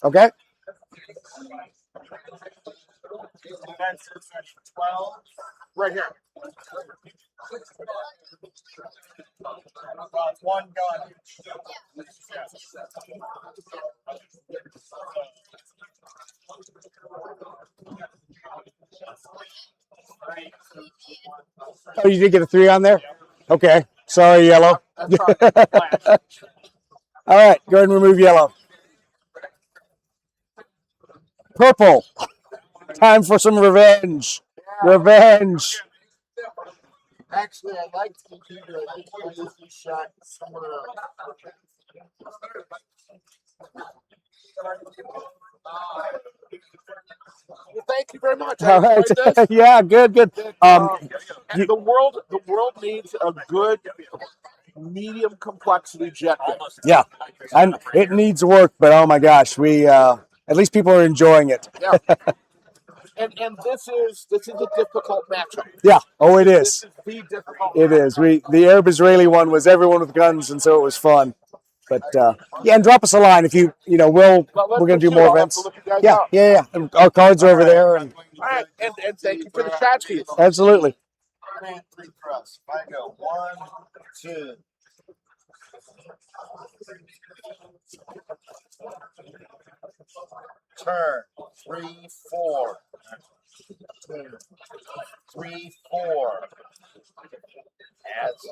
Speaker 1: Okay.
Speaker 3: Defensive 12.
Speaker 7: Right here.
Speaker 3: It's one gun.
Speaker 1: Oh, you did get a 3 on there? Okay. Sorry, yellow.
Speaker 7: That's right.
Speaker 1: All right. Go ahead and remove yellow. Purple. Time for some revenge. Revenge.
Speaker 4: Actually, I'd like to do the easy shot somewhere else.
Speaker 7: Well, thank you very much.
Speaker 1: All right.
Speaker 7: enjoyed this.
Speaker 1: Yeah, good.
Speaker 7: And the world needs a good medium complexity jet.
Speaker 1: Yeah. And it needs work, but oh my gosh, we at least people are enjoying it.
Speaker 7: Yeah. and this is a difficult matchup.
Speaker 1: Yeah. Oh, it
Speaker 7: This
Speaker 1: is.
Speaker 7: is the difficult.
Speaker 1: It is. The Arab Israeli one was everyone with guns, and so it was fun. But yeah, and drop us a line if you know we're gonna do more events. Yeah. And our cards are over there, and
Speaker 7: All right, and thank you for the chat feeds.
Speaker 1: absolutely.
Speaker 4: And 3 thrusts. If I go 1, 2. Turn 3, 4. 2, 3, 4. That's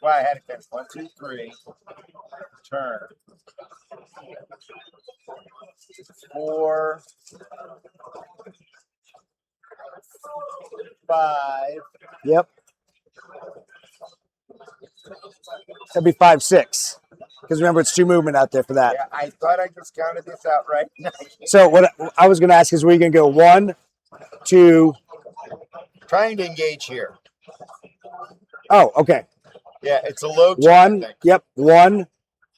Speaker 4: why I had to catch 1, 2, 3. Turn 4, 5.
Speaker 1: Yep. That'd be 5, 6. Because remember, it's 2 movement out there for that.
Speaker 4: Yeah, I thought I just counted this out right.
Speaker 1: So what I was going to ask is, were you going to go 1, 2?
Speaker 4: Trying to engage here.
Speaker 1: Oh, okay.
Speaker 4: Yeah, it's a low.
Speaker 1: 1. Yep. 1,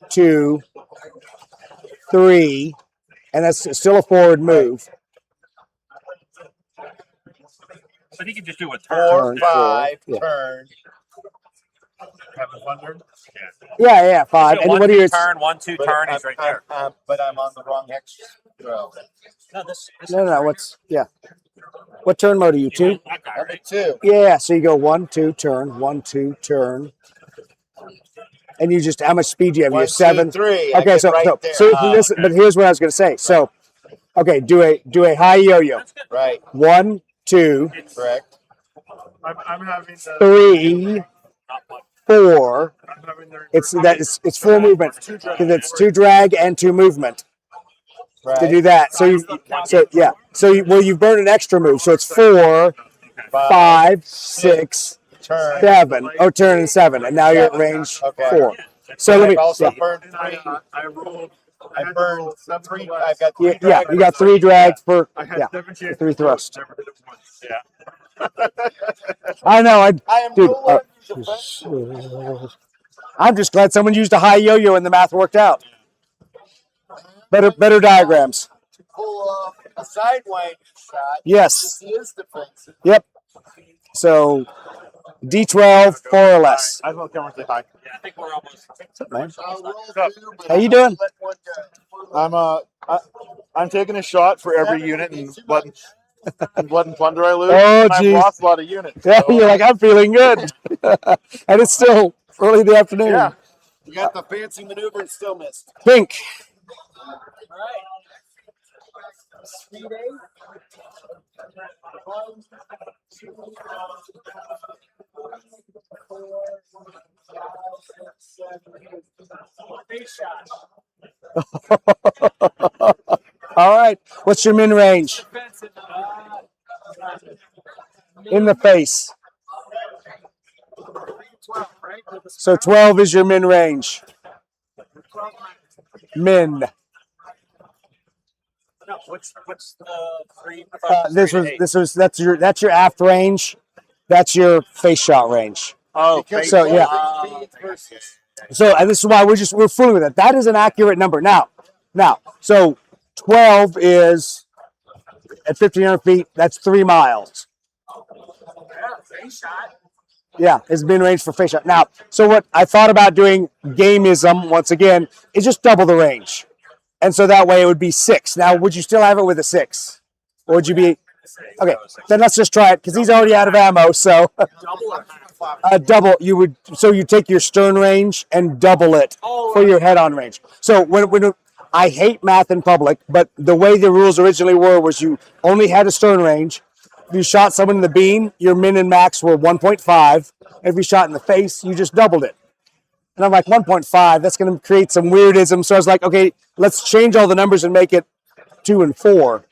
Speaker 1: 2, 3, and that's still a forward move.
Speaker 5: But he can just do a turn.
Speaker 4: 4, 5.
Speaker 1: Yeah.
Speaker 4: Turn.
Speaker 5: Having fun there?
Speaker 1: Yeah. 5.
Speaker 5: So
Speaker 1: And
Speaker 5: one,
Speaker 1: what are
Speaker 5: two,
Speaker 1: your
Speaker 5: turn, 1, 2, turn. He's right there.
Speaker 4: But I'm on the wrong hex row.
Speaker 5: No, this
Speaker 1: no? What's what turn mode are you? 2?
Speaker 5: That guy,
Speaker 4: Number
Speaker 5: right?
Speaker 4: 2.
Speaker 1: Yeah. So you go 1, 2, turn. 1, 2, turn. And you just how much speed do you have?
Speaker 4: 1,
Speaker 1: You're 7.
Speaker 4: 2, 3.
Speaker 1: Okay, so
Speaker 4: right
Speaker 1: so,
Speaker 4: there.
Speaker 1: so this,
Speaker 5: okay.
Speaker 1: but here's what I was going to say. So, okay, do a high yo-yo.
Speaker 4: Right.
Speaker 1: 1, 2,
Speaker 4: Correct.
Speaker 3: I'm having the
Speaker 1: 3, 4.
Speaker 3: I'm having the
Speaker 1: It's 4 movement because it's 2 drag and 2 movement
Speaker 4: Right.
Speaker 1: to do that. So you've burned an extra move. So it's 4, 5, 6,
Speaker 4: Turn.
Speaker 1: 7. Oh, turn and 7, and now you're at range
Speaker 4: Okay.
Speaker 1: 4. So let
Speaker 4: I've
Speaker 1: me.
Speaker 4: also
Speaker 1: Yeah,
Speaker 4: burned
Speaker 3: and
Speaker 4: 3.
Speaker 3: I rolled.
Speaker 4: I burned 3. I've got 3.
Speaker 1: yeah, you got 3 drag for
Speaker 3: I had 7 chances.
Speaker 1: 3 thrust.
Speaker 3: Never hit it once.
Speaker 5: Yeah.
Speaker 1: I know.
Speaker 4: I am
Speaker 1: Dude,
Speaker 4: no longer defensive.
Speaker 1: I'm just glad someone used a high yo-yo and the math worked out. Better diagrams.
Speaker 4: To pull off a sidewinder shot.
Speaker 1: Yes.
Speaker 4: This is defensive.
Speaker 1: Yep. So D12, 4 or less.
Speaker 3: I just want to say hi.
Speaker 5: Yeah, I think we're almost.
Speaker 1: What's up, man?
Speaker 4: I'll roll 2, but
Speaker 1: How you
Speaker 4: I'm
Speaker 1: doing?
Speaker 4: gonna let one go.
Speaker 7: I'm taking a shot for every unit and blood and plunder I lose.
Speaker 1: Oh,
Speaker 7: and I've
Speaker 1: geez.
Speaker 7: lost a lot of units.
Speaker 1: Yeah,
Speaker 7: so-
Speaker 1: you're like, I'm feeling good. And it's still early in the afternoon.
Speaker 7: Yeah.
Speaker 4: You got the fancy maneuver and still missed.
Speaker 1: Pink.
Speaker 6: All right. Speed 8. 1, 2, 4, 5, 6, 7, 8. Face shot.
Speaker 1: All right. What's your min range?
Speaker 6: Defensive.
Speaker 1: In the face.
Speaker 6: 12, right?
Speaker 1: So 12 is your min range.
Speaker 6: 12
Speaker 1: Min.
Speaker 5: No, what's the 3?
Speaker 1: That's your aft range. That's your face shot range.
Speaker 5: Oh,
Speaker 4: Because
Speaker 1: So, yeah. So this is why we're fooling with it. That is an accurate number. Now, so 12 is at 1,500 feet. That's 3 miles.
Speaker 6: Yeah, face shot.
Speaker 1: Yeah, is min range for face shot. Now, so what I thought about doing gameism once again is just double the range, and so that way it would be 6. Now, would you still have it with a 6, or would you be okay? Then let's just try it because he's already out of ammo. So double you would. So you take your stern range and double it for your head-on range. So when I hate math in public, but the way the rules originally were was you only had a stern range. If you shot someone in the beam, your min and max were 1.5. If you shot in the face, you just doubled it. And I'm like, 1.5, that's going to create some weirdism. So I was like, okay, let's change all the numbers and make it 2 and 4.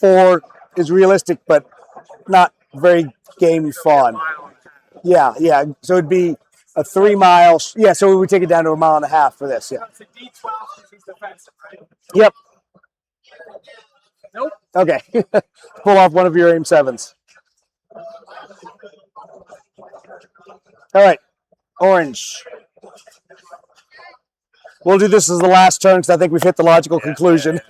Speaker 1: 4 is realistic, but not very game fun. Yeah. So it'd be a 3 mile. Yeah, so we would take it down to 1.5 miles for this. Yeah.
Speaker 6: It's a D12 because he's defensive, right?
Speaker 1: Yep.
Speaker 6: Nope.
Speaker 1: Okay. Pull off one of your aim 7s. All right. Orange. We'll do this as the last turn because I think we've hit the logical conclusion.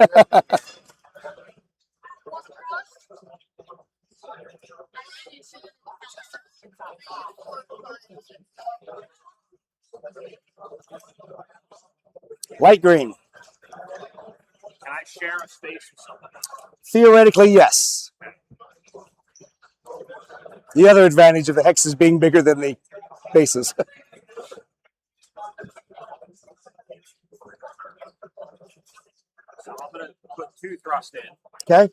Speaker 1: Light green.
Speaker 5: Can I share a space with someone?
Speaker 1: Theoretically, yes. The other advantage of the hexes being bigger than the bases.
Speaker 5: So I'm going to put 2 thrust in.
Speaker 1: Okay.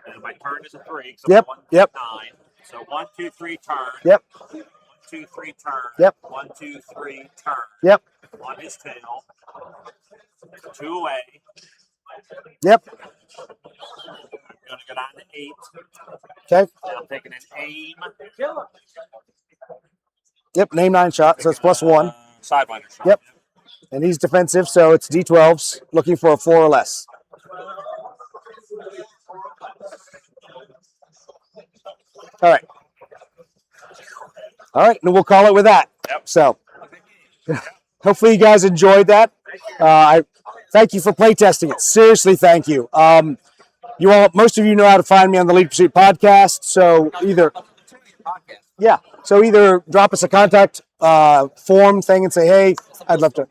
Speaker 5: And my turn is a 3. So
Speaker 1: Yep.
Speaker 5: 1,
Speaker 1: Yep.
Speaker 5: 9. So 1, 2, 3 turn.
Speaker 1: Yep.
Speaker 5: 1, 2, 3 turn.
Speaker 1: Yep.
Speaker 5: 1, 2, 3 turn.
Speaker 1: Yep.
Speaker 5: On his tail. 2 away.
Speaker 1: Yep.
Speaker 5: I'm going to go down to 8.
Speaker 1: Okay.
Speaker 5: And I'm taking an aim.
Speaker 1: Yep. Name 9 shot, so it's +1.
Speaker 5: Sidewinder shot.
Speaker 1: Yep. And he's defensive, so it's D12s, looking for a 4 or less. All right. All right, and we'll call it with that.
Speaker 5: Yep.
Speaker 1: So, hopefully you guys enjoyed that. I thank you for playtesting it. Seriously, thank you. You all, most of you know how to find me on the Lead Pursuit podcast. So either, yeah. So either drop us a contact form thing and say, hey, I'd love to.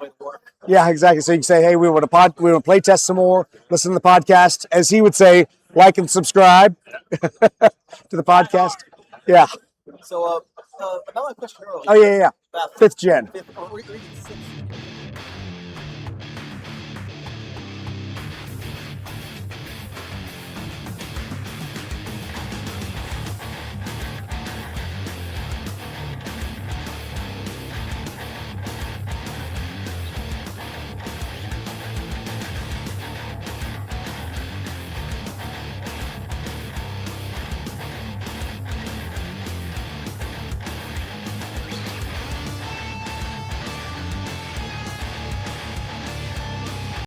Speaker 1: Yeah, exactly. So you can say, hey, we want to play test some more, listen to the podcast. As he would say, like and subscribe to the podcast. Yeah.
Speaker 2: So, another question earlier.
Speaker 1: Oh, yeah.
Speaker 2: About
Speaker 1: 5th gen.
Speaker 2: fifth, or even sixth.